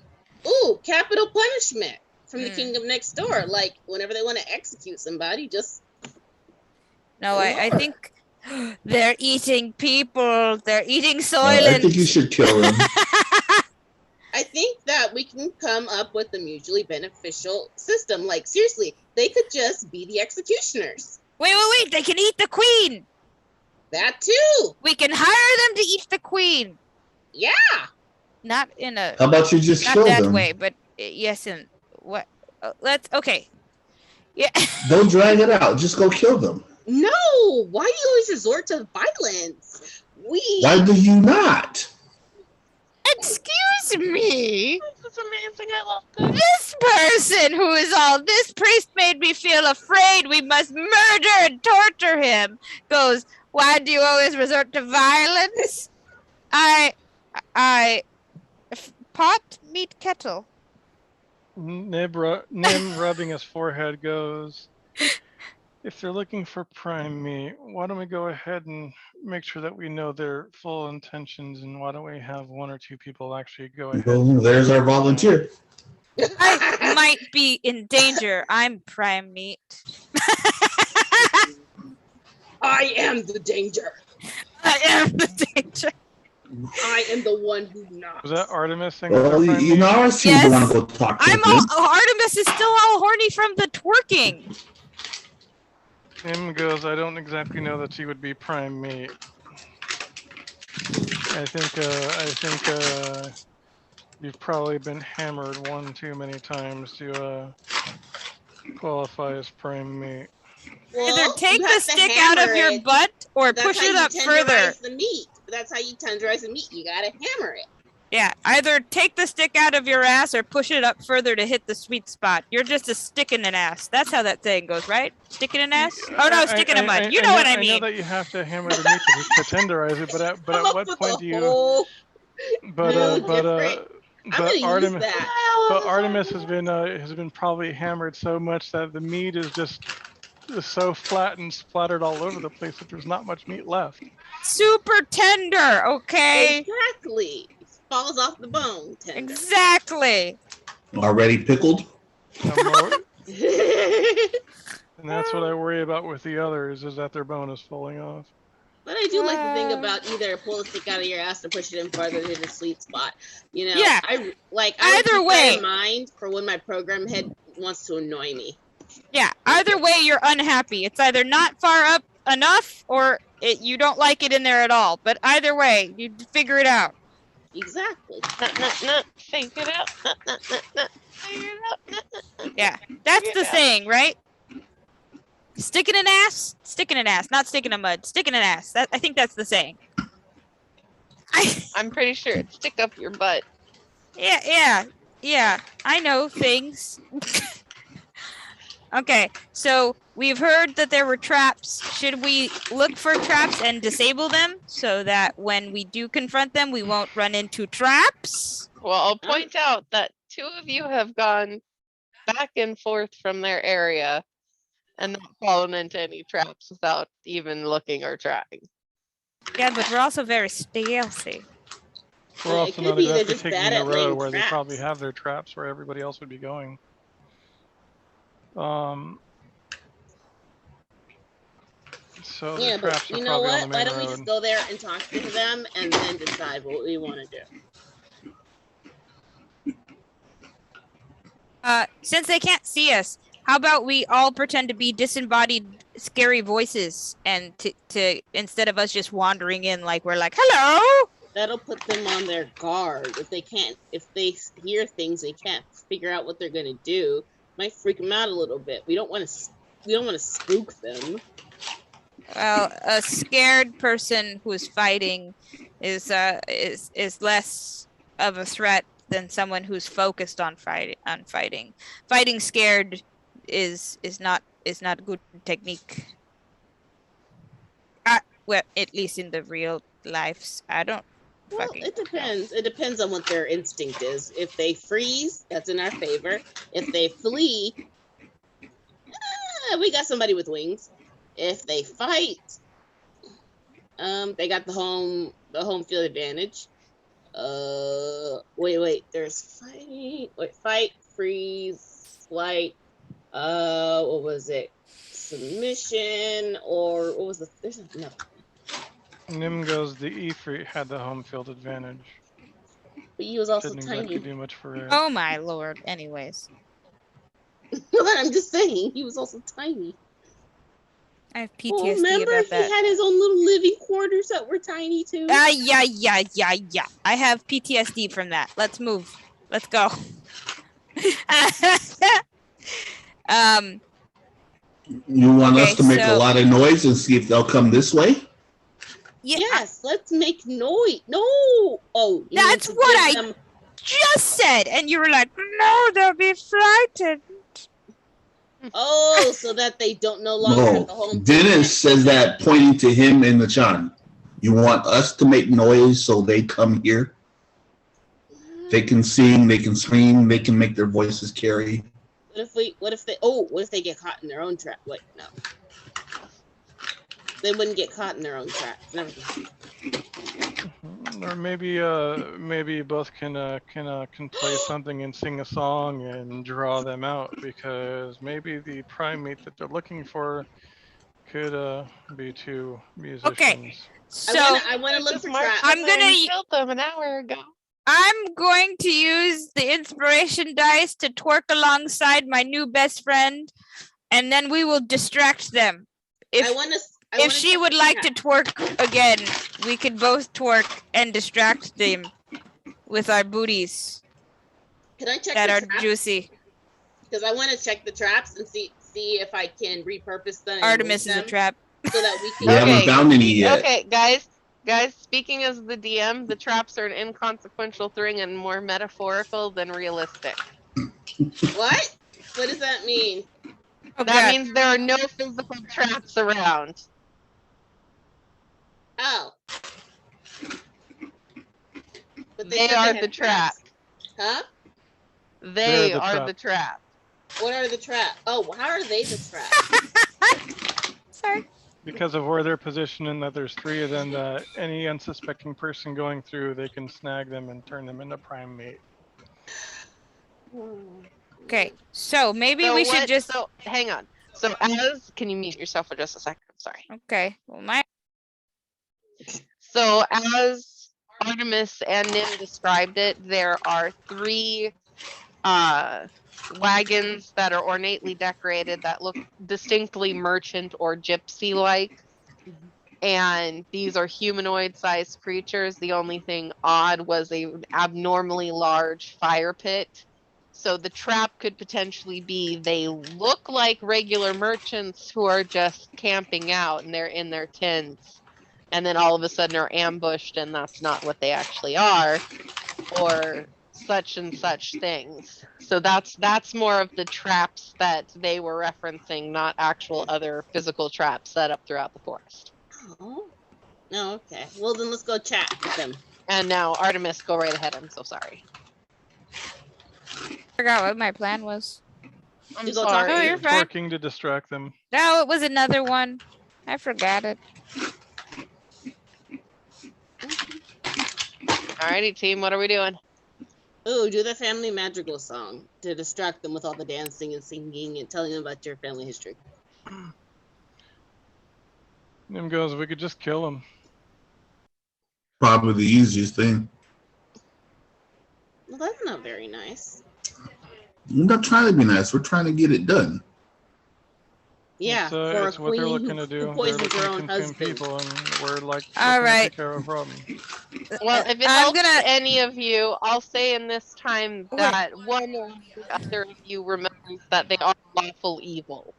S4: Ooh, capital punishment from the
S1: Hmm.
S4: kingdom next door. Like whenever they want to execute somebody, just
S1: No, I
S4: Lord.
S1: think they're eating people. They're eating
S5: I
S1: Soylent.
S5: think you should kill them.
S4: I think that we can come up with a mutually beneficial system. Like seriously, they could just be the executioners.
S1: Wait. They can eat the queen.
S4: That too.
S1: We can hire them to eat the queen.
S4: Yeah.
S1: Not in a
S5: How about you just
S1: not
S5: kill
S1: that
S5: them?
S1: way, but yes, and what? Let's okay. Yeah.
S5: Don't drag it out. Just go kill them.
S4: No. Why do you always resort to violence?
S5: Why do you not?
S1: Excuse me.
S2: This is amazing. I love this.
S1: This person who is all this priest made me feel afraid we must murder and torture him goes, why do you always resort to violence? Pot meat kettle.
S3: Nim rubbing his forehead goes, if they're looking for prime meat, why don't we go ahead and make sure that we know their full intentions, and why don't we have one or two people actually go ahead?
S5: Well, there's our volunteer.
S1: I might be in danger. I'm prime meat.
S4: I am the danger.
S1: I am the danger.
S4: I am the one who knocks.
S3: Was that Artemis saying?
S5: Well,
S3: they're prime
S5: you
S3: meat?
S5: know, I see
S1: Yes.
S5: you want to go talk to
S1: I'm
S5: them.
S1: all Artemis is still all horny from the twerking.
S3: Nim goes, I don't exactly know that she would be prime meat. I think you've probably been hammered one too many times to qualify as prime meat.
S1: Either take
S4: you
S1: the
S4: have to
S1: stick out of
S4: hammer
S1: your
S4: it.
S1: butt or
S4: That's
S1: push
S4: how
S1: it
S4: you
S1: up further.
S4: tenderize the meat. That's how you tenderize the meat. You gotta hammer it.
S1: Yeah, either take the stick out of your ass or push it up further to hit the sweet spot. You're just a stick in an ass. That's how that saying goes, right? Stick in an ass? Oh no, stick in a mud. You know what I
S3: I
S1: mean.
S3: know that you have to hammer the meat to tenderize it, but at what point do you?
S4: Oh,
S3: But
S4: real different. I'm gonna use
S3: Artemis.
S4: that.
S3: But Artemis has been probably hammered so much that the meat is just so flat and splattered all over the place that there's not much meat left.
S1: Super tender, okay?
S4: Exactly. Falls off the bone. Tender.
S1: Exactly.
S5: Already pickled?
S3: I'm more- and that's what I worry about with the others, is that their bone is falling off.
S4: But I do like the thing about either pull the stick out of your ass or push it in farther to hit a sweet spot. You know,
S1: Yeah.
S4: I would
S1: Either
S4: keep that
S1: way.
S4: in mind for when my program head wants to annoy me.
S1: Yeah, either way, you're unhappy. It's either not far up enough or you don't like it in there at all. But either way, you figure it out.
S4: Exactly.
S2: Figure it out. Figure it out.
S1: Yeah, that's the
S2: Yeah.
S1: saying, right? Stick in an ass, not stick in a mud. Stick in an ass. I think that's the saying.
S2: I'm pretty sure it's stick up your butt.
S1: Yeah. I know things. Okay, so we've heard that there were traps. Should we look for traps and disable them so that when we do confront them, we won't run into traps?
S2: Well, I'll point out that 2 of you have gone back and forth from their area and not fallen into any traps without even looking or trying.
S1: Yeah, but we're also very stealthy.
S3: We're
S4: Yeah, it
S3: also
S4: could
S3: not
S4: be they're
S3: exactly
S4: just
S3: taking
S4: bad
S3: the
S4: at laying
S3: road where they probably
S4: traps.
S3: have their traps where everybody else would be going. So the
S4: Yeah, but
S3: traps are
S4: you know
S3: probably on the
S4: what? Why
S3: main
S4: don't we
S3: road.
S4: just go there and talk to them and then decide what we want to do?
S1: Since they can't see us, how about we all pretend to be disembodied scary voices and to instead of us just wandering in like we're like, hello?
S4: That'll put them on their guard. If they hear things they can't figure out what they're gonna do, might freak them out a little bit. We don't want to spook them.
S1: Well, a scared person who's fighting is less of a threat than someone who's focused on fighting. Fighting scared is not a good technique. Well, at least in the real lives, I don't.
S4: Well,
S1: Fucking
S4: it depends. It depends on what their instinct is. If they freeze, that's in our favor. If they flee, we got somebody with wings. If they fight, they got the home field advantage. Wait. There's fighting. Fight, freeze, flight. What was it? Submission or what was the? There's no.
S3: Nimgo's the Ifrit had the home field advantage.
S4: But he was also
S3: Didn't
S4: tiny.
S3: exactly do much for it.
S1: Oh my lord. Anyways,
S4: I'm just saying, he was also tiny.
S1: I have
S4: Well,
S1: PTSD
S4: remember,
S1: about
S4: he
S1: that.
S4: had his own little living quarters that were tiny too.
S1: Yeah. I have PTSD from that. Let's move. Let's go.
S5: You want us
S1: Okay,
S5: to make a
S1: so-
S5: lot of noise and see if they'll come this way?
S1: Yeah,
S4: Yes, let's make noise. No. Oh, you mean
S1: That's
S4: to
S1: what
S4: give
S1: I-
S4: them-
S1: just said, and you were like, no, they'll be frightened.
S4: Oh, so that they don't no longer have the
S5: No.
S4: home.
S5: Dennis says that pointing to him and the Chan. You want us to make noise so they come here? They can sing, they can scream, they can make their voices carry.
S4: What if they get caught in their own trap? Wait, no. They wouldn't get caught in their own trap. Never mind.
S3: Or maybe both can play something and sing a song and draw them out, because maybe the primate that they're looking for could be 2 musicians.
S1: So
S4: I want to look
S2: Just
S4: for
S2: march
S4: traps.
S1: I'm
S2: over and
S1: gonna-
S2: killed them an hour ago.
S1: I'm going to use the inspiration dice to twerk alongside my new best friend, and then we will distract them. If she would like to twerk again, we could both twerk and distract them with our booties
S4: Can I check
S1: that
S4: the
S1: are
S4: traps?
S1: juicy.
S4: Because I want to check the traps and see if I can repurpose them. and
S1: Artemis
S4: move
S1: is a
S4: them
S1: trap.
S4: So that we
S5: We
S4: can.
S2: Okay.
S5: haven't found any yet.
S2: Okay, guys, speaking as the DM, the traps are an inconsequential thing and more metaphorical than realistic.
S4: What? What does that mean?
S1: Oh,
S2: That
S1: God.
S2: means there are no physical traps around.
S4: Oh. But
S2: They
S4: said
S2: are
S4: had
S2: the trap.
S4: traps. Huh?
S2: They
S3: the
S2: are
S3: trap.
S2: the trap.
S4: What are the traps? Oh, how are they the traps?
S1: Sorry.
S3: Because of where they're positioned and that there's 3 of them, that any unsuspecting person going through, they can snag them and turn them into primate.
S1: Okay, so maybe
S2: So
S1: we should
S2: what-
S1: just.
S2: So hang on. So as can you mute yourself for just a second? Sorry.
S1: Okay, well, my.
S2: So as Artemis and Nim described it, there are 3 wagons that are ornately decorated that look distinctly merchant or gypsy like. And these are humanoid sized creatures. The only thing odd was an abnormally large fire pit. So the trap could potentially be they look like regular merchants who are just camping out and they're in their tents. And then all of a sudden are ambushed and that's not what they actually are. Or such and such things. So that's more of the traps that they were referencing, not actual other physical traps set up throughout the forest.
S4: Oh. No, okay. Well, then let's go chat with them.
S2: And now Artemis, go right ahead. I'm so sorry.
S1: Forgot what my plan was.
S2: I'm
S4: You go talk
S2: sorry.
S1: Oh, you're fine.
S3: Twerking to distract them.
S1: No, it was another one. I forgot it.
S2: Alrighty, team. What are we doing?
S4: Ooh, do the family madrigal song to distract them with all the dancing and singing and telling them about your family history.
S3: Nim goes, we could just kill him.
S5: Probably the easiest thing.
S4: Well, that's not very nice.
S5: We're not trying to be nice. We're trying to get it done.
S4: Yeah, for a
S3: it's what they're
S4: queen
S3: looking to
S4: who
S3: do. They're
S4: poisons
S3: looking
S4: her
S3: to
S4: own
S3: consume
S4: husband.
S3: people, and we're like,
S1: All
S3: looking to
S1: right.
S3: take care of a problem.
S2: Well, if it
S1: I'm
S2: helps
S1: gonna-
S2: any of you, I'll say in this time
S1: Wait.
S2: that one or the other of you remembers that they are lawful evil.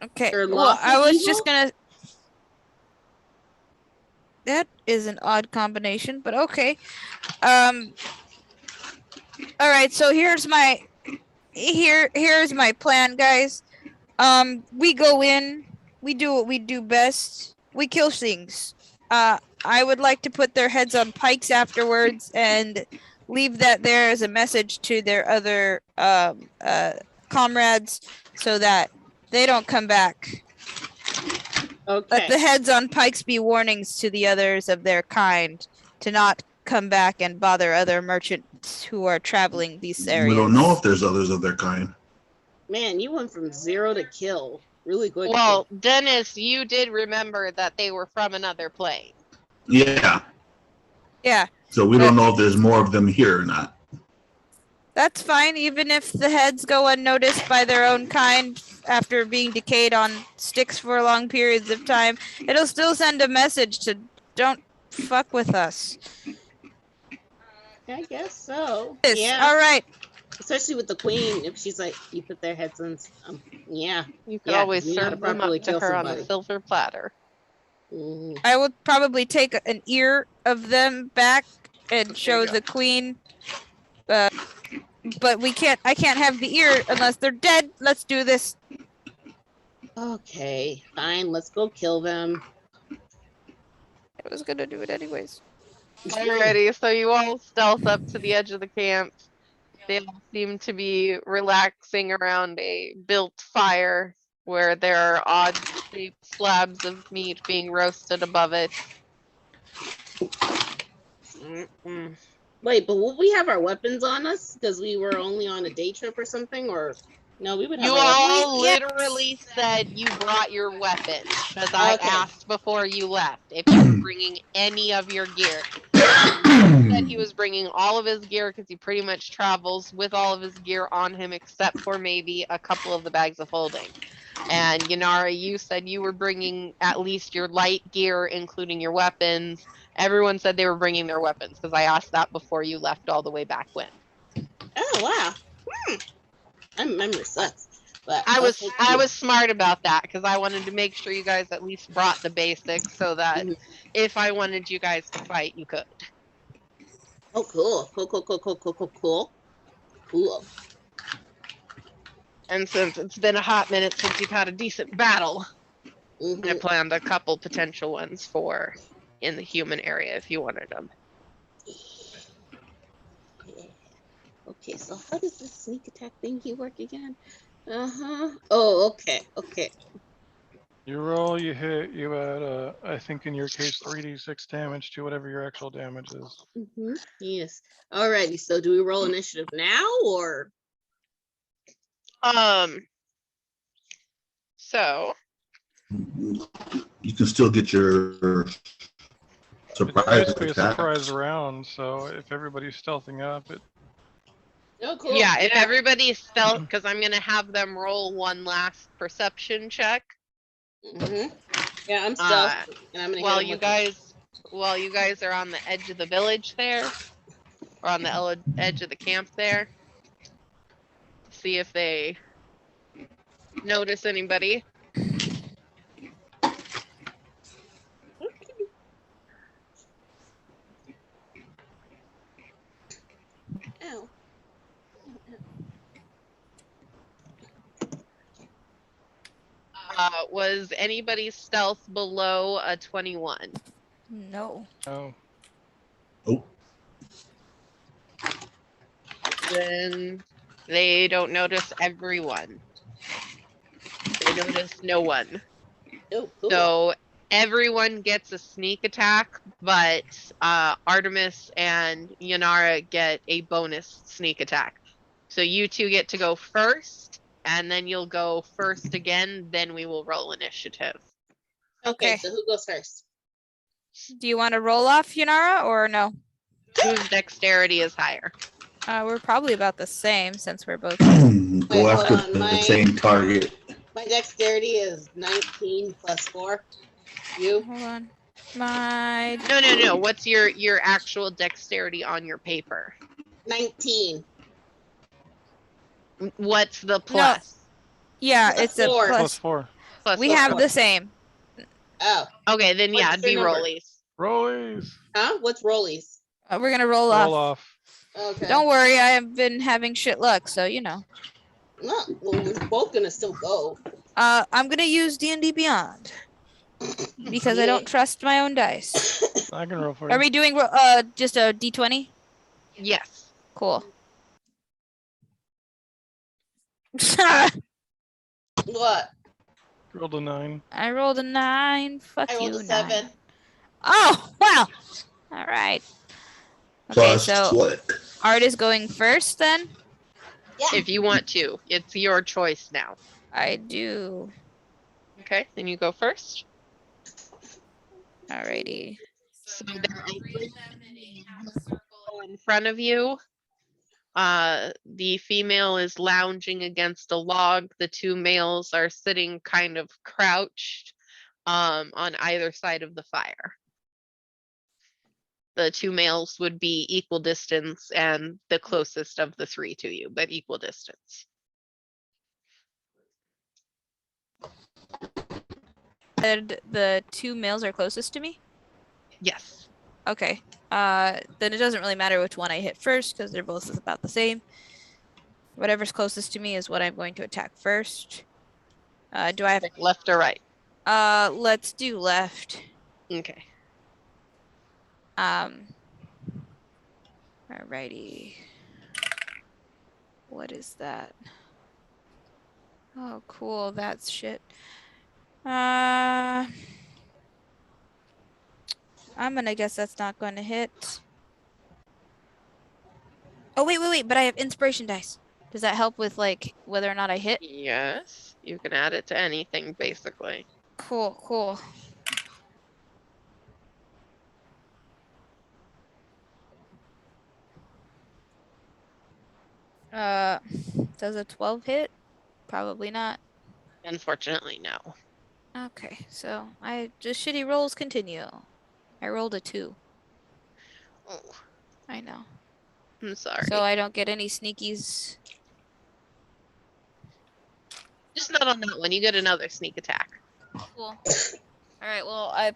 S1: Okay.
S4: They're
S1: Well, I
S4: lawful
S1: was just
S4: evil?
S1: gonna. That is an odd combination, but okay. All right. So here's my my plan, guys. We go in. We do what we do best. We kill things. I would like to put their heads on pikes afterwards and leave that there as a message to their other comrades so that they don't come back. Let the
S4: Okay.
S1: heads on pikes be warnings to the others of their kind to not come back and bother other merchants who are traveling these areas.
S5: We don't know if there's others of their kind.
S4: Man, you went from 0 to kill really quick.
S2: Well, Dennis, you did remember that they were from another plane.
S5: Yeah.
S1: Yeah,
S5: So we don't know if there's more of them here or not.
S1: that's fine, even if the heads go unnoticed by their own kind after being decayed on sticks for long periods of time. It'll still send a message to don't fuck with us.
S4: I guess so.
S1: Yes,
S4: Yeah.
S1: all right.
S4: Especially with the queen, if she's like, you put their heads on. Yeah.
S2: You could
S4: Yeah,
S2: always
S4: you know how to
S2: serve them
S4: properly
S2: up to
S4: kill
S2: her on
S4: somebody.
S2: a silver platter.
S4: Mhm.
S1: I will probably take an ear of them back and show
S3: go.
S1: the queen. But we can't. I can't have the ear unless they're dead. Let's do this.
S4: Okay, fine. Let's go kill them.
S1: I was gonna do it anyways.
S2: Alrighty, so you all stealth up to the edge of the camp. They all seem to be relaxing around a built fire where there are odd shaped slabs of meat being roasted above it.
S4: Mm-mm. Wait, but will we have our weapons on us because we were only on a day trip or something? Or no, we would have
S2: You
S4: our weapons.
S2: all
S1: Yes.
S2: literally said you brought your weapons because I
S4: Okay.
S2: asked before you left if you were bringing any of your gear. He said he was bringing all of his gear because he pretty much travels with all of his gear on him except for maybe a couple of the bags of holding. And Yanara, you said you were bringing at least your light gear, including your weapons. Everyone said they were bringing their weapons because I asked that before you left all the way back when.
S4: Oh wow. My memory sucks. But
S2: I
S4: okay.
S2: was smart about that because I wanted to make sure you guys at least brought the basics so that
S4: Mhm.
S2: if I wanted you guys to fight, you could.
S4: Oh, cool. Cool.
S2: And since it's been a hot minute since you've had a decent battle, I
S4: Mhm.
S2: planned a couple potential ones for in the human area if you wanted them.
S4: Yeah. Okay, so how does this sneak attack thingy work again? Oh, okay.
S3: You roll, you hit, you add, I think in your case, 3d6 damage to whatever your actual damage is.
S4: Yes. Alrighty. So do we roll initiative now or?
S2: So
S5: You can still get your
S3: It's
S5: surprise
S3: basically a
S5: attack.
S3: surprise round, so if everybody's stealthing up, it
S4: Oh, cool.
S2: yeah, if everybody's stealth, because I'm gonna have them roll one last perception check.
S4: Mm-hmm. Yeah, I'm stealth, and I'm gonna
S2: While
S4: hit him
S2: you
S4: with
S2: guys are on the edge of the village there, or on the edge of the camp there, see if they notice anybody.
S4: Ow.
S2: Was anybody's stealth below a 21?
S1: No.
S3: oh,
S5: Oh,
S2: Then they don't notice everyone. They notice no one.
S4: Oh, cool.
S2: So everyone gets a sneak attack, but Artemis and Yanara get a bonus sneak attack. So you two get to go first, and then you'll go first again, then we will roll initiative.
S4: Okay,
S1: Okay.
S4: so who goes first?
S1: Do you want to roll off, Yanara, or no?
S2: Whose dexterity is higher?
S1: We're probably about the same since we're both.
S5: go
S4: Wait, hold
S5: after
S4: on,
S5: the
S4: my-
S5: same target.
S4: My dexterity is 19 plus 4. You?
S1: Hold on. My
S2: No. What's your actual dexterity on your paper?
S4: 19.
S2: What's the plus?
S1: yeah,
S4: Plus
S1: it's a
S4: 4.
S3: plus
S1: plus.
S3: 4.
S2: Plus
S1: We
S2: four.
S1: have the same.
S4: Oh,
S2: Okay, then yeah,
S4: What's
S2: it'd
S4: your
S2: be
S4: number?
S2: rollies.
S3: Rollies.
S4: huh? What's rollies?
S1: We're gonna roll
S3: Roll
S1: off.
S3: off.
S4: Okay.
S1: Don't worry, I have been having shit luck, so you know.
S4: No, well, we're both gonna still go.
S1: I'm gonna use D&D Beyond because I don't trust my own dice.
S3: I can roll for
S1: Are
S3: you.
S1: we doing just a D20?
S2: Yes.
S1: Cool.
S4: What?
S3: Rolled a 9.
S1: I rolled a 9. Fuck
S4: I rolled
S1: you,
S4: a 7.
S1: 9. Oh well. All right. Okay,
S5: Plus
S1: so
S5: what?
S1: Art is going first then.
S4: Yeah.
S2: If you want to. It's your choice now.
S1: I do.
S2: Okay, then you go first.
S1: Alrighty.
S2: So there are three people in front of you. The female is lounging against a log. The two males are sitting kind of crouched on either side of the fire. The two males would be equal distance and the closest of the three to you, but equal distance.
S1: And the two males are closest to me?
S2: Yes.
S1: Okay. Then it doesn't really matter which one I hit first because they're both about the same. Whatever's closest to me is what I'm going to attack first. Do I have
S2: Pick left or right?
S1: let's do left.
S2: Okay.
S1: Alrighty. What is that? Oh, cool. That's shit. I'm gonna guess that's not going to hit. Oh, wait. But I have inspiration dice. Does that help with, like, whether or not I hit?
S2: Yes, you can add it to anything, basically.
S1: Cool. Does a 12 hit? Probably not.
S2: Unfortunately, no.
S1: Okay, so I just shitty rolls continue. I rolled a 2.
S2: Oh,
S1: I know.
S2: I'm sorry.
S1: So I don't get any sneakies.
S2: Just not on that one. You get another sneak attack.
S1: Cool. Alright, well, I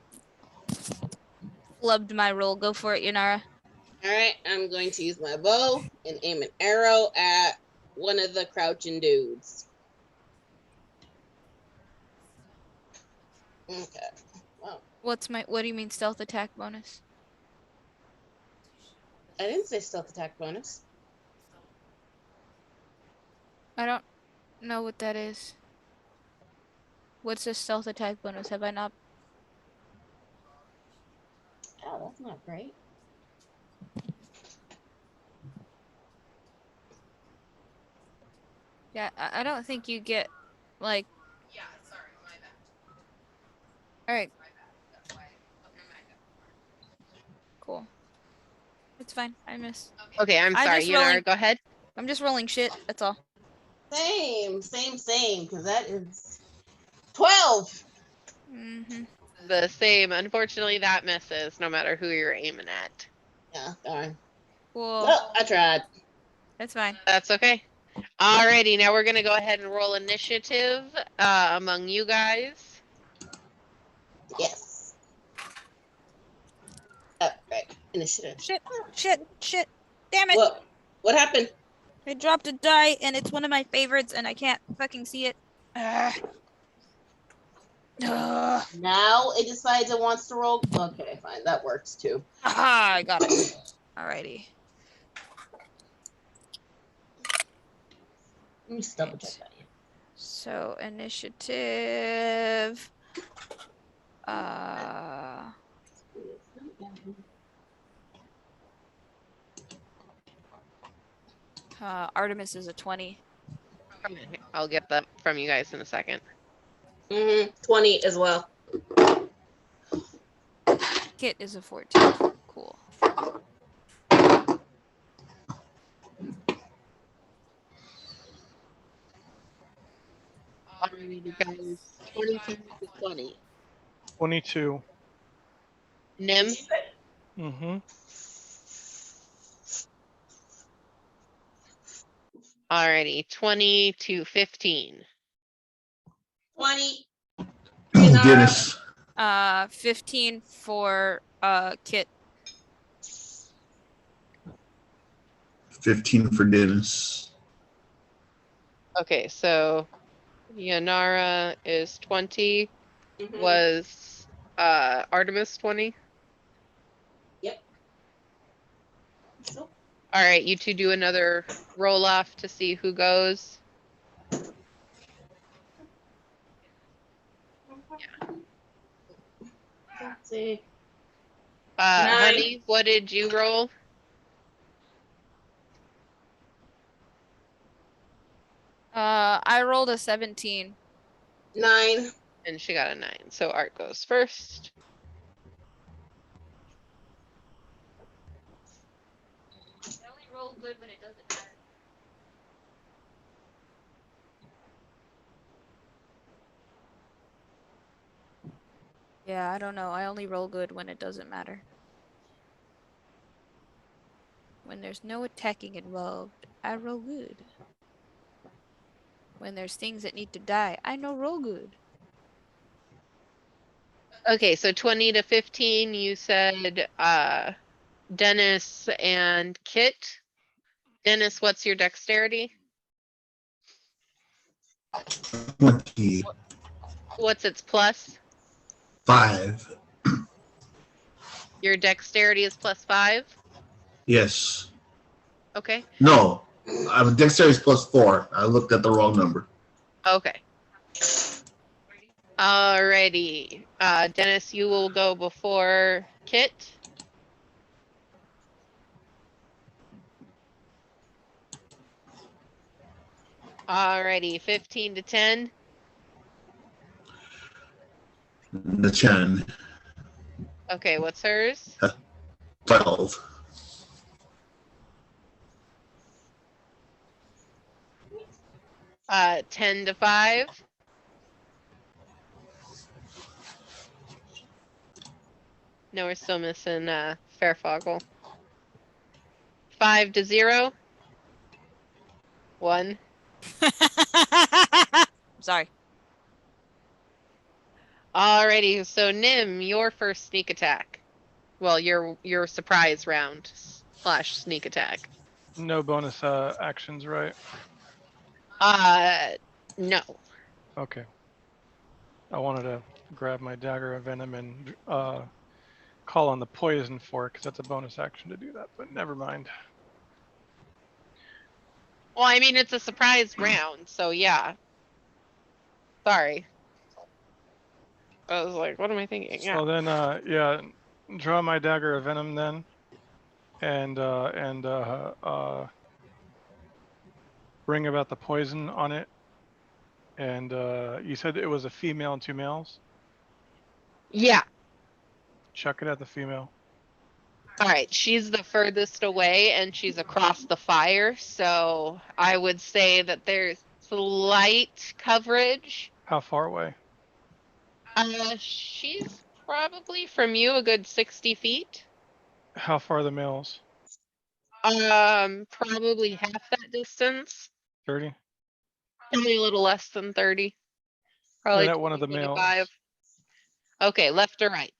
S1: flubbed my roll. Go for it, Yanara.
S4: Alright, I'm going to use my bow and aim an arrow at one of the crouching dudes. Okay. Wow.
S1: What do you mean stealth attack bonus?
S4: I didn't say stealth attack bonus.
S1: I don't know what that is. What's a stealth attack bonus? Have I not?
S4: Oh, that's not great.
S1: Yeah, I don't think you get like.
S6: Yeah, sorry, my bad.
S1: All right,
S6: My bad. That's why I put my mic up.
S1: cool. It's fine. I miss.
S2: Okay, I'm
S1: I
S2: sorry.
S1: just
S2: Yunara,
S1: rolling.
S2: go ahead.
S1: I'm just rolling shit. That's all.
S4: Same. Because that is 12.
S1: Mm-hmm.
S2: The same. Unfortunately, that misses no matter who you're aiming at.
S4: Yeah, darn.
S1: Cool.
S4: Well, I tried.
S1: That's fine.
S2: That's okay. Alrighty, now we're gonna go ahead and roll initiative among you guys.
S4: Yes. Right. Initiative.
S1: Shit. Damn it!
S4: What happened?
S1: I dropped a die, and it's one of my favorites, and I can't fucking see it. Ugh.
S4: Now it decides it wants to roll. Okay, fine. That works too.
S1: Aha! I got it. Alrighty.
S4: Let me just double check that.
S1: So initiative. Artemis is a 20.
S2: I'll get that from you guys in a second.
S4: 20 as well.
S1: Kit is a 14. Cool.
S2: Alrighty, you guys. 22 to 20.
S3: 22.
S2: Nim.
S3: Mm-hmm.
S2: Alrighty, 20 to 15.
S4: 20.
S5: Dennis.
S1: 15 for Kit.
S5: 15 for Dennis.
S2: Okay, so Yanara is 20.
S4: Mhm.
S2: Was Artemis 20?
S4: So,
S2: All right, you two do another roll off to see who goes.
S4: let's see. Nine.
S2: Honey, what did you roll?
S1: I rolled a 17.
S4: 9.
S2: And she got a 9. So Art goes first.
S1: I only roll good when it doesn't matter. Yeah, I don't know. I only roll good when it doesn't matter. When there's no attacking involved, I roll good. When there's things that need to die, I know roll good.
S2: Okay, so 20 to 15, you said Dennis and Kit. Dennis, what's your dexterity?
S5: 25.
S2: What's its plus? Your dexterity is +5?
S5: Yes.
S2: Okay.
S5: No. Dexterity is +4. I looked at the wrong number.
S2: Okay. Alrighty. Dennis, you will go before Kit. Alrighty, 15 to 10.
S5: The Chen.
S2: Okay, what's hers?
S5: 12.
S2: 10 to 5. No, we're still missing Fairfoggle. 5 to 0. 1.
S1: Sorry.
S2: Alrighty, so Nim, your first sneak attack. Well, your surprise round / sneak attack.
S3: No bonus actions, right?
S2: No.
S3: Okay. I wanted to grab my dagger of venom and call on the poison fork because that's a bonus action to do that, but never mind.
S2: Well, I mean, it's a surprise round, so yeah. Sorry. I was like, what am I thinking? Yeah.
S3: So then, yeah, draw my dagger of venom then, and bring about the poison on it. And you said it was a female and 2 males.
S2: Yeah.
S3: Chuck it at the female.
S2: All right. She's the furthest away and she's across the fire. So I would say that there's slight coverage.
S3: How far away?
S2: She's probably from you a good 60 feet.
S3: How far are the males?
S2: Probably half that distance.
S3: 30?
S2: Probably a little less than 30. Probably
S3: At one of the
S2: 25.
S3: males.
S2: Okay, left or right?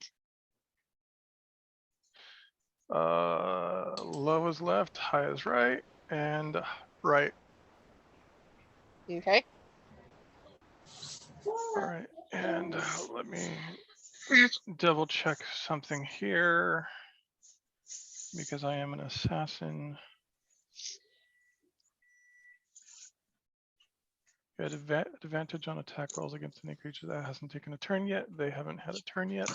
S3: Low is left, high is right, and right.
S2: Okay.
S3: All right, and let me double check something here because I am an assassin. You had advantage on attack rolls against any creature that hasn't taken a turn yet. They haven't had a turn yet.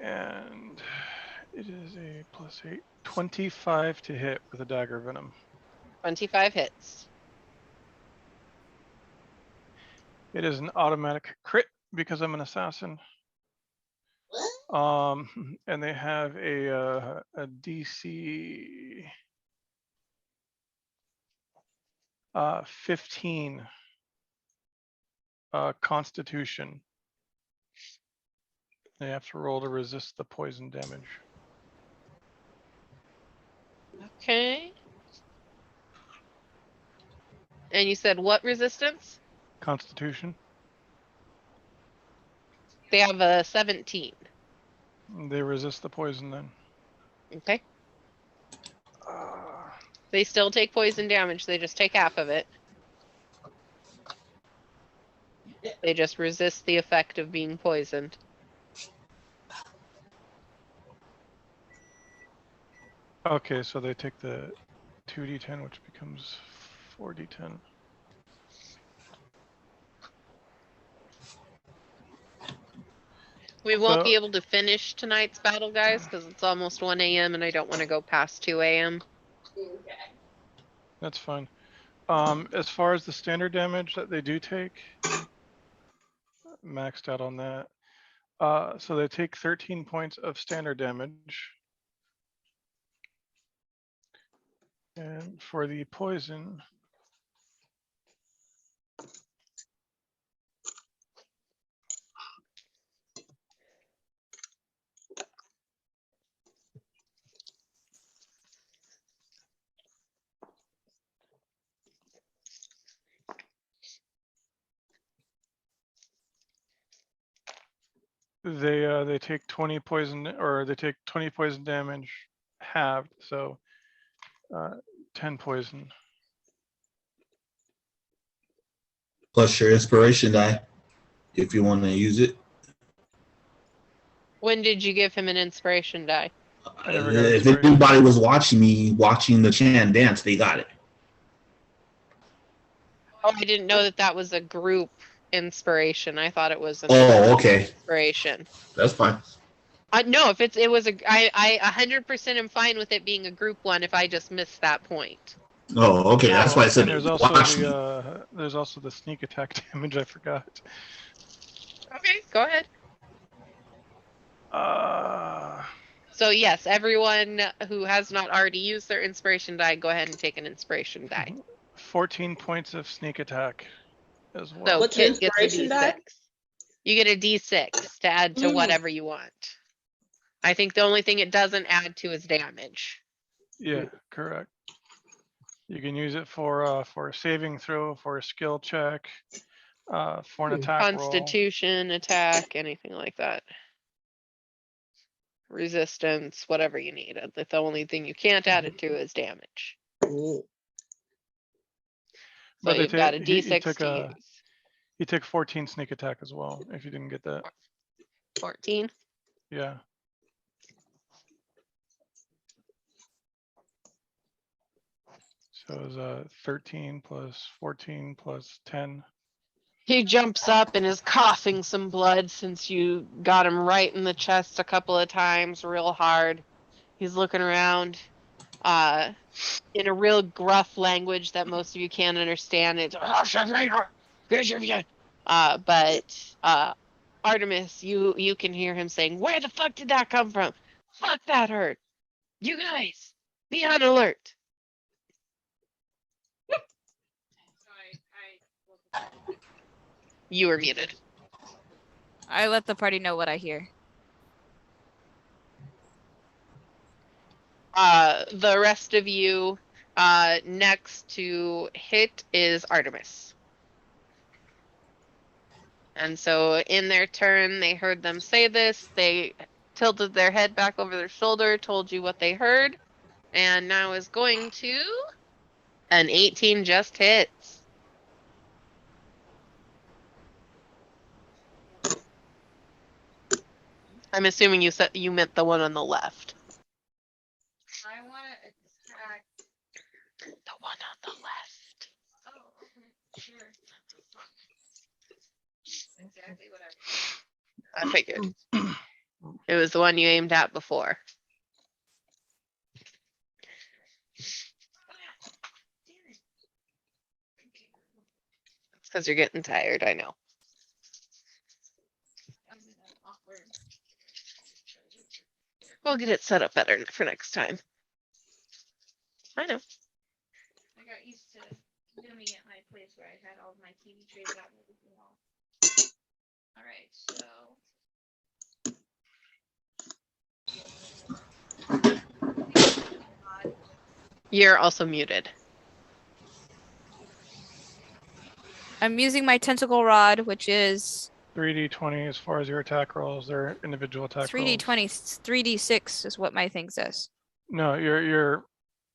S3: And it is a +8, 25 to hit with a dagger venom.
S2: 25 hits.
S3: It is an automatic crit because I'm an assassin. And they have a DC 15 Constitution. They have to roll to resist the poison damage.
S2: Okay. And you said what resistance?
S3: Constitution.
S2: They have a 17.
S3: They resist the poison then.
S2: Okay. They still take poison damage. They just take half of it. They just resist the effect of being poisoned.
S3: Okay, so they take the 2d10, which becomes 4d10.
S2: We won't
S3: So-
S2: be able to finish tonight's battle, guys, because it's almost 1 a.m. and I don't want to go past 2 a.m.
S3: That's fine. As far as the standard damage that they do take, maxed out on that. So they take 13 points of standard damage. And for the poison, they take 20 poison, or they take 20 poison damage halved, so 10 poison.
S5: Plus your inspiration die, if you want to use it.
S2: When did you give him an inspiration die?
S3: I never got
S5: If
S3: inspiration.
S5: anybody was watching me watching the Chan dance, they got it.
S2: Oh, I didn't know that that was a group inspiration. I thought it was an
S5: Oh, okay,
S2: inspiration.
S5: that's fine.
S2: No, if it was I 100% am fine with it being a group one if I just missed that point.
S5: Oh, okay, that's why I said
S3: And there's also
S5: watch me.
S3: there's also the sneak attack damage. I forgot.
S2: Okay, go ahead. So yes, everyone who has not already used their inspiration die, go ahead and take an inspiration die.
S3: 14 points of sneak attack as well.
S2: So
S4: What's your
S2: Kit gets a
S4: inspiration die?
S2: D6. You get a D6 to add to whatever you want. I think the only thing it doesn't add to is damage.
S3: Yeah, correct. You can use it for a saving throw, for a skill check, for an attack roll.
S2: Constitution, attack, anything like that. Resistance, whatever you need. The only thing you can't add it to is damage.
S4: Mm.
S2: So
S3: But they
S2: you've got a
S3: he
S2: D6
S3: took
S2: to use.
S3: He took 14 sneak attack as well, if you didn't get that.
S2: 14.
S3: Yeah. So it was 13 plus 14 plus 10.
S2: He jumps up and is coughing some blood since you got him right in the chest a couple of times real hard. He's looking around in a real gruff language that most of you can't understand. It's but Artemis, you can hear him saying, "Where the fuck did that come from? Fuck, that hurt. You guys, be on alert." You were muted.
S1: I let the party know what I hear.
S2: The rest of you, next to Hit is Artemis. And so in their turn, they heard them say this. They tilted their head back over their shoulder, told you what they heard, and now is going to an 18 just hits. I'm assuming you said you meant the one on the left.
S6: I want to attack.
S2: The one on the left.
S6: Oh, okay, sure. Exactly what
S2: I figured. It was the one you aimed at before. It's because you're getting tired, I know. We'll get it set up better for next time. I know.
S6: I got used to doing it at my place where I had all of my TV trays out and everything all. Alright, so.
S2: You're also muted.
S1: I'm using my tentacle rod, which is
S3: 3d20 as far as your attack rolls. They're individual attack rolls.
S1: 3d20, 3d6 is what my thing says.
S3: No,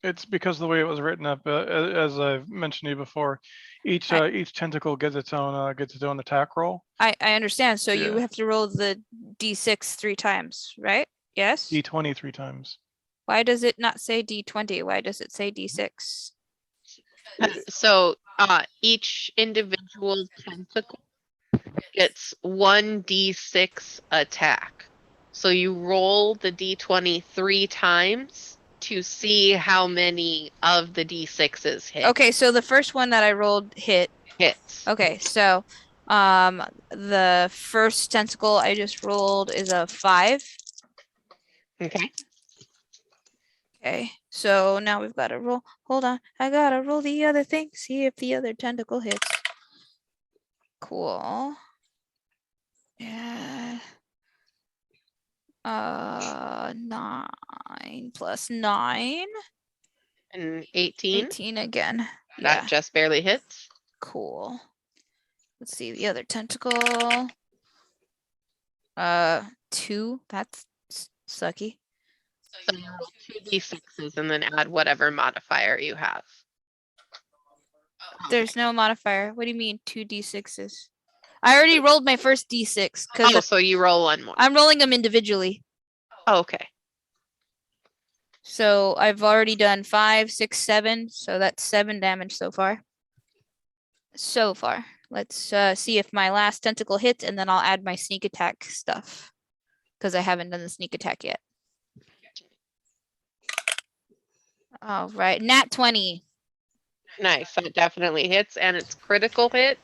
S3: it's because of the way it was written up. As I've mentioned to you before, each tentacle gets its own attack roll.
S1: I understand. So you
S3: Yeah.
S1: have to roll the d6 3 times, right? Yes.
S3: D20 3 times.
S1: Why does it not say d20? Why does it say d6?
S2: So each individual tentacle gets 1d6 attack. So you roll the d20 3 times to see how many of the d6s hit.
S1: Okay, so the first one that I rolled hits. Okay, so the first tentacle I just rolled is a 5.
S2: Okay.
S1: Okay, so now we've got to roll. Hold on, I gotta roll the other thing. See if the other tentacle hits. Cool. Yeah. 9 plus 9.
S2: And 18.
S1: 18 again.
S2: That
S1: Yeah.
S2: just barely hits.
S1: Cool. Let's see the other tentacle. 2. That's sucky.
S2: So you roll 2d6s and then add whatever modifier you have.
S1: There's no modifier. What do you mean 2d6s? I already rolled my first d6
S2: Oh,
S1: because
S2: so you roll one more.
S1: I'm rolling them individually.
S2: Oh, okay.
S1: So I've already done 5, 6, 7. So that's 7 damage so far. Let's see if my last tentacle hits, and then I'll add my sneak attack stuff because I haven't done the sneak attack yet. All right, nat 20.
S2: Nice. That definitely hits, and it's critical hit.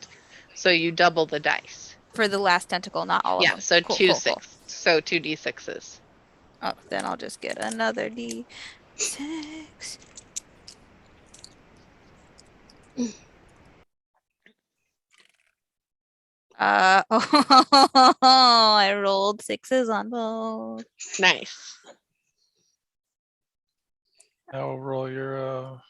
S2: So you double the dice.
S1: For the last tentacle, not all of
S2: Yeah,
S1: them.
S2: so
S1: Cool,
S2: 2d6s. So 2d6s.
S1: Oh, then I'll just get another d6. I rolled 6s on both.
S2: Nice.
S3: Now we'll roll your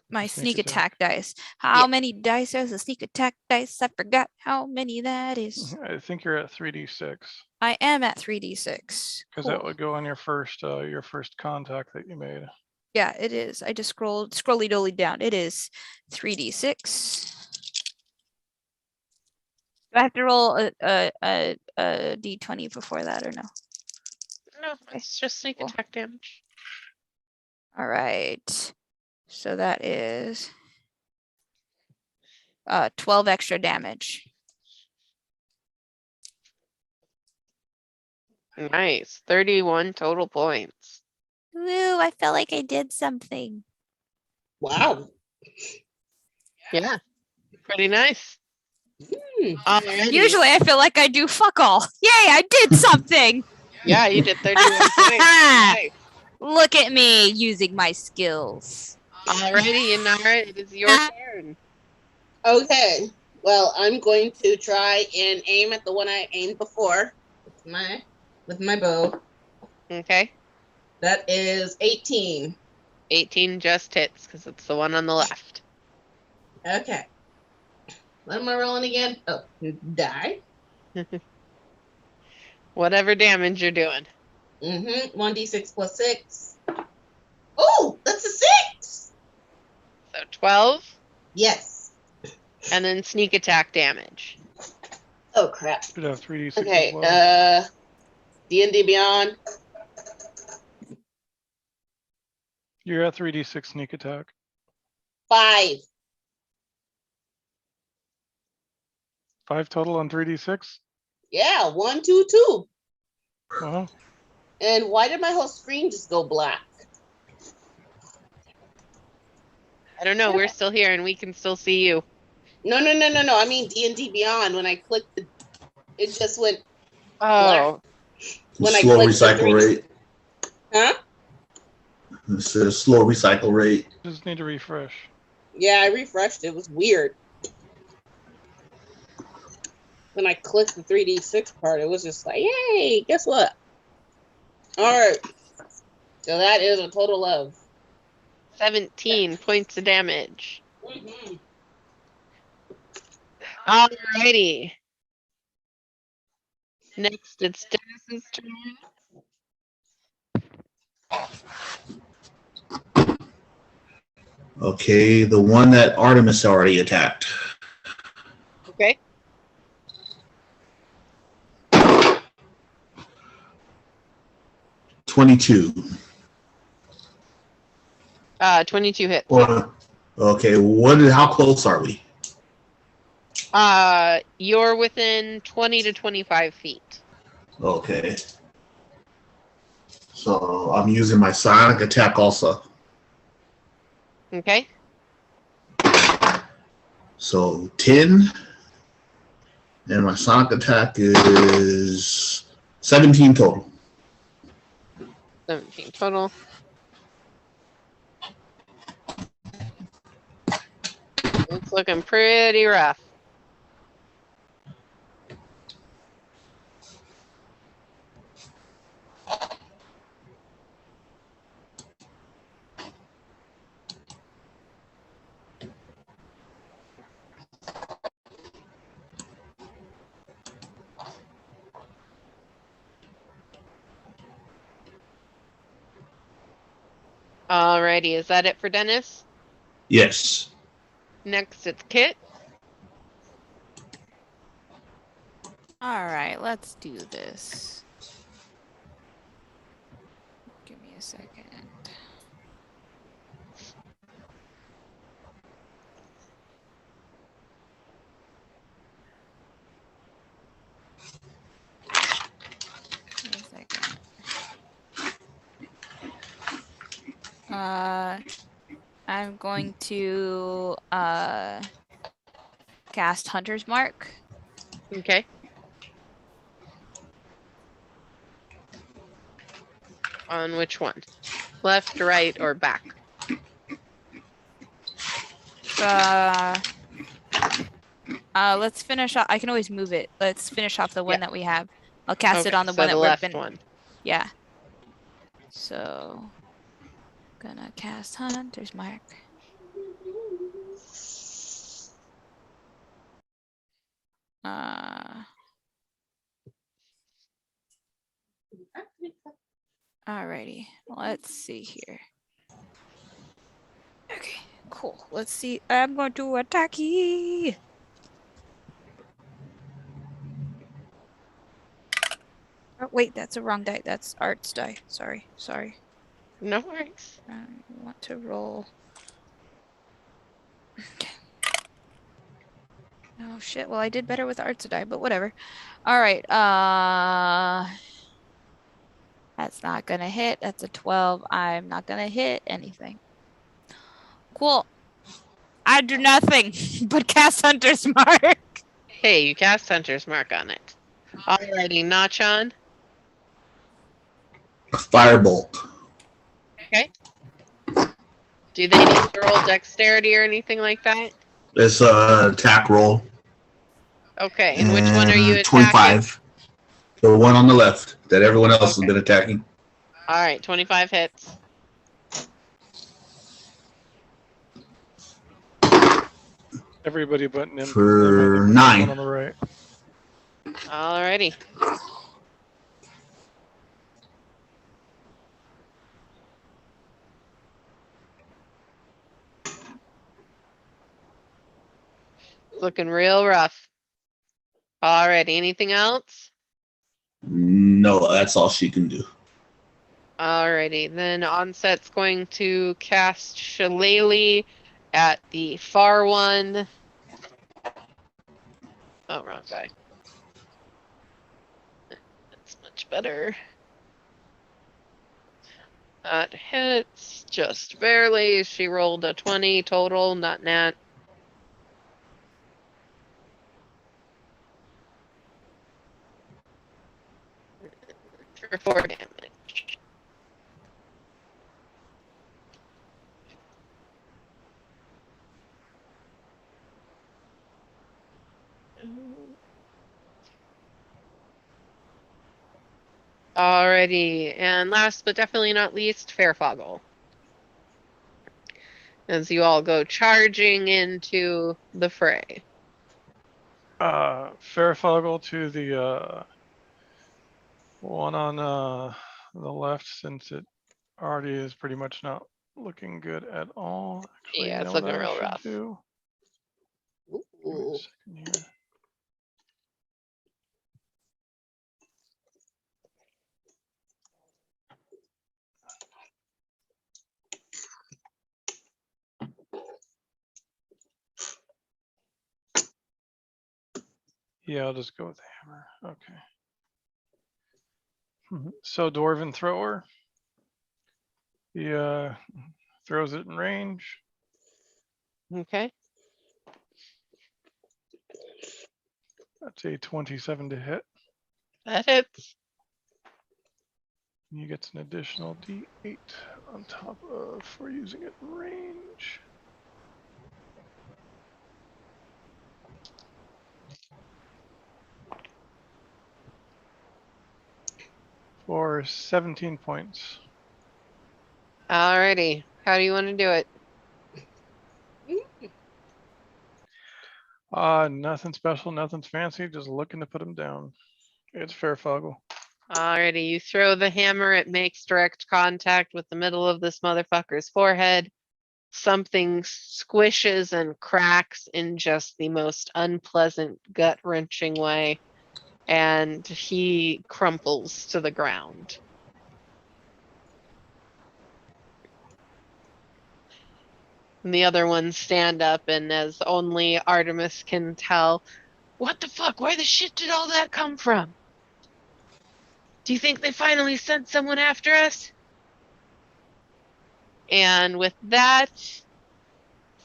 S1: My
S3: Sneak
S1: sneak
S3: attack.
S1: attack dice. How
S2: Yeah.
S1: many dice has a sneak attack dice? I forgot how many that is.
S3: I think you're at 3d6
S1: I am at 3d6.
S3: because that would go on your first contact that you made.
S1: Yeah, it is. I just scrolly dolly down. It is 3d6. Do I have to roll a d20 before that or no?
S2: No, it's just sneak
S1: Cool.
S2: attack damage.
S1: All right. So that is 12 extra damage.
S2: Nice. 31 total points.
S1: Woo, I felt like I did something.
S4: Wow.
S2: Yeah. Pretty nice. Alrighty.
S1: Usually I feel like I do fuck all. Yay, I did something.
S2: Yeah, you did 31 points. Nice.
S1: Look at me using my skills.
S2: Alrighty, Inara, it is your turn.
S4: Okay. Well, I'm going to try and aim at the one I aimed before with my bow.
S2: Okay.
S4: That is 18.
S2: 18 just hits because it's the one on the left.
S4: Okay. What am I rolling again? Oh, die.
S2: Whatever damage you're doing.
S4: 1d6 plus 6. Oh, that's a 6.
S2: So 12,
S4: Yes.
S2: and then sneak attack damage.
S4: Oh crap.
S3: Should have 3d6
S4: Okay.
S3: as well.
S4: D&D Beyond.
S3: You're at 3d6 sneak attack.
S4: 5.
S3: 5 total on 3d6.
S4: Yeah, 1, 2, 2.
S3: Wow.
S4: And why did my whole screen just go black?
S2: I don't know. We're still here and we can still see you.
S4: No. I mean D&D Beyond. When I clicked it just went.
S2: Oh,
S4: When I
S5: Slow
S4: clicked the
S5: recycle
S4: 3D
S5: rate.
S4: Huh?
S5: It says slow recycle rate.
S3: Just need to refresh.
S4: Yeah, I refreshed. It was weird. When I clicked the 3d6 part, it was just like, yay, guess what? Alright. So that is a total of
S2: 17 points of damage.
S4: Mhm.
S2: Alrighty. Next, it's Dennis's turn.
S5: Okay, the one that Artemis already attacked.
S2: Okay.
S5: 22.
S2: 22 hits.
S5: Or okay, how close are we?
S2: You're within 20 to 25 feet.
S5: Okay. So I'm using my sonic attack also.
S2: Okay.
S5: So 10. And my sonic attack is 17 total.
S2: 17 total. It's looking pretty rough. Alrighty, is that it for Dennis?
S5: Yes.
S2: Next, it's Kit.
S1: All right, let's do this. Give me a second. Give me a second. I'm going to cast Hunter's Mark.
S2: Okay. On which one? Left, right, or back?
S1: Let's finish off. I can always move it. Let's finish off the one that we have. I'll cast it
S2: Okay,
S1: on the
S2: so
S1: one that
S2: the
S1: we've
S2: left
S1: been.
S2: one.
S1: Yeah. So, gonna cast Hunter's Mark. Alrighty. Let's see here. Okay, cool. Let's see. I'm going to attack you. Oh, wait, that's a wrong die. That's Art's die. Sorry.
S2: No worries.
S1: I want to roll Oh shit. Well, I did better with arts die, but whatever. All right. That's not gonna hit. That's a 12. I'm not gonna hit anything. Cool. I do nothing but cast Hunter's Mark.
S2: Hey, you cast Hunter's Mark on it. Alrighty, Nachon.
S5: Firebolt.
S2: Okay. Do they need to roll dexterity or anything like that?
S5: It's a attack roll.
S2: Okay, and which one are you attacking?
S5: 25. The one on the left that everyone else has
S2: Okay.
S5: been attacking.
S2: Alright, 25 hits.
S3: Everybody but Nim.
S5: For
S3: Nim, I think, was the
S5: 9.
S3: one on the right.
S2: Alrighty. Looking real rough. Alrighty, anything else?
S5: No, that's all she can do.
S2: Alrighty, then Onset's going to cast Shillelagh at the far one. Oh, wrong guy. That's much better. That hits just barely. She rolled a 20 total, not nat. For 4 damage. Alrighty, and last but definitely not least, Fairfoggle. As you all go charging into the fray.
S3: Farafoggle to the one on the left, since it already is pretty much not looking good at all. Actually,
S2: Yeah,
S3: you
S2: it's
S3: know what
S2: looking
S3: I
S2: real
S3: should
S2: rough.
S3: do? Give me a
S4: Ooh.
S3: second here. Yeah, I'll just go with the hammer. Okay. So Dwarven Thrower. He throws it in range.
S2: Okay.
S3: That's a 27 to hit.
S2: That hits.
S3: And he gets an additional D8 on top of for using it in range. For 17 points.
S2: Alrighty. How do you want to do it?
S3: Nothing special, nothing's fancy, just looking to put him down. It's Farafoggle.
S2: Alrighty, you throw the hammer, it makes direct contact with the middle of this motherfucker's forehead. Something squishes and cracks in just the most unpleasant, gut-wrenching way, and he crumples to the ground. And the other ones stand up, and as only Artemis can tell, what the fuck? Where the shit did all that come from? Do you think they finally sent someone after us? And with that,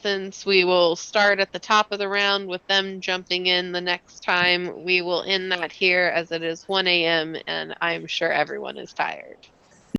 S2: since we will start at the top of the round with them jumping in the next time, we will end that here as it is 1 a.m. and I'm sure everyone is tired.